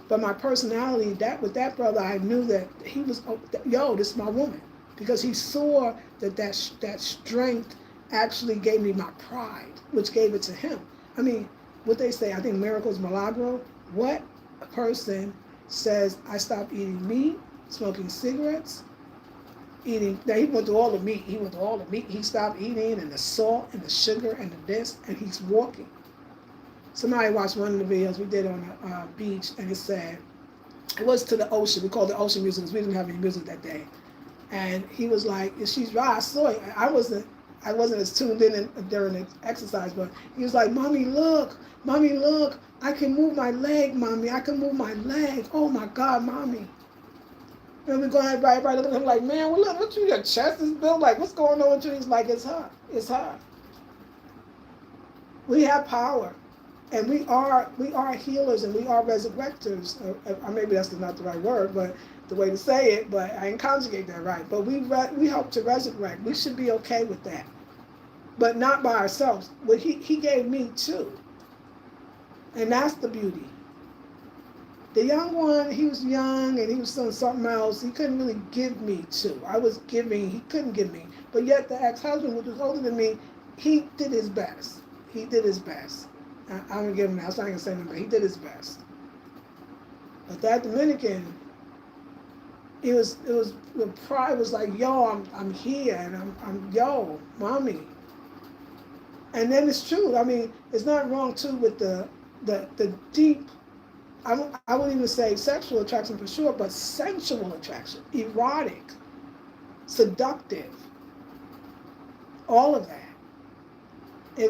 But my personality, with that brother, I knew that he was, this is my woman. Because he saw that strength actually gave me my pride, which gave it to him. I mean, what they say, I think miracles milagro. What a person says, I stopped eating meat, smoking cigarettes, now he went through all the meat. He stopped eating, and the salt, and the sugar, and the this, and he's walking. Somebody watched one of the videos we did on the beach, and it said, it was to the ocean. We called it ocean music because we didn't have any music that day. And he was like, she's right, I saw it. I wasn't as tuned in during the exercise, but he was like, Mommy, look, I can move my leg, Mommy, I can move my leg. Oh my God, Mommy. And we're going, everybody looking at him like, man, well, look, what your chest is built like? What's going on with you? He's like, it's her. We have power. And we are healers, and we are resurrectors. Or maybe that's not the right word, but the way to say it, but I didn't conjugate that right. But we help to resurrect. We should be okay with that. But not by ourselves. What he gave me too. And that's the beauty. The young one, he was young and he was doing something else. He couldn't really give me too. I was giving, he couldn't give me. But yet the ex-husband, which was older than me, he did his best. I'm gonna give him that. I was not gonna say nothing, but he did his best. But that Dominican, it was the pride was like, yo, I'm here, and I'm yo, Mommy. And then it's true. I mean, it's not wrong too with the deep. I wouldn't even say sexual attraction for sure, but sensual attraction, erotic, seductive, all of that. It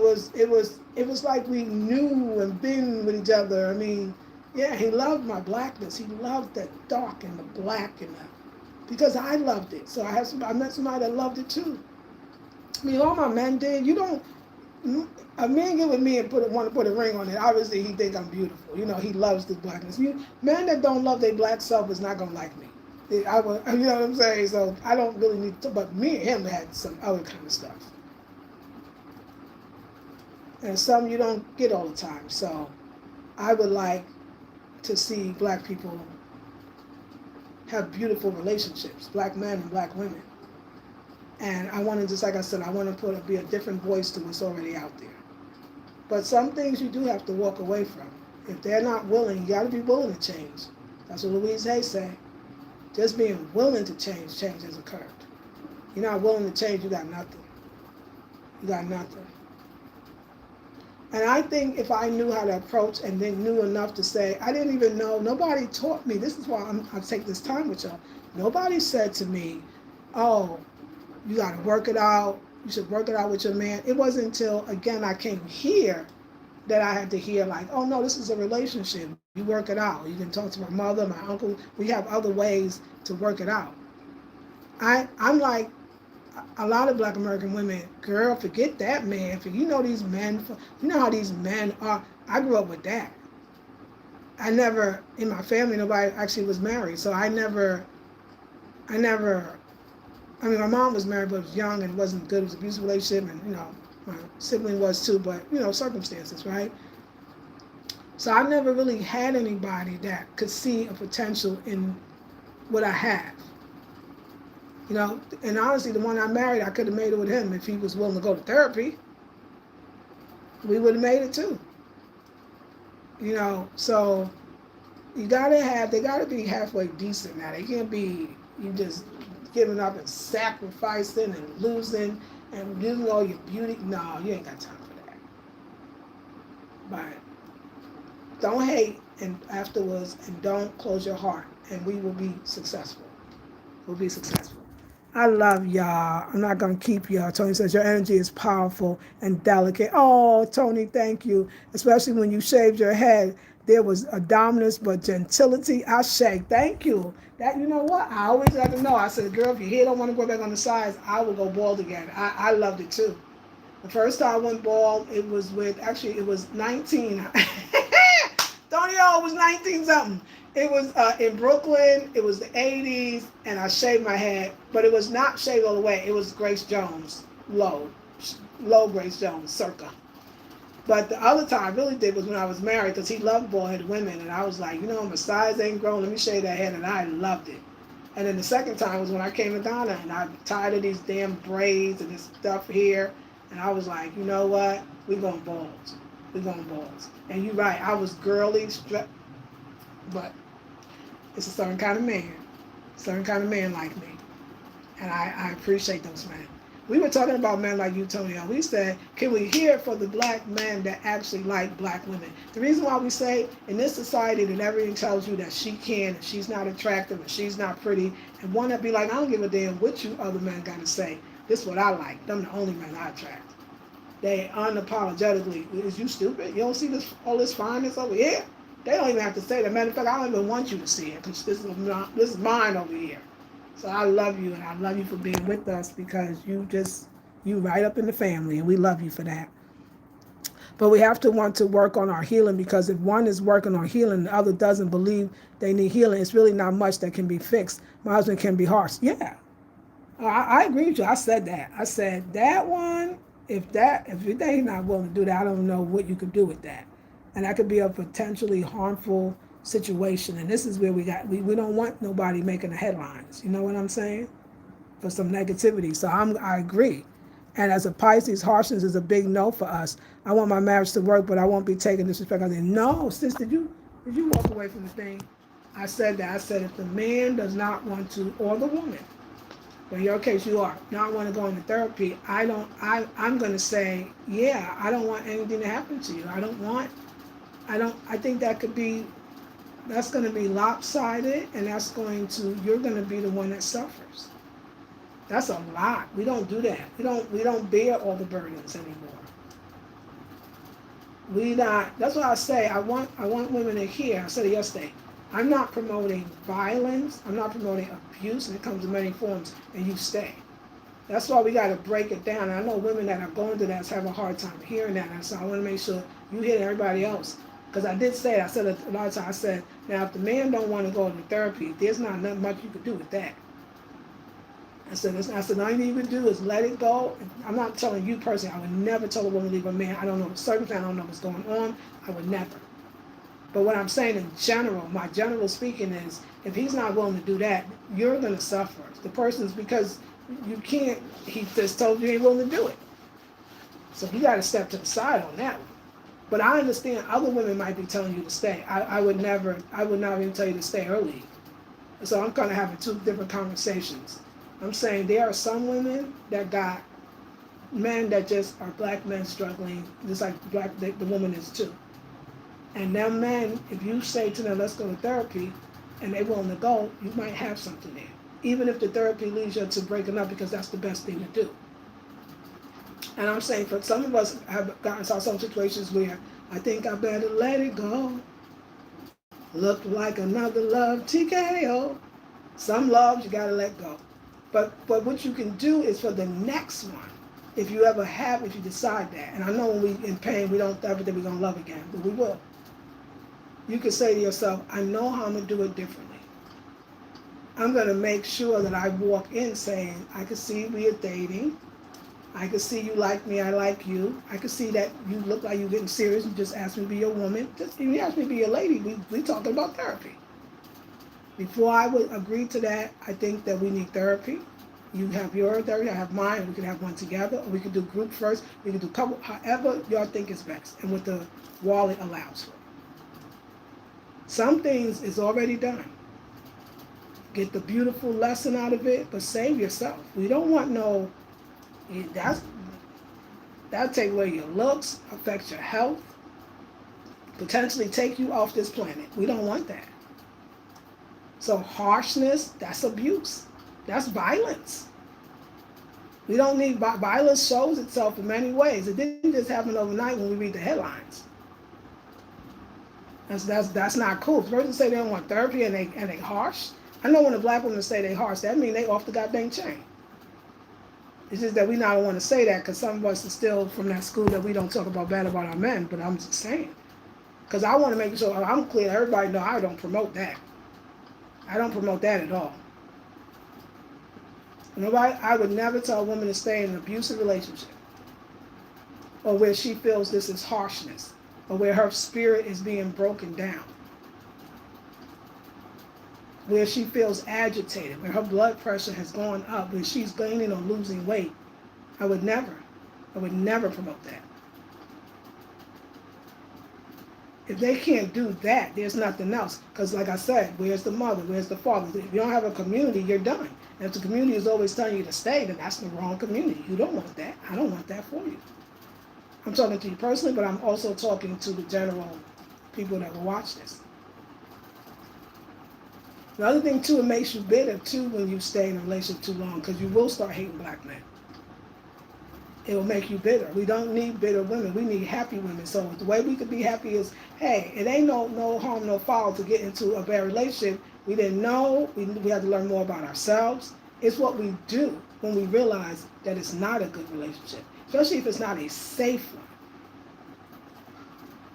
was like we knew and been with each other. I mean, yeah, he loved my blackness. He loved the dark and the black because I loved it. So I met somebody that loved it too. I mean, all my men did. A man get with me and want to put a ring on it. Obviously, he think I'm beautiful. You know, he loves the blackness. Men that don't love their black self is not gonna like me. You know what I'm saying? So I don't really need to. But me and him had some other kind of stuff. And some you don't get all the time. So I would like to see black people have beautiful relationships, black men and black women. And I want to, just like I said, I want to be a different voice to what's already out there. But some things you do have to walk away from. If they're not willing, you got to be willing to change. That's what Louise Hay said. Just being willing to change has occurred. You're not willing to change, you got nothing. You got nothing. And I think if I knew how to approach and then knew enough to say, I didn't even know, nobody taught me. This is why I take this time with y'all. Nobody said to me, oh, you got to work it out. You should work it out with your man. It wasn't until, again, I came here that I had to hear, like, oh no, this is a relationship. You work it out. You can talk to my mother, my uncle. We have other ways to work it out. I'm like a lot of black American women, girl, forget that man. You know these men, you know how these men are. I grew up with that. I never, in my family, nobody actually was married. So I never, I mean, my mom was married, but was young and wasn't good. It was an abusive relationship, and my sibling was too, but circumstances, right? So I never really had anybody that could see a potential in what I have. And honestly, the one I married, I could have made it with him if he was willing to go to therapy. We would have made it too. So they gotta be halfway decent now. They can't be you just giving up and sacrificing and losing all your beauty. No, you ain't got time for that. But don't hate and afterwards, and don't close your heart, and we will be successful. We'll be successful. I love y'all. I'm not going to keep y'all. Tony says your energy is powerful and delicate. Oh, Tony, thank you. Especially when you shaved your head. There was a dominance but gentility. I shake. Thank you. That, you know what? I always let them know. I said, girl, if your hair don't want to go back on the sides, I will go bald again. I loved it too. The first time I went bald, it was 19. Tony was 19 something. It was in Brooklyn. It was the 80s, and I shaved my head, but it was not shaved all the way. It was Grace Jones, low Grace Jones, circa. But the other time I really did was when I was married, because he loved bald-headed women, and I was like, my size ain't grown. Let me shave that head, and I loved it. And then the second time was when I came to Ghana, and I'm tired of these damn braids and this stuff here, and I was like, you know what? We going bald. We going bald. And you're right. I was girly, but it's a certain kind of man like me. And I appreciate those men. We were talking about men like you, Tony. We said, can we hear for the black men that actually like black women? The reason why we say in this society that everything tells you that she can, and she's not attractive, and she's not pretty, and one that be like, I don't give a damn what you other men got to say. This is what I like. Them the only men I attract. They unapologetically, is you stupid? You don't see all this fineness over here? They don't even have to say that. Matter of fact, I don't even want you to see it, because this is mine over here. So I love you, and I love you for being with us, because you right up in the family, and we love you for that. But we have to want to work on our healing, because if one is working on healing and the other doesn't believe they need healing, it's really not much that can be fixed. My husband can be harsh. Yeah, I agree with you. I said that. I said that one, if they're not willing to do that, I don't know what you could do with that. And that could be a potentially harmful situation. And this is where we don't want nobody making the headlines. You know what I'm saying? For some negativity. So I agree. And as a Pisces, harshness is a big no for us. I want my marriage to work, but I won't be taking disrespect. I said, no, sis, did you walk away from the thing? I said that. I said, if the man does not want to, or the woman, but in your case you are, not want to go into therapy, I'm going to say, yeah, I don't want anything to happen to you. I think that's going to be lopsided, and you're going to be the one that suffers. That's a lot. We don't do that. We don't bear all the burdens anymore. That's why I say I want women to hear. I said it yesterday. I'm not promoting violence. I'm not promoting abuse, and it comes in many forms, and you stay. That's why we got to break it down. And I know women that are going through that have a hard time hearing that, and so I want to make sure you hear everybody else. Because I did say it. I said it a lot of times. I said, now if the man don't want to go to therapy, there's not nothing much you could do with that. I said, all you need to do is let it go. I'm not telling you personally. I would never tell a woman to leave a man. I don't know the circumstance. I don't know what's going on. I would never. But what I'm saying in general, my general speaking is, if he's not willing to do that, you're going to suffer. The person's, because you can't, he just told you he ain't willing to do it. So you got to step to the side on that one. But I understand other women might be telling you to stay. I would not even tell you to stay early. So I'm kind of having two different conversations. I'm saying there are some women that got men that just are black men struggling, just like the woman is too. And them men, if you say to them, let's go to therapy, and they're willing to go, you might have something there. even if the therapy leads you to breaking up, because that's the best thing to do. And I'm saying for some of us have gotten into some situations where I think I better let it go. Look like another love TKO. Some loves you gotta let go. But what you can do is for the next one, if you ever have, if you decide that, and I know when we in pain, we don't ever think we're gonna love again, but we will. You can say to yourself, I know how I'm gonna do it differently. I'm gonna make sure that I walk in saying, I can see we are dating. I can see you like me, I like you. I can see that you look like you're getting serious. You just asked me to be your woman. Just if you asked me to be your lady, we talking about therapy. Before I would agree to that, I think that we need therapy. You have your therapy, I have mine. We could have one together, or we could do group first. We could do couple, however y'all think is best, and what the wallet allows for. Some things is already done. Get the beautiful lesson out of it, but save yourself. We don't want no. That'll take away your looks, affect your health, potentially take you off this planet. We don't want that. So harshness, that's abuse. That's violence. We don't need violence. Shows itself in many ways. It didn't just happen overnight when we read the headlines. That's not cool. If a person say they don't want therapy and they harsh. I know when a black woman say they harsh, that means they off the goddamn chain. It's just that we not want to say that because some of us are still from that school that we don't talk about bad about our men. But I'm just saying, because I want to make sure I'm clear. Everybody know I don't promote that. I don't promote that at all. Nobody. I would never tell a woman to stay in an abusive relationship, or where she feels this is harshness, or where her spirit is being broken down, where she feels agitated, where her blood pressure has gone up, where she's gaining or losing weight. I would never promote that. If they can't do that, there's nothing else. Because like I said, where's the mother? Where's the father? If you don't have a community, you're done. And if the community is always telling you to stay, then that's the wrong community. You don't want that. I don't want that for you. I'm talking to you personally, but I'm also talking to the general people that will watch this. The other thing, too, it makes you bitter, too, when you stay in a relationship too long, because you will start hating black men. It will make you bitter. We don't need bitter women. We need happy women. So the way we could be happy is, hey, it ain't no harm, no foul to get into a bad relationship. We didn't know. We had to learn more about ourselves. It's what we do when we realize that it's not a good relationship, especially if it's not a safe one.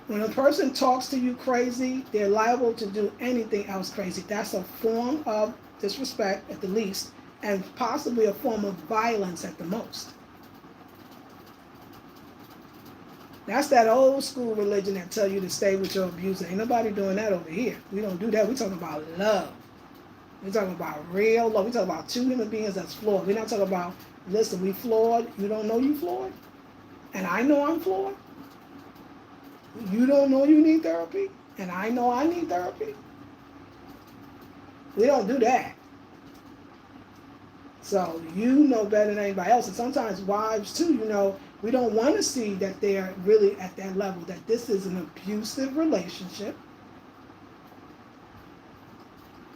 When a person talks to you crazy, they're liable to do anything else crazy. That's a form of disrespect at the least, and possibly a form of violence at the most. That's that old school religion that tell you to stay with your abuser. Ain't nobody doing that over here. We don't do that. We talking about love. We're talking about real love. We talking about two human beings that's flawed. We're not talking about, listen, we flawed. You don't know you flawed? And I know I'm flawed? You don't know you need therapy? And I know I need therapy? We don't do that. So you know better than anybody else. And sometimes wives too, we don't want to see that they're really at that level, that this is an abusive relationship.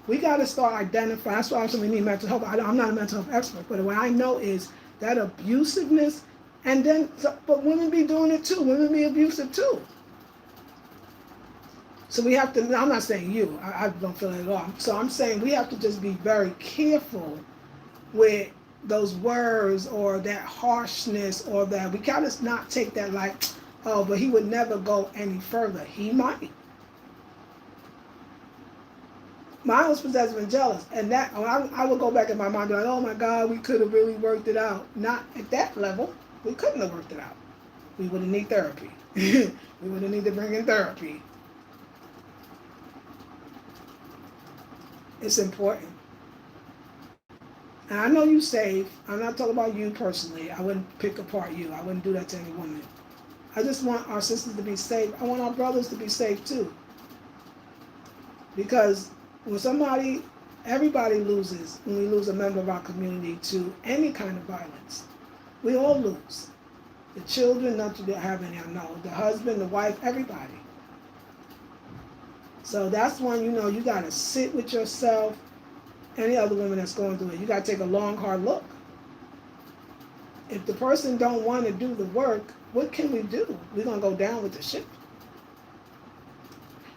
We got to start identifying. That's why I'm saying we need mental health. I'm not a mental health expert, but what I know is that abusiveness, and then, but women be doing it too. Women be abusive too. So we have to, I'm not saying you, I don't feel it at all. So I'm saying we have to just be very careful with those words or that harshness, or that we gotta not take that like, oh, but he would never go any further. He might. Mine was possessive and jealous, and that I would go back in my mind like, oh my God, we could have really worked it out. Not at that level. We couldn't have worked it out. We would have need therapy. We would have need to bring in therapy. It's important. And I know you safe. I'm not talking about you personally. I wouldn't pick apart you. I wouldn't do that to any woman. I just want our sisters to be safe. I want our brothers to be safe too. Because when everybody loses when we lose a member of our community to any kind of violence. We all lose. The children, not to have any, I know. The husband, the wife, everybody. So that's when you got to sit with yourself any other women that's going through it. You got to take a long, hard look. If the person don't want to do the work, what can we do? We're going to go down with the ship.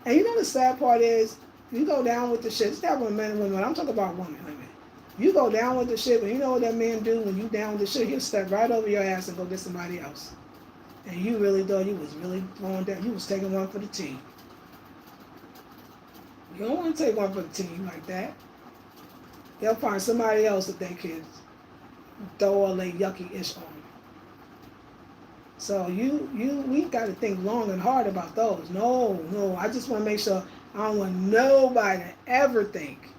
And you know the sad part is, you go down with the ship. It's not with men and women. I'm talking about women. You go down with the ship, and you know what that man do when you down with the ship? He'll step right over your ass and go get somebody else. And you really thought you was really going down. You was taking one for the team. You don't want to take one for the team like that. They'll find somebody else that they can throw all their yucky ish on. So we got to think long and hard about those. No, I just want to make sure I don't want nobody to ever think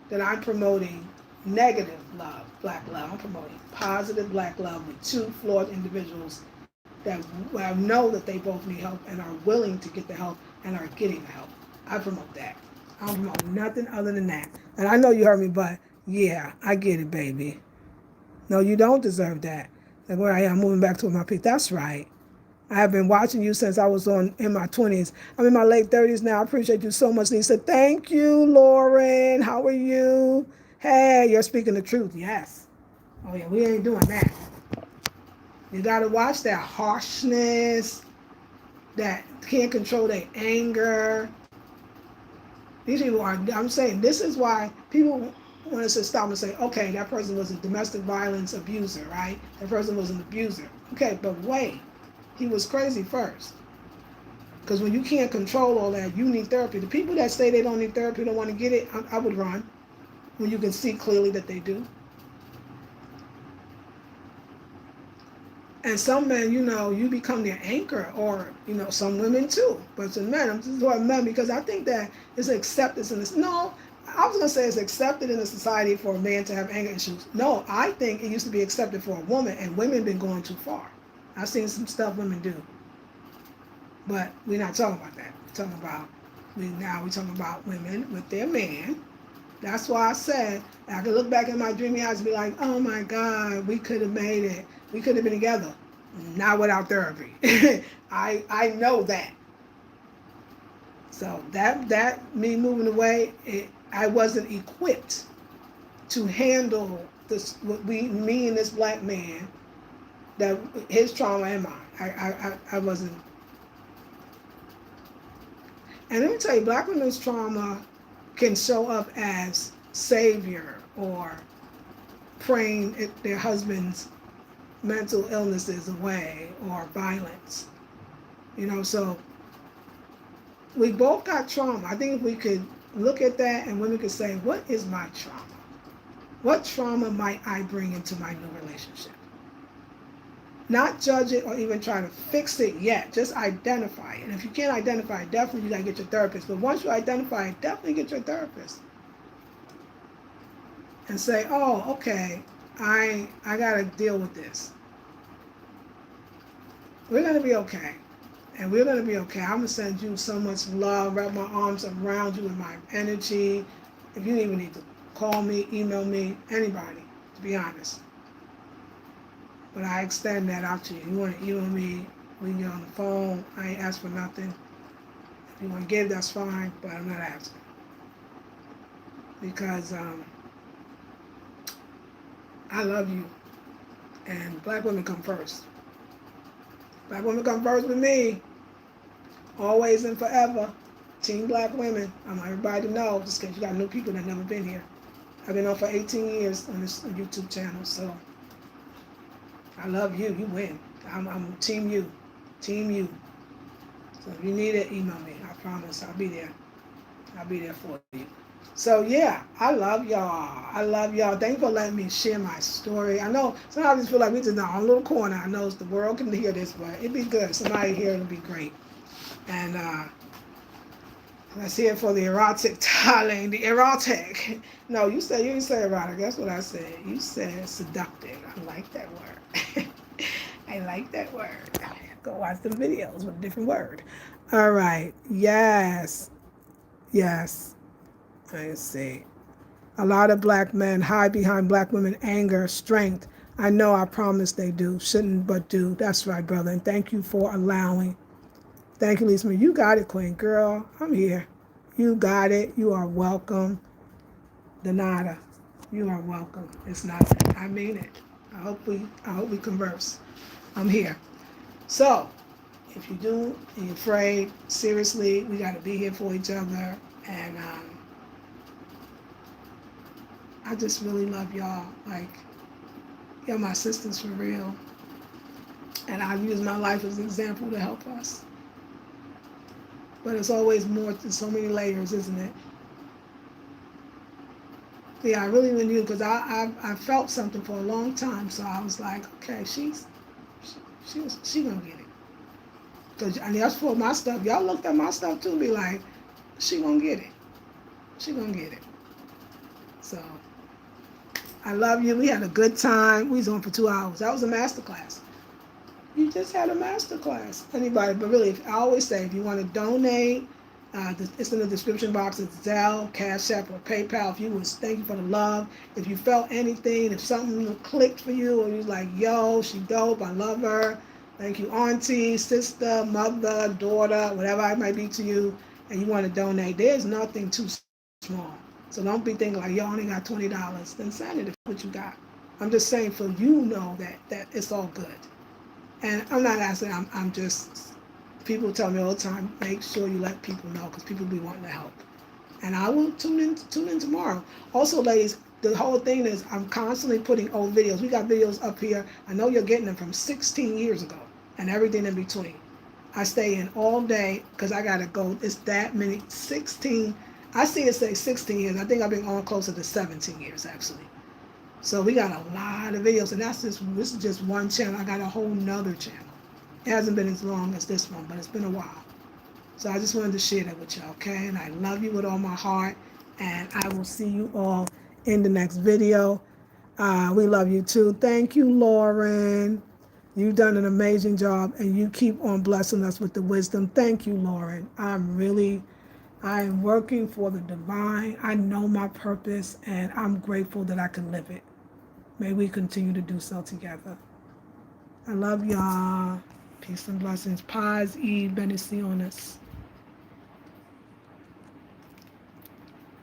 that I'm promoting negative love, black love. I'm promoting positive black love with two flawed individuals that I know that they both need help and are willing to get the help and are getting the help. I promote that. I don't promote nothing other than that. And I know you heard me, but yeah, I get it, baby. No, you don't deserve that. Like where I am moving back to my peak. That's right. I have been watching you since I was in my 20s. I'm in my late 30s now. I appreciate you so much, Lisa. Thank you, Lauren. How are you? Hey, you're speaking the truth. Yes. Oh, yeah, we ain't doing that. You got to watch that harshness, that can't control their anger. These people are, I'm saying, this is why people want us to stop and say, okay, that person was a domestic violence abuser, right? That person was an abuser. Okay, but wait, he was crazy first. Because when you can't control all that, you need therapy. The people that say they don't need therapy, don't want to get it, I would run. When you can see clearly that they do. And some men, you become their anchor, or, some women too. But some men, I'm just talking about men because I think that it's acceptance in this. No, I was going to say it's accepted in the society for a man to have anger issues. No, I think it used to be accepted for a woman, and women been going too far. I've seen some stuff women do. But we're not talking about that. We're talking about women with their man. That's why I said I could look back in my dreamy eyes and be like, oh my God, we could have made it. We could have been together. Not without therapy. I know that. So that me moving away, I wasn't equipped to handle this. Me and this black man, that his trauma and mine. I wasn't. And let me tell you, black women's trauma can show up as savior or praying their husband's mental illnesses away or violence. So we both got trauma. I think if we could look at that and women could say, what is my trauma? What trauma might I bring into my new relationship? Not judge it or even try to fix it yet. Just identify it. And if you can't identify it, definitely you got to get your therapist. But once you identify it, definitely get your therapist. And say, oh, okay, I got to deal with this. We're going to be okay. And we're going to be okay. I'm going to send you so much love, wrap my arms around you with my energy. If you even need to call me, email me, anybody, to be honest. But I extend that out to you. You want to email me, we can get on the phone. I ain't ask for nothing. If you want to give, that's fine, but I'm not asking. Because I love you. And black women come first. Black women come first with me. Always and forever. Team black women. I want everybody to know, just in case you got new people that never been here. I've been on for 18 years on this YouTube channel, so I love you. You win. I'm team you. Team you. So if you need it, email me. I promise I'll be there. I'll be there for you. So yeah, I love y'all. I love y'all. Thank you for letting me share my story. I know sometimes I just feel like we just in our own little corner. I know the world can hear this, but it'd be good. Somebody here, it'll be great. And let's hear it for the erotic darling. The erotic. No, you didn't say erotic. That's what I said. You said seductive. I like that word. I like that word. Go watch the videos with a different word. All right. Yes. Let's see. A lot of black men hide behind black women anger, strength. I know, I promise they do. Shouldn't but do. That's right, brother. And thank you for allowing. Thank you, Lisa. You got it, Queen. Girl, I'm here. You got it. You are welcome. De nada. You are welcome. It's nothing. I mean it. I hope we converse. I'm here. So, if you do and you're afraid, seriously, we got to be here for each other. And I just really love y'all. Like, you're my sisters for real. And I use my life as an example to help us. But it's always more, to so many layers, isn't it? Yeah, I really knew because I felt something for a long time. So I was like, okay, she gonna get it. Cause and that's for my stuff. Y'all looked at my stuff too, be like, she gonna get it. She gonna get it. So I love you. We had a good time. We was on for 2 hours. That was a master class. You just had a master class. Anybody, but really, I always say, if you want to donate, it's in the description box. It's Zelle, CashApp, or PayPal. If you was, thank you for the love. If you felt anything, if something clicked for you, or you was like, yo, she dope, I love her. Thank you, auntie, sister, mother, daughter, whatever it might be to you, and you want to donate. There's nothing too small. So don't be thinking like, yo, I only got $20. Then send it if what you got. I'm just saying, for you know that it's all good. And I'm not asking. I'm just. People tell me all the time. Make sure you let people know because people be wanting to help. And I will tune in tomorrow. Also, ladies, the whole thing is I'm constantly putting old videos. We got videos up here. I know you're getting them from 16 years ago and everything in between. I stay in all day because I gotta go. It's that many. 16. I see it say 16 years. I think I've been on closer to 17 years actually. So we got a lot of videos, and this is just one channel. I got a whole nother channel. It hasn't been as long as this one, but it's been a while. So I just wanted to share that with y'all, okay? And I love you with all my heart, and I will see you all in the next video. We love you too. Thank you, Lauren. You've done an amazing job, and you keep on blessing us with the wisdom. Thank you, Lauren. I am working for the divine. I know my purpose, and I'm grateful that I can live it. May we continue to do so together. I love y'all. Peace and blessings. Paz y bendiciones.